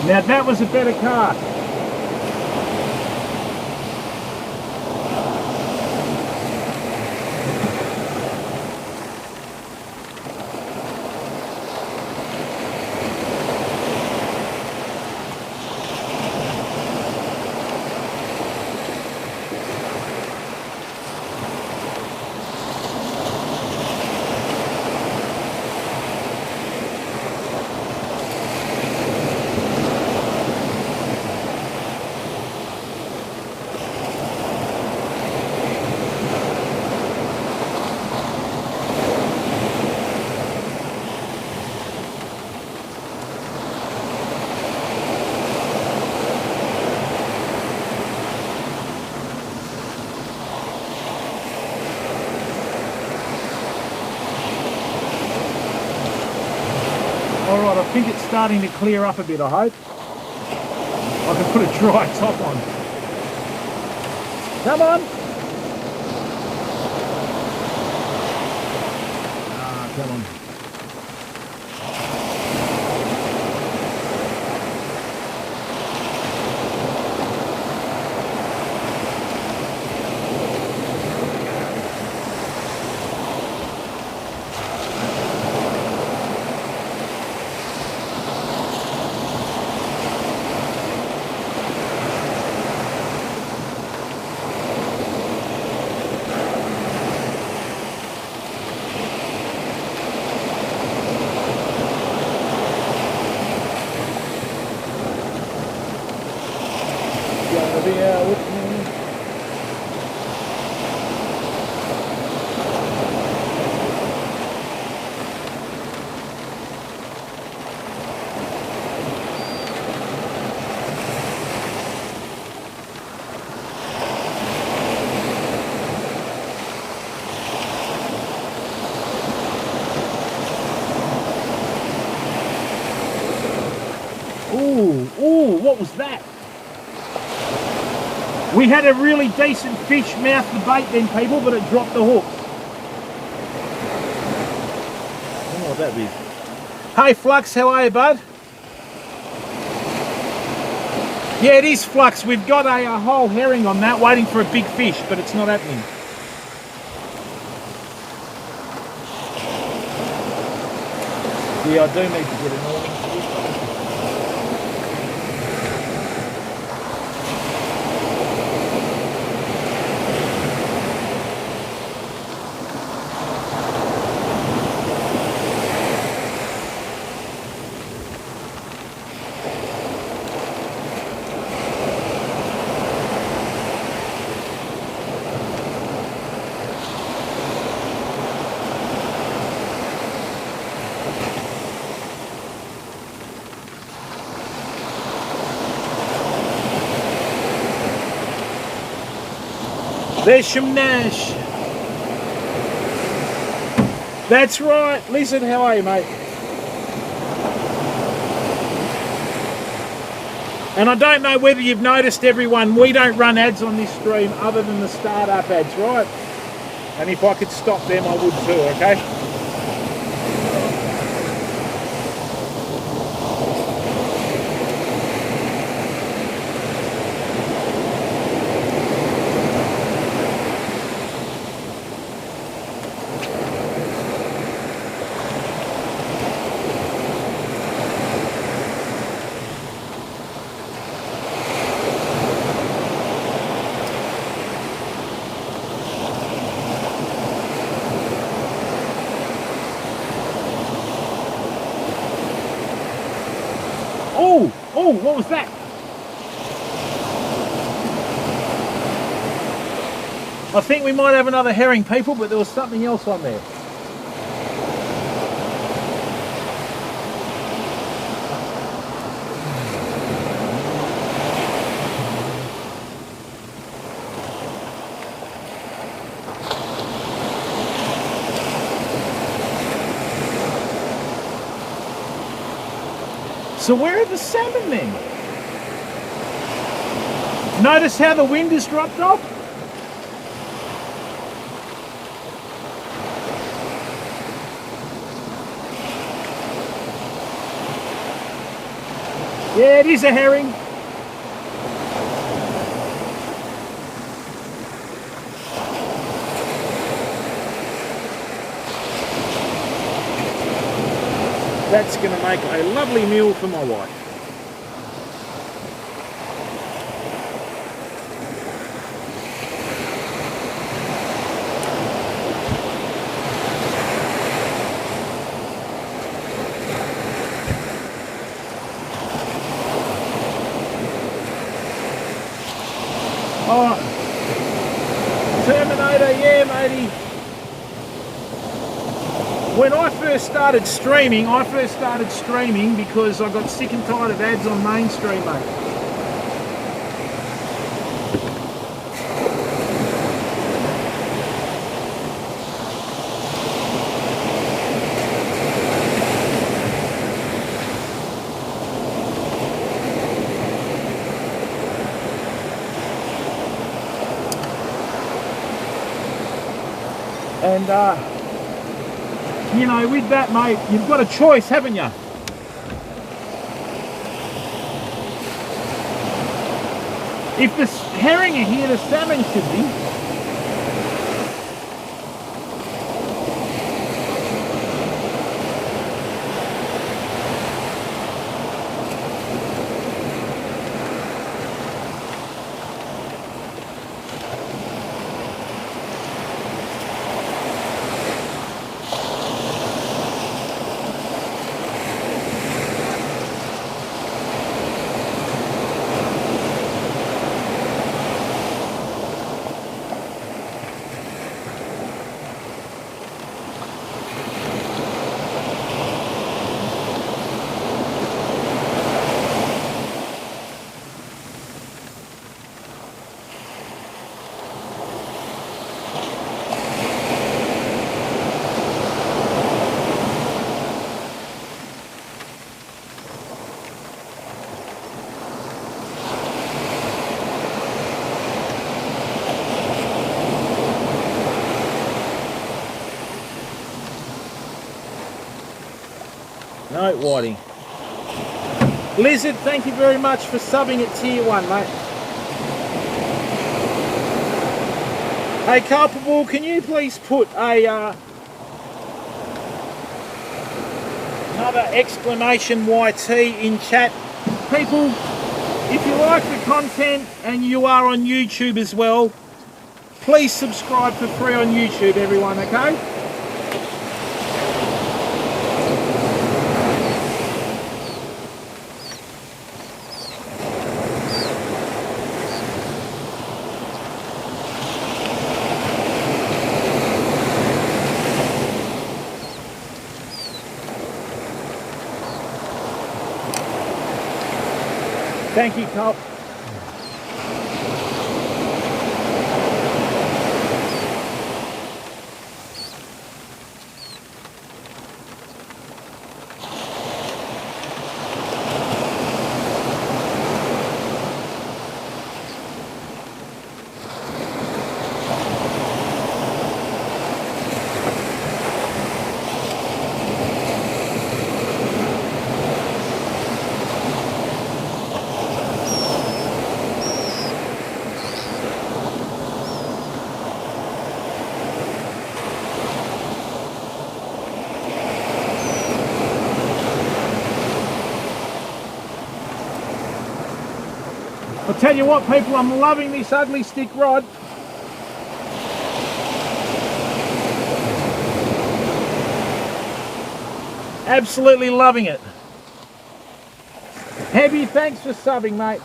Now that was a better cast. think it's starting to clear up a bit, I hope. I can put a dry top on. Come on. Ah, come on. Be out with me. Ooh, what was that? We had a really decent fish mouth the bait then, people, but it dropped the hook. I don't know what that is. Hey, Flux, how are you, bud? Yeah, it is Flux. We've got a whole herring on that, waiting for a big fish, but it's not happening. Yeah, I do need to get an awning for this one. There's Shimnash. That's right. Listen, how are you, mate? And I don't know whether you've noticed, everyone, we don't run ads on this stream other than the startup ads, right? And if I could stop them, I would too, okay? Oh, what was that? I think we might have another herring, people, but there was something else on there. So where are the salmon then? Notice how the wind has dropped off? Yeah, it is a herring. That's going to make a lovely meal for my wife. Oh, Terminator, yeah, matey. When I first started streaming because I got sick and tired of ads on mainstream, mate. And you know, with that, mate, you've got a choice, haven't you? If the herring are here, the salmon should be. No, Whitey. Lizard, thank you very much for subbing at tier 1, mate. Hey, Culpable, can you please put a another exclamation YT in chat? People, if you like the content and you are on YouTube as well, please subscribe for free on YouTube, everyone, okay? Thank you, Cop. I'll tell you what, people, I'm loving this ugly stick rod. Absolutely loving it. Heavy, thanks for subbing, mate.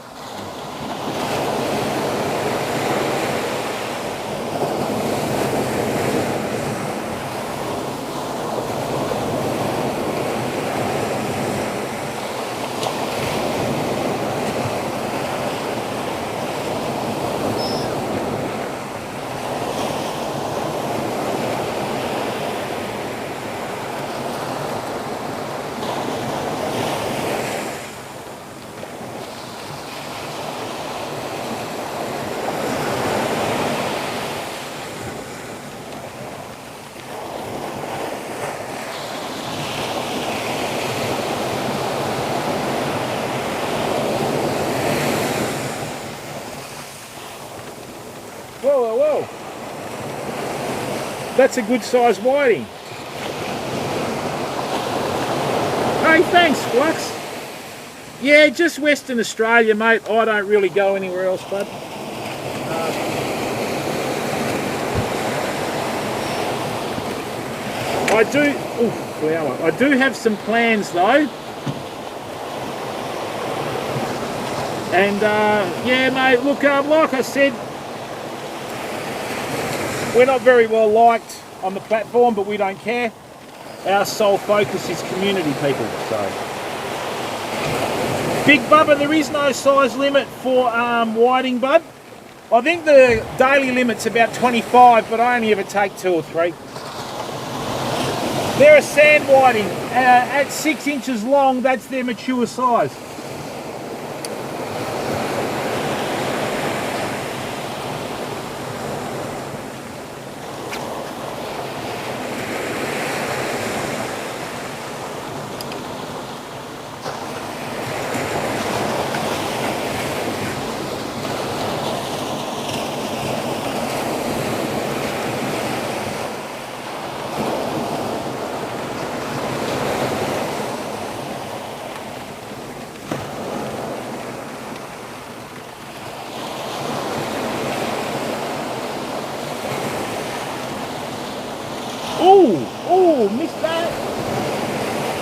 Whoa, whoa, whoa. That's a good size whiting. Hey, thanks, Flux. Yeah, just Western Australia, mate. I don't really go anywhere else, bud. I do, flower. I do have some plans though. And yeah, mate, look, like I said, we're not very well liked on the platform, but we don't care. Our sole focus is community, people. So, Big Bubba, there is no size limit for whiting, bud. I think the daily limit's about 25, but I only ever take 2 or 3. They're a sand whiting. At 6 inches long, that's their mature size.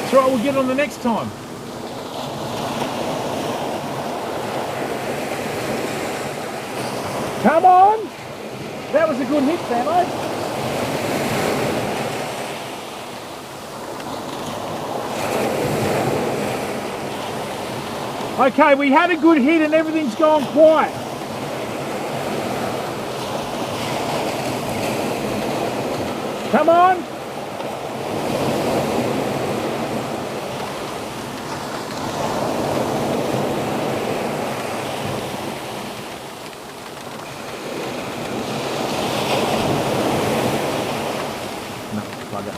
That's right, we'll get on the next time. Come on! That was a good hit, Samo. Okay, we had a good hit and everything's gone quiet. Come on! No, bugger.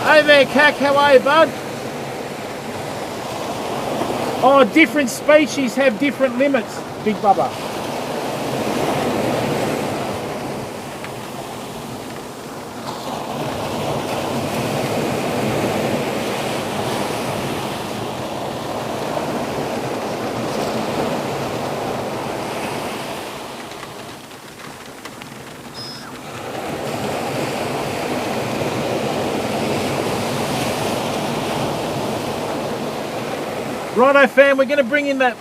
Hey there, Cac, how are you, bud? Oh, different species have different limits, Big Bubba. Righto fam, we're going to bring in that...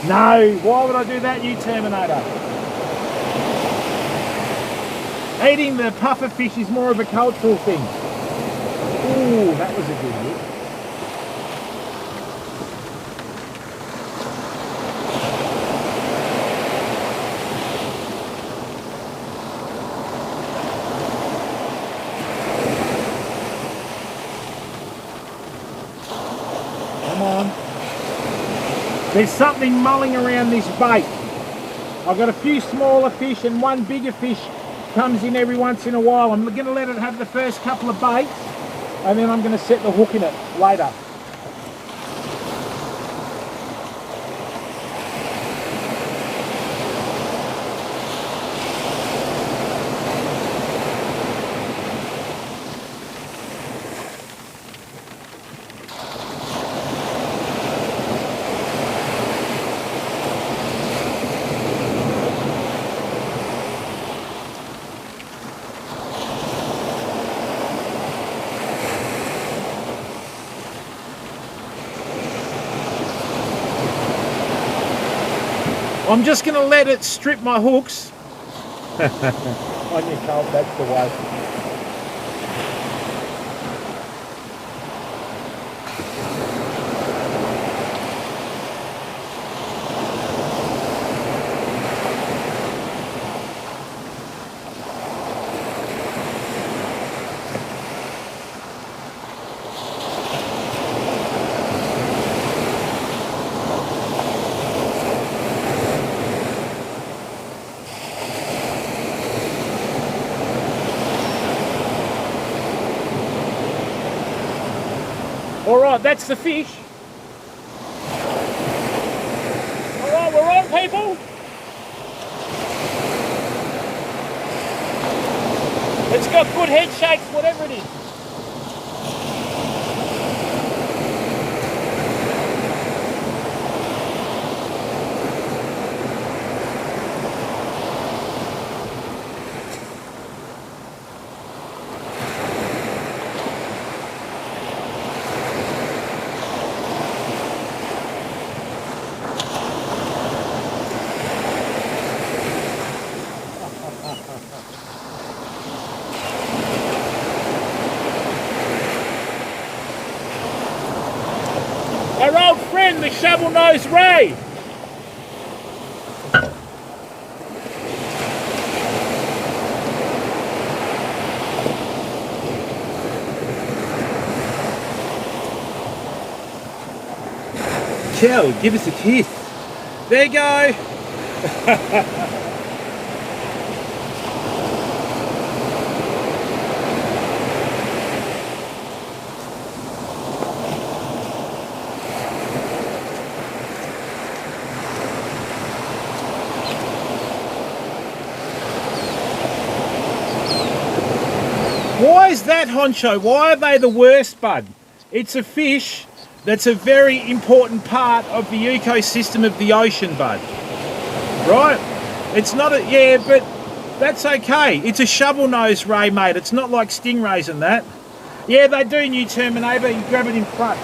No, why would I do that, you Terminator? Eating the puffer fish is more of a cultural thing. Ooh, that was a good hit. Come on. There's something mulling around this bait. I've got a few smaller fish and one bigger fish comes in every once in a while. I'm going to let it have the first couple of baits and then I'm going to set the hook in it later. I'm just going to let it strip my hooks. On your cold, that's the way. All right, that's the fish. All right, we're on, people. It's got good head shakes, whatever it is. Our old friend, the shovel-nosed ray. Kel, give us a kiss. There you go. Why is that, Honcho? Why are they the worst, bud? It's a fish that's a very important part of the ecosystem of the ocean, bud. Right? It's not a... Yeah, but That's okay. It's a shovel nose ray, mate. It's not like stingrays and that. Yeah, they do, new Terminator. You grab it in front.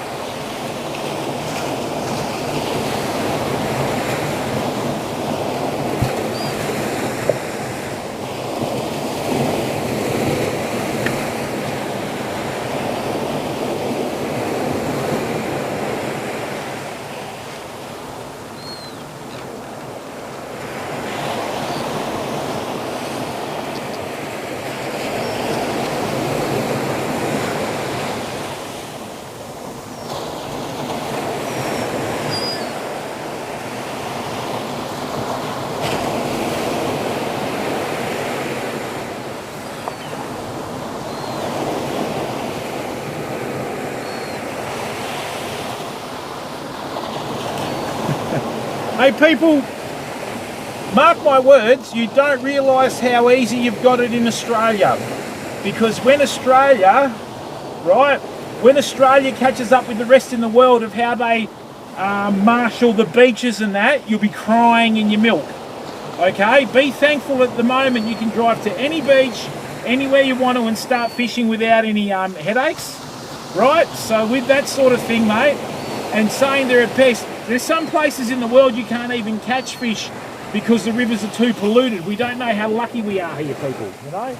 Hey people, mark my words, you don't realise how easy you've got it in Australia. Because when Australia catches up with the rest in the world of how they marshal the beaches and that, you'll be crying in your milk. Okay, be thankful at the moment you can drive to any beach, anywhere you want to, and start fishing without any headaches. Right, so with that sort of thing, mate, and saying they're at best, there's some places in the world you can't even catch fish because the rivers are too polluted. We don't know how lucky we are here, people, you know?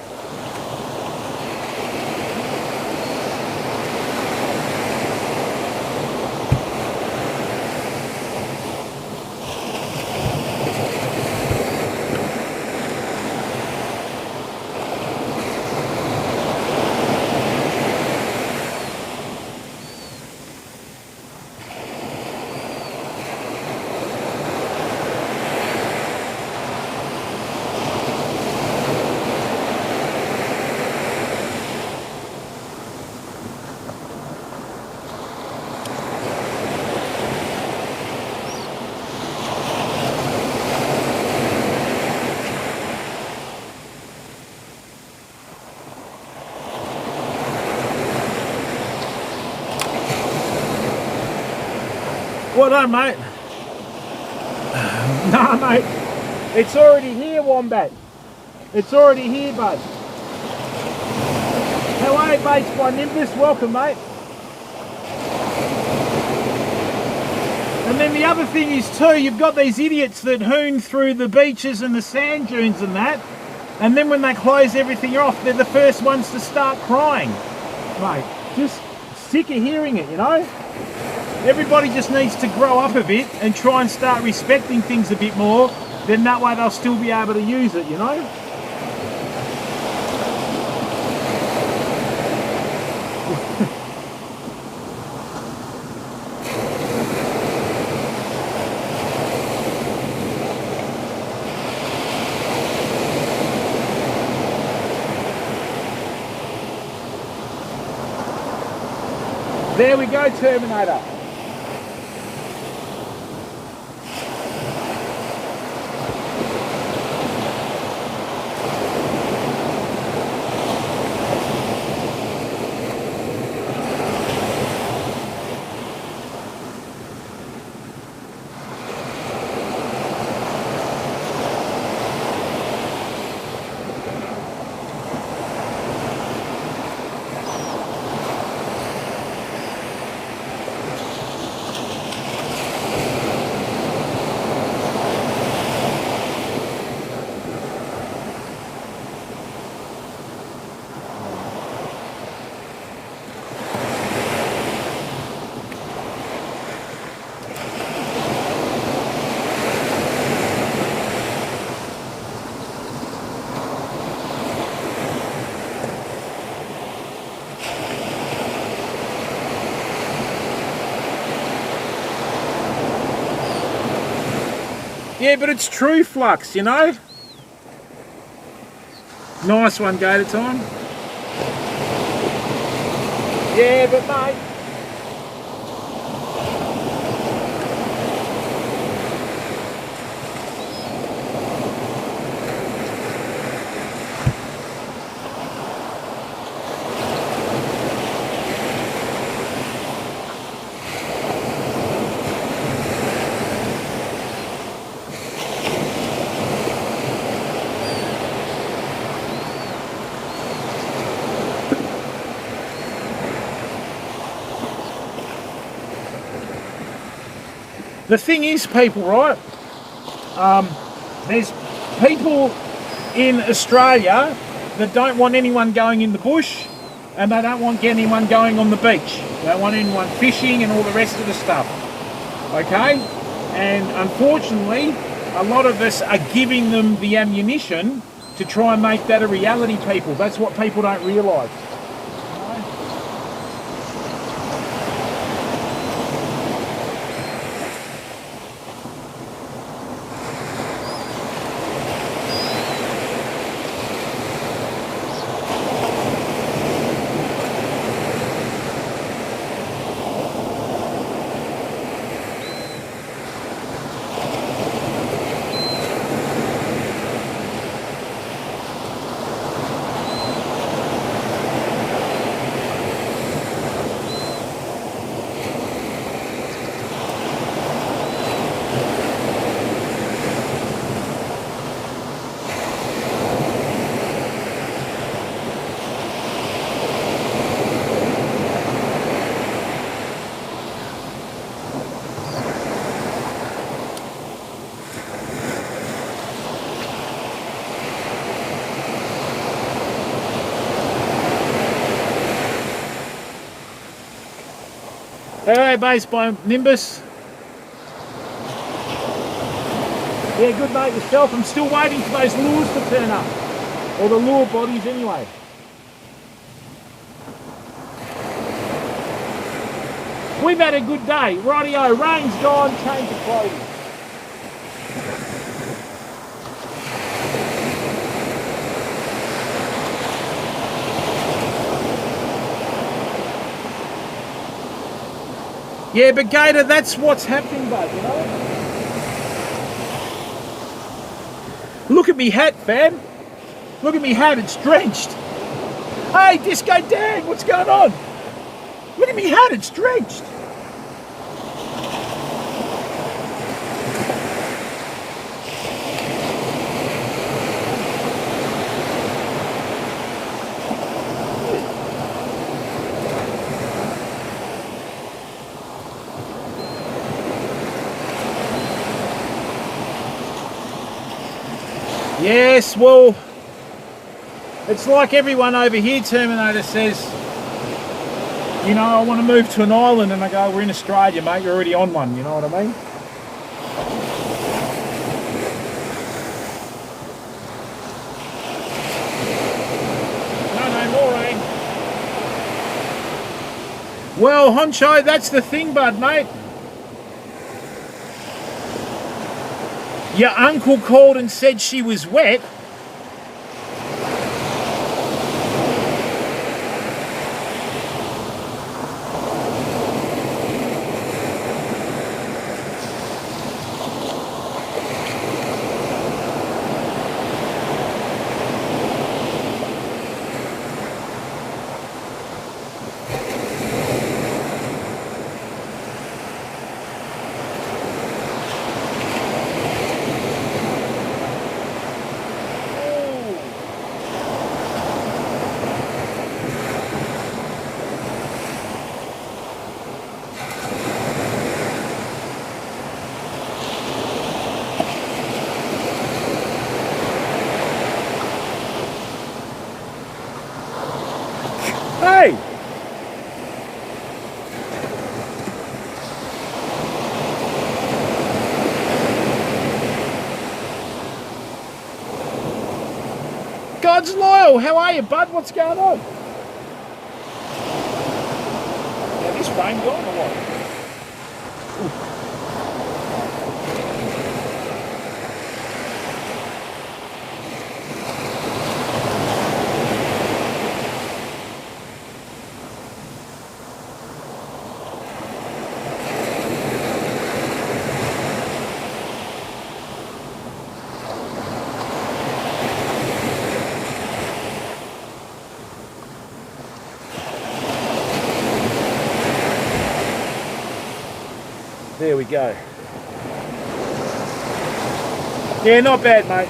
What on, mate? Nah, mate. It's already here, Wombat. It's already here, bud. How are you, Baits by Nimbus? Welcome, mate. And then the other thing is too, you've got these idiots that hoon through the beaches and the sand dunes and that, and then when they close everything off, they're the first ones to start crying. Mate, just sick of hearing it, you know? Everybody just needs to grow up a bit and try and start respecting things a bit more, then that way they'll still be able to use it, you know? There we go, Terminator. Yeah, but it's true, Flux, you know? Nice one, Gator Time. Yeah, but mate, The thing is, people, right? There's people in Australia that don't want anyone going in the bush, and they don't want anyone going on the beach. They don't want anyone fishing and all the rest of the stuff. Okay? And unfortunately, a lot of us are giving them the ammunition to try and make that a reality, people. That's what people don't realise. Hey, base by Nimbus. Yeah, good mate, yourself. I'm still waiting for those lures to turn up. Or the lure bodies anyway. We've had a good day. Rightio, rain's gone, change of clothing. Yeah, but Gator, that's what's happening, bud, you know? Look at me hat, fam. Look at me hat, it's drenched. Hey, Disco Dan, what's going on? Look at me hat, it's drenched. Yes, well, it's like everyone over here, Terminator says, you know, I want to move to an island, and I go, we're in Australia, mate, you're already on one, you know what I mean? No more rain. Well, Honcho, that's the thing, bud, mate. Your uncle called and said she was wet. Hey! God's loyal, how are you, bud? What's going on? Yeah, this rain gone or what? There we go. Yeah, not bad, mate.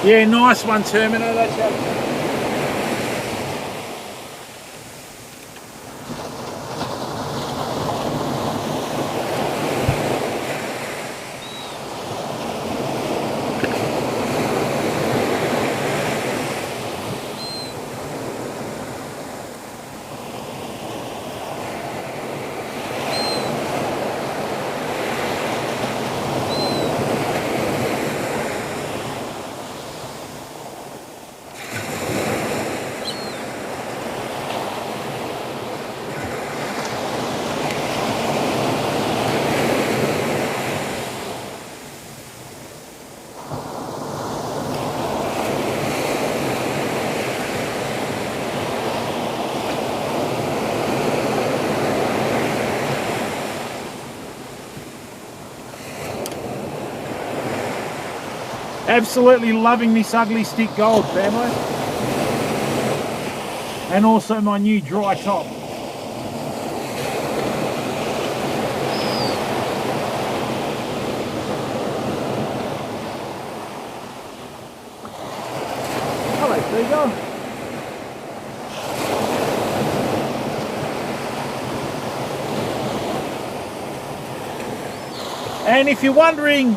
Yeah, nice one, Terminator. That's how. Absolutely loving this Ugly Stick Gold, family. And also my new dry top. Hello, Seagull. And if you're wondering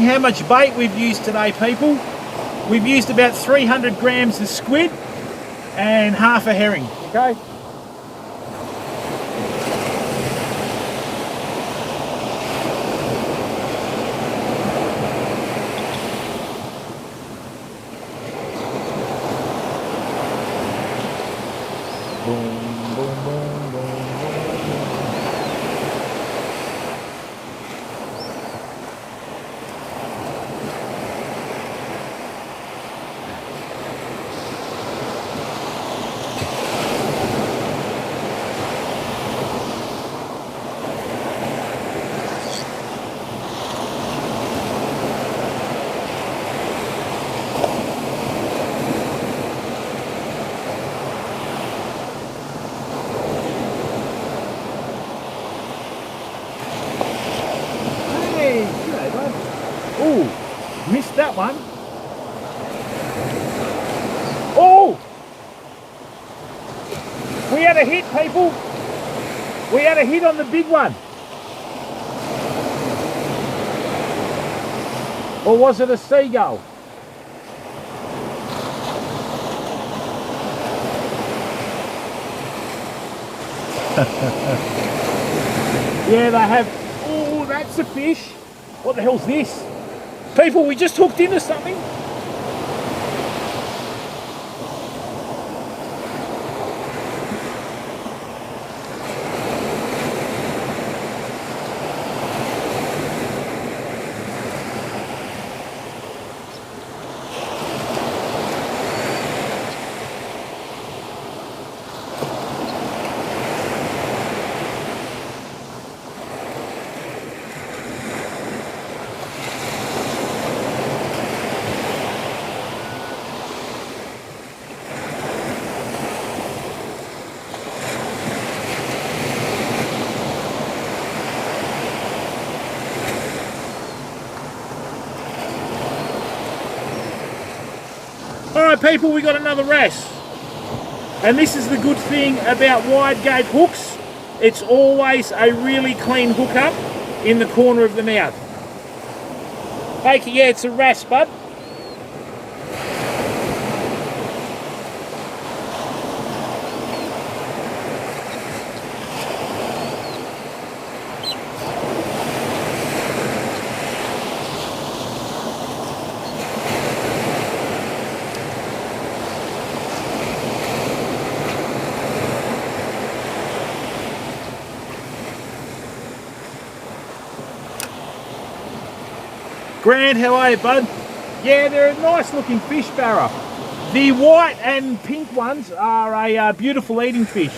how much bait we've used today, people, we've used about 300 grams of squid and half a herring, okay? Boom, boom, boom, boom. Hey, g'day, bud. Ooh, missed that one. Oh! We had a hit, people. We had a hit on the big one. Or was it a seagull? Yeah, they have. Oh, that's a fish. What the hell's this? People, we just hooked into something. Alright people, we got another wrasse. And this is the good thing about wide gate hooks. It's always a really clean hook up in the corner of the mouth. Okay, yeah, it's a wrasse, bud. Grant, how are you, bud? Yeah, they're a nice looking fish, Barra. The white and pink ones are a beautiful eating fish.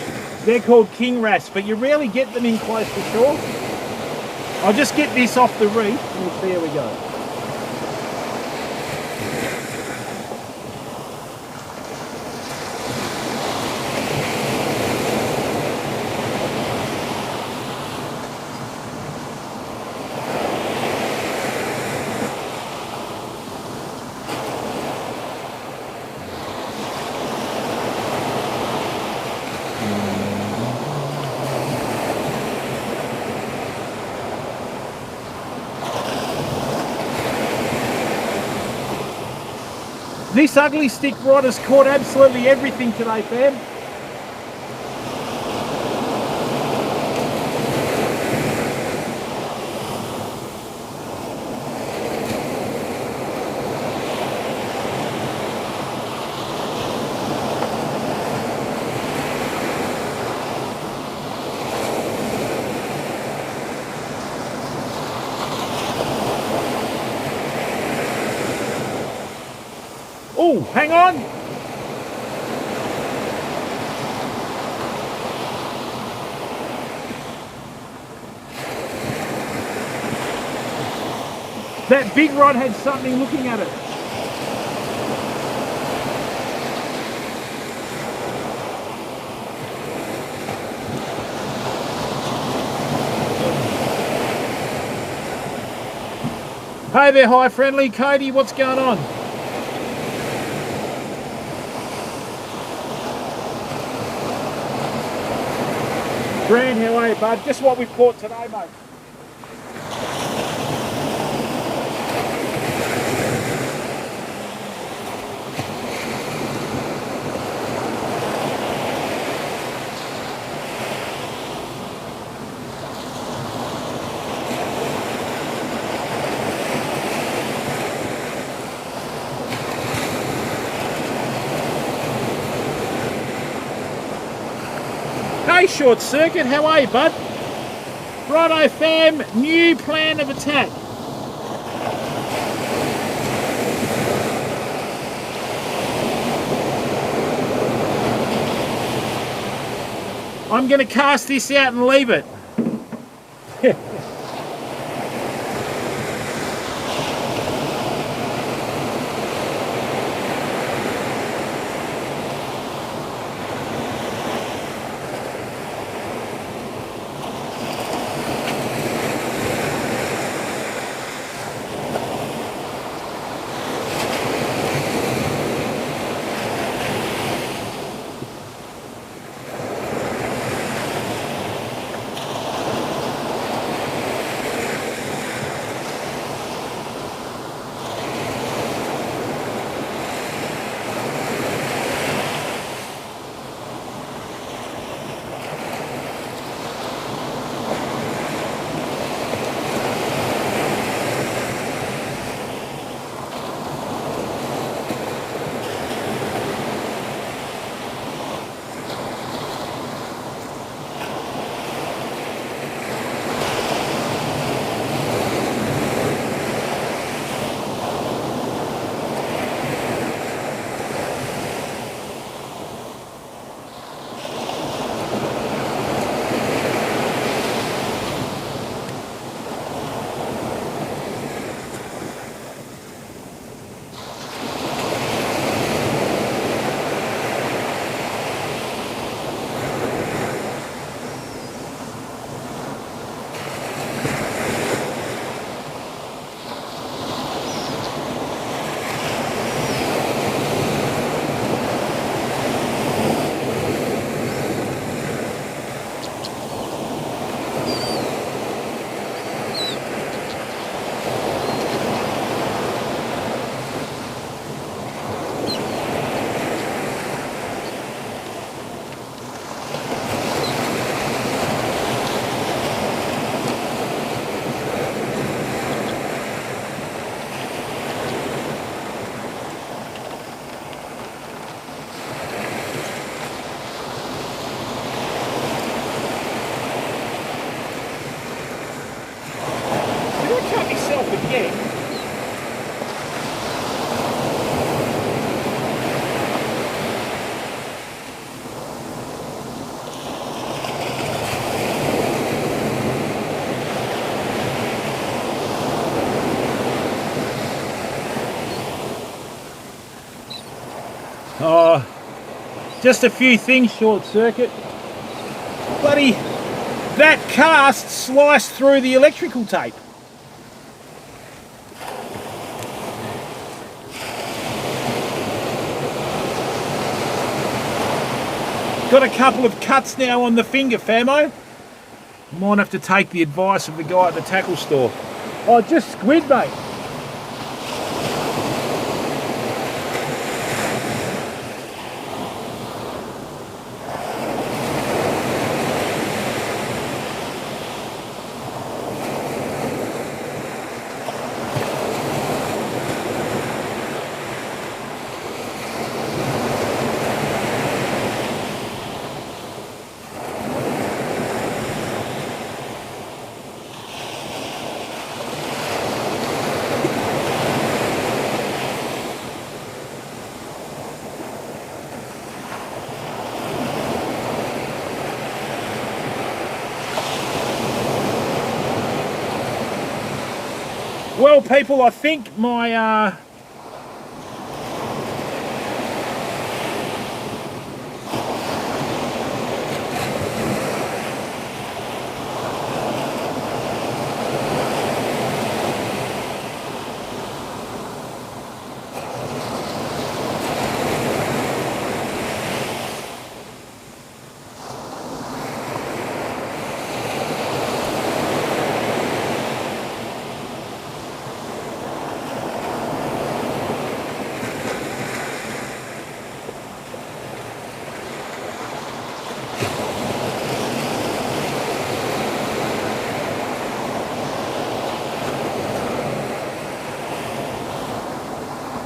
They're called king wrasse, but you rarely get them in close to shore. I'll just get this off the reef and we'll see how we go. This ugly stick rod has caught absolutely everything today, fam. Oh, hang on. That big rod had something looking at it. Hey there, hi friendly. Cody, what's going on? Grand, how are you, bud? Guess what we've caught today, mate? Hey, Short Circuit, how are you, bud? Righto, fam, new plan of attack. I'm going to cast this out and leave it. Again. Oh, just a few things, Short Circuit. Bloody, that cast sliced through the electrical tape. Got a couple of cuts now on the finger, famo. Might have to take the advice of the guy at the tackle store. Oh, just squid, mate. Well, people, I think my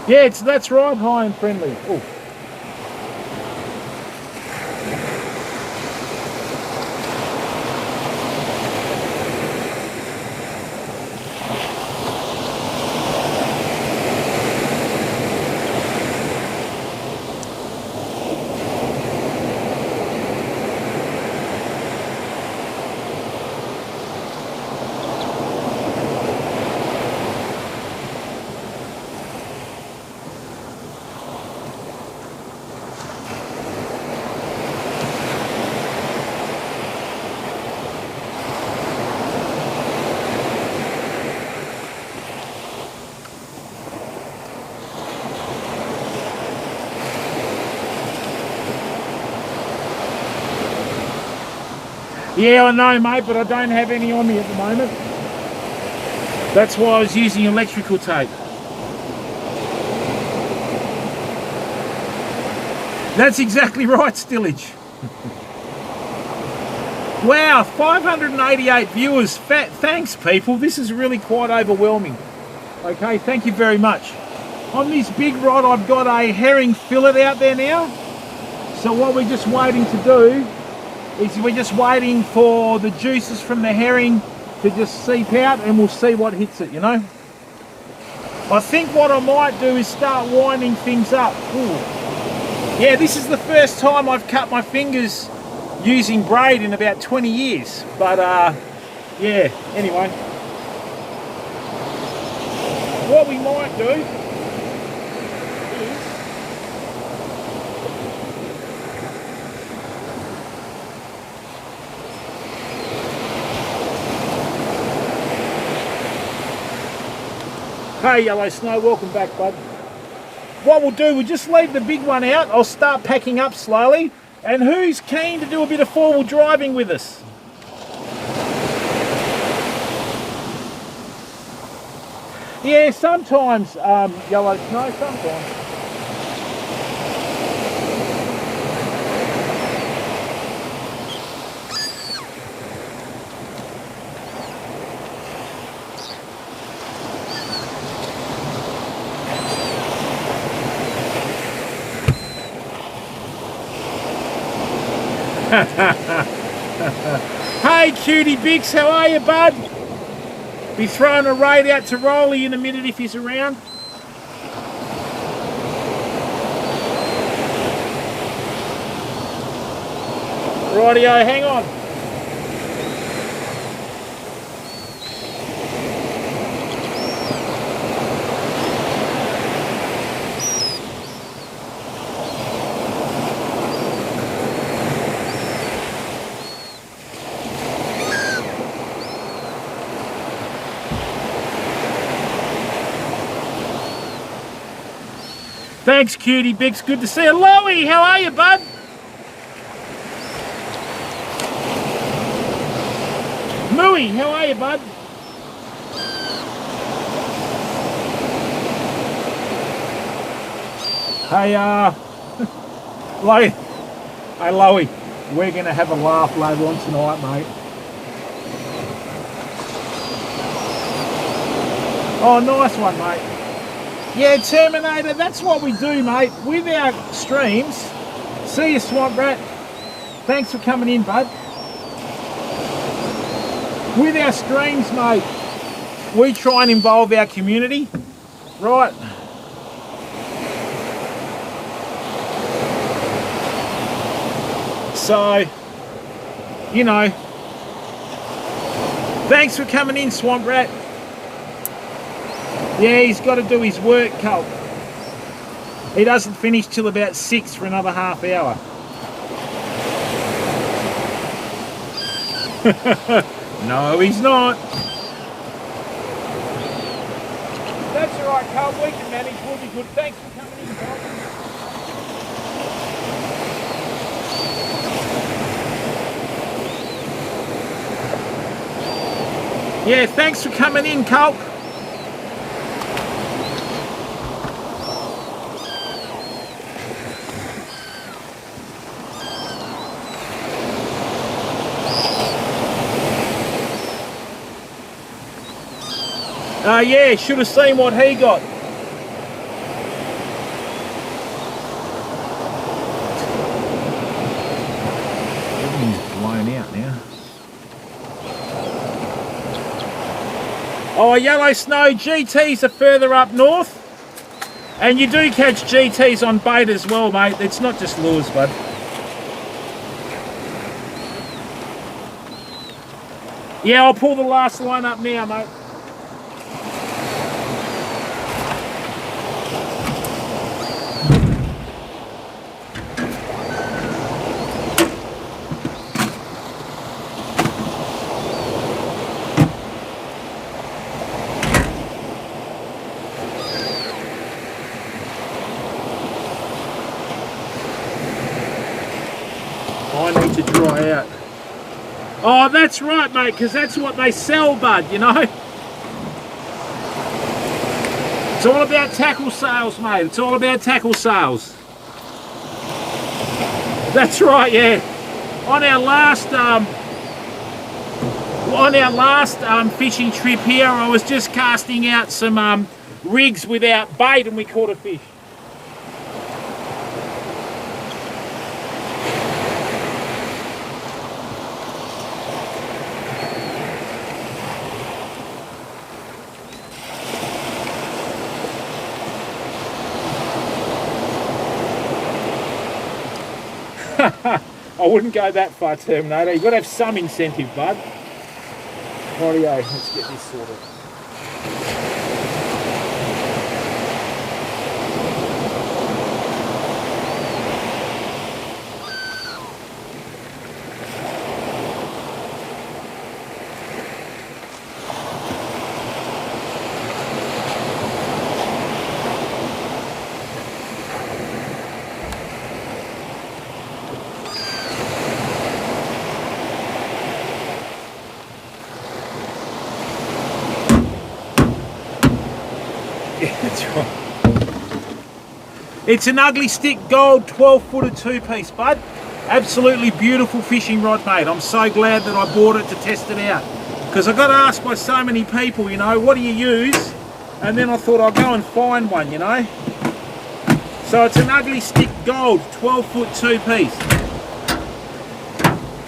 yeah, that's right, high and friendly. Ooh. Yeah, I know, mate, but I don't have any on me at the moment. That's why I was using electrical tape. That's exactly right, Stillage. Wow, 588 viewers. Thanks, people. This is really quite overwhelming. Okay, thank you very much. On this big rod, I've got a herring fillet out there now. So what we're just waiting to do is we're just waiting for the juices from the herring to just seep out, and we'll see what hits it, you know. I think what I might do is start winding things up. Ooh. Yeah, this is the first time I've cut my fingers using braid in about 20 years. But yeah, anyway. What we might do is hey, Yellow Snow, welcome back, bud. What we'll do, we'll just leave the big one out. I'll start packing up slowly. And who's keen to do a bit of four-wheel driving with us? Yeah, sometimes, Yellow Snow, sometimes. Hey Cutie Bix, how are you, bud? Be throwing a raid out to Rolly in a minute if he's around. Rightio, hang on. Thanks, Cutie Bix. Good to see you. Loey, how are you, bud? Mooey, how are you, bud? Hey, Loey. Hey, Loey. We're going to have a laugh later on tonight, mate. Oh, nice one, mate. Yeah, Terminator, that's what we do, mate. With our streams. See you, Swamp Rat. Thanks for coming in, bud. With our streams, mate, we try and involve our community, right? So, you know, thanks for coming in, Swamp Rat. Yeah, he's got to do his work, Colt. He doesn't finish till about 6 for another half hour. No, he's not. That's all right, Colt. We can manage. We'll be good. Thanks for coming in, Colt. Yeah, thanks for coming in, Colt. Yeah, should have seen what he got. Everything's blown out now. Oh, yellow snow, GTs are further up north. And you do catch GTs on bait as well, mate. It's not just lures, bud. Yeah, I'll pull the last line up now, mate. I need to dry out. Oh, that's right, mate, because that's what they sell, bud, you know? It's all about tackle sales, mate. It's all about tackle sales. That's right, yeah. On our last fishing trip here, I was just casting out some rigs without bait and we caught a fish. I wouldn't go that far, Terminator. You've got to have some incentive, bud. Rightio, let's get this sorted. That's right. It's an Ugly Stick Gold 12-footer two-piece, bud. Absolutely beautiful fishing rod, mate. I'm so glad that I bought it to test it out. Because I got asked by so many people, you know, what do you use? And then I thought I'll go and find one, you know. So it's an Ugly Stick Gold 12-foot two-piece.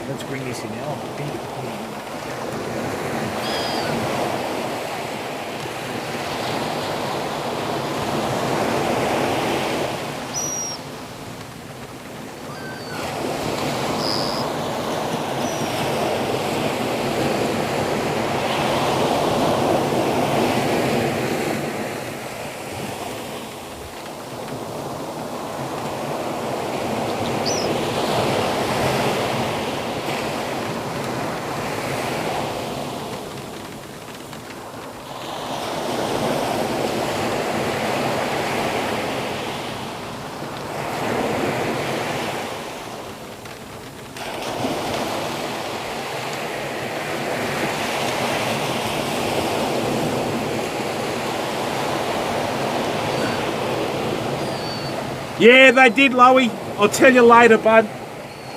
Let's bring this in now. Yeah, they did, Loey. I'll tell you later, bud.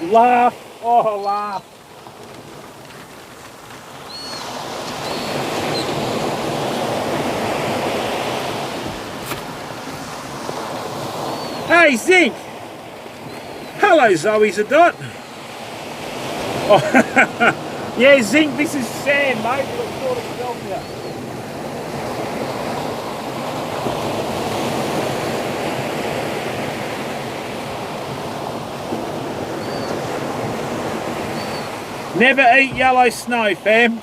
Laugh. Oh, laugh. Hey, Zink. Hello, Zoe Zadot. Oh, yeah, Zink, this is Sam, mate. It'll sort itself out. Never eat yellow snow, fam.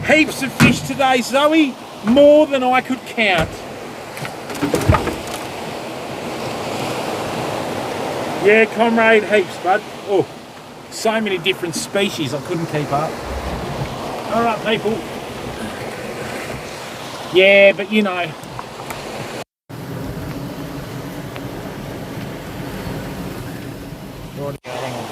Heaps of fish today, Zoe. More than I could count. Yeah, comrade, heaps, bud. Oh, so many different species, I couldn't keep up. All right, people. Yeah, but you know. Right, hang on.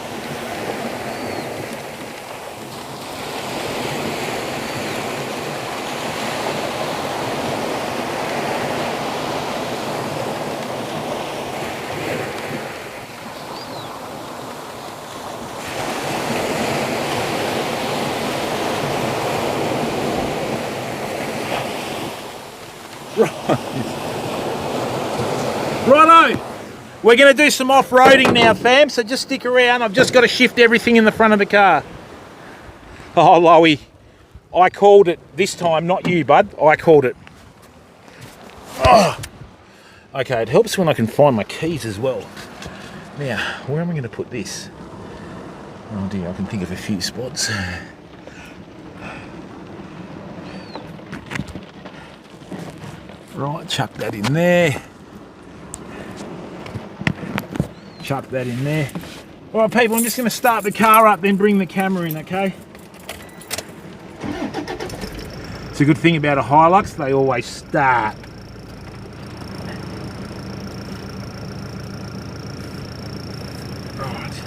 Righto, we're going to do some off-roading now, fam, so just stick around. I've just got to shift everything in the front of the car. Oh, Loey, I called it this time, not you, bud. I called it. Oh. Okay, it helps when I can find my keys as well. Now, where am I going to put this? Oh dear, I can think of a few spots. Right, chuck that in there. Chuck that in there. All right, people, I'm just going to start the car up, then bring the camera in, okay? It's a good thing about a Hilux, they always start. Right.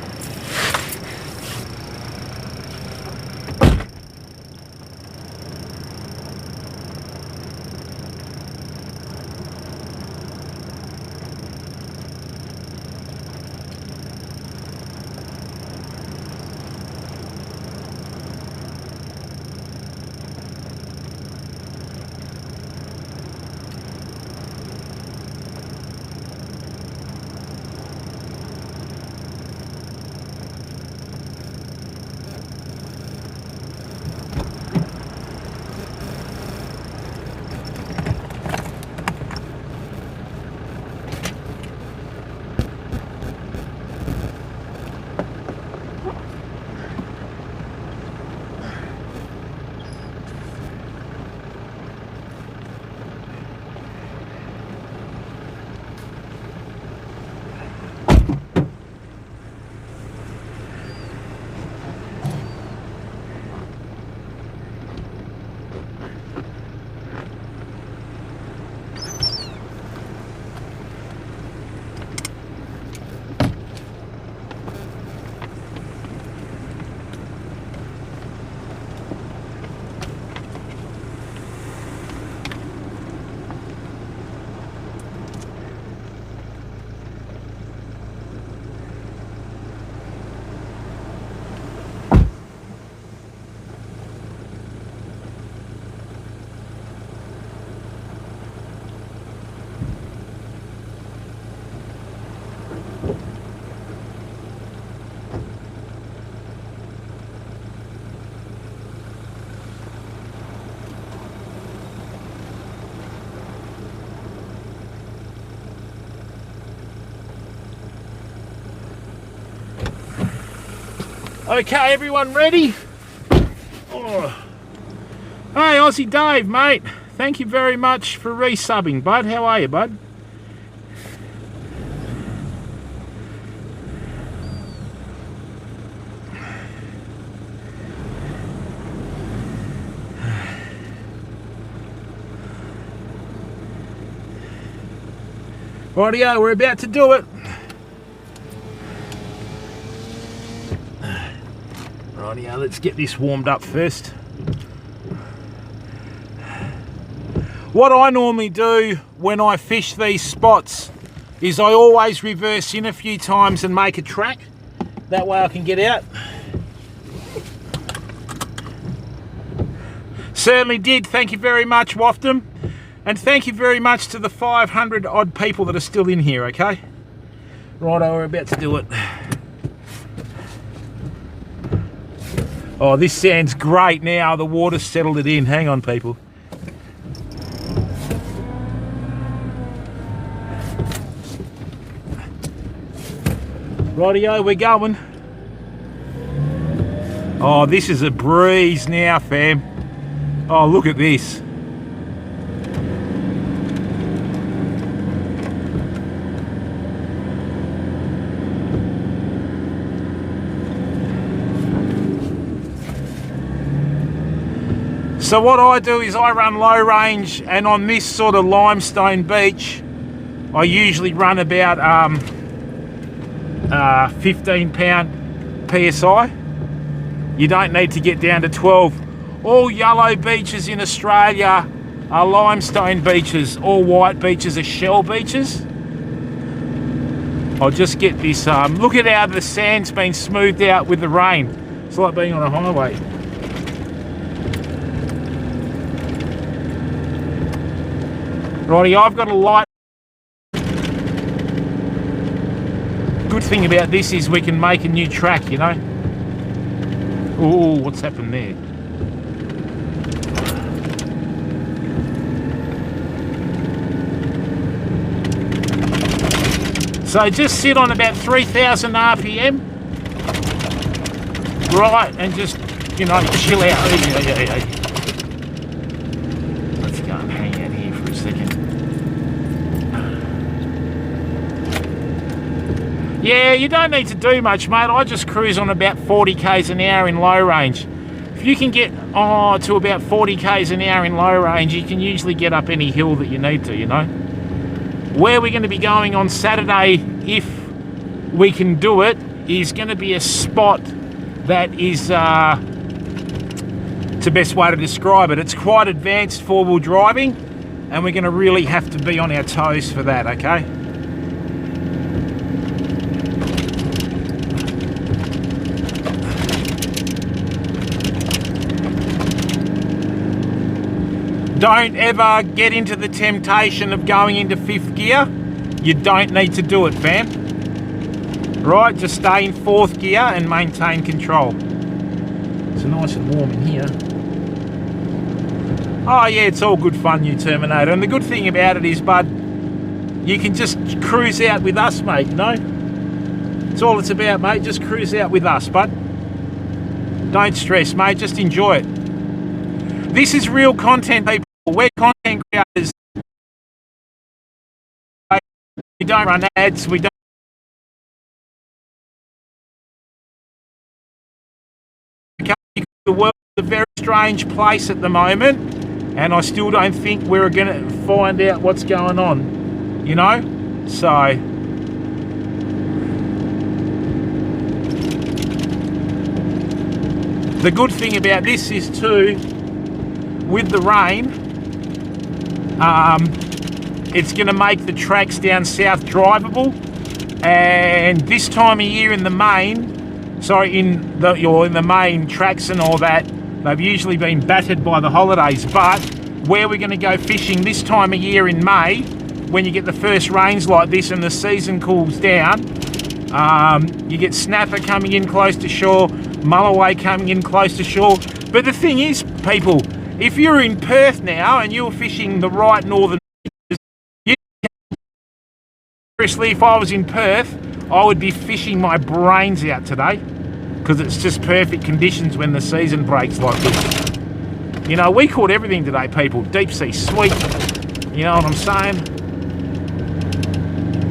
Okay, everyone ready? Oh. Hey, Aussie Dave, mate. Thank you very much for resubbing, bud. How are you, bud? Rightio, we're about to do it. Rightio, let's get this warmed up first. What I normally do when I fish these spots is I always reverse in a few times and make a track. That way I can get out. Certainly did. Thank you very much, Waftum. And thank you very much to the 500 odd people that are still in here, okay? Righto, we're about to do it. Oh, this sand's great now. The water's settled it in. Hang on, people. Rightio, we're going. Oh, this is a breeze now, fam. Oh, look at this. So what I do is I run low range, and on this sort of limestone beach, I usually run about 15 pound PSI. You don't need to get down to 12. All yellow beaches in Australia are limestone beaches. All white beaches are shell beaches. I'll just get this, look at how the sand's been smoothed out with the rain. It's like being on a highway. Righty, I've got a light. Good thing about this is we can make a new track, you know. Ooh, what's happened there? So just sit on about 3,000 RPM. Right, and just, you know, chill out. Let's go and hang out here for a second. Yeah, you don't need to do much, mate. I just cruise on about 40 k's an hour in low range. If you can get to about 40 k's an hour in low range, you can usually get up any hill that you need to, you know. Where we're going to be going on Saturday, if we can do it, is going to be a spot that is, it's the best way to describe it. It's quite advanced four-wheel driving, and we're going to really have to be on our toes for that, okay? Don't ever get into the temptation of going into fifth gear. You don't need to do it, fam. Right, just stay in fourth gear and maintain control. It's nice and warm in here. Oh yeah, it's all good fun, you Terminator. And the good thing about it is, bud, you can just cruise out with us, mate, you know? That's all it's about, mate. Just cruise out with us, bud. Don't stress, mate. Just enjoy it. This is real content, people. We're content creators. We don't run ads. We don't. The world's a very strange place at the moment, and I still don't think we're going to find out what's going on. You know, so. The good thing about this is too, with the rain, it's going to make the tracks down south drivable, and this time of year in the main, in the main tracks and all that, they've usually been battered by the holidays. But where we're going to go fishing this time of year in May, when you get the first rains like this and the season cools down, you get snapper coming in close to shore, mulloway coming in close to shore. But the thing is, people, if you're in Perth now and you're fishing the right northern beaches, seriously, if I was in Perth, I would be fishing my brains out today, because it's just perfect conditions when the season breaks like this. You know, we caught everything today, people. Deep sea sweet, you know what I'm saying?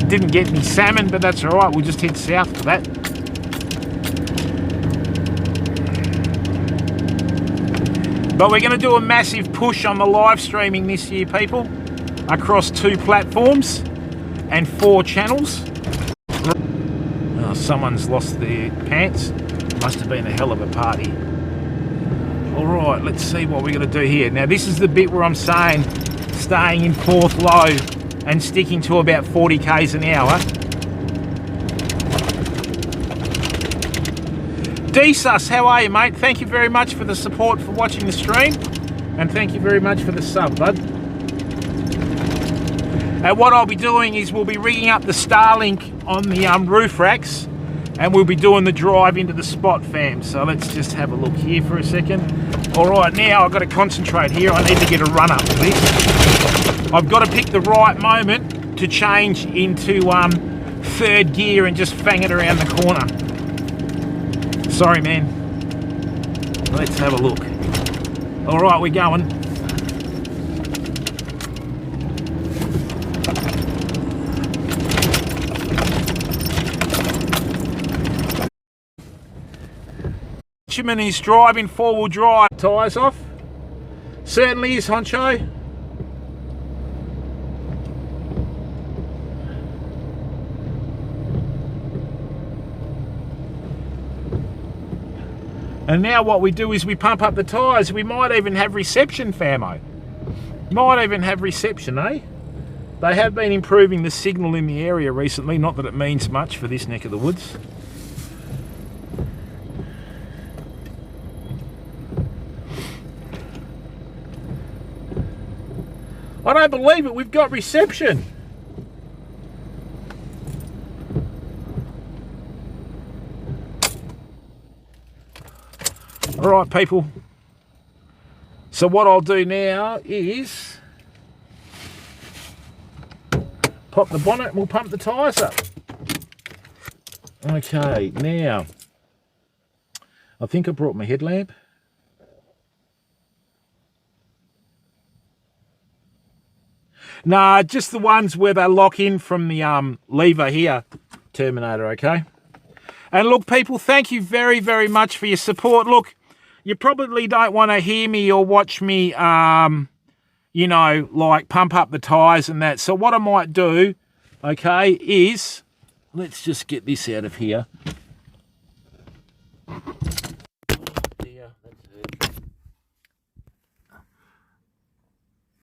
Didn't get any salmon, but that's all right. We'll just head south for that. But we're going to do a massive push on the live streaming this year, people, across 2 platforms and 4 channels. Oh, someone's lost their pants. Must have been a hell of a party. All right, let's see what we're going to do here. Now, this is the bit where I'm saying staying in fourth low and sticking to about 40 k's an hour. DSUS, how are you, mate? Thank you very much for the support for watching the stream, and thank you very much for the sub, bud. And what I'll be doing is we'll be rigging up the Starlink on the roof racks, and we'll be doing the drive into the spot, fam. So let's just have a look here for a second. All right, now I've got to concentrate here. I need to get a run up to this. I've got to pick the right moment to change into third gear and just fang it around the corner. Sorry, man. Let's have a look. All right, we're going. Fisherman is driving 4-wheel drive. Tyres off. Certainly is, Honcho. And now what we do is we pump up the tyres. We might even have reception, Famo. Might even have reception, eh? They have been improving the signal in the area recently. Not that it means much for this neck of the woods. I don't believe it, we've got reception. All right, people. So what I'll do now is pop the bonnet and we'll pump the tyres up. Okay, now, I think I brought my headlamp. Nah, just the ones where they lock in from the lever here, Terminator, okay? And look, people, thank you very, very much for your support. Look, you probably don't want to hear me or watch me, you know, like pump up the tyres and that. So what I might do, okay, is, let's just get this out of here. Yeah, that's it.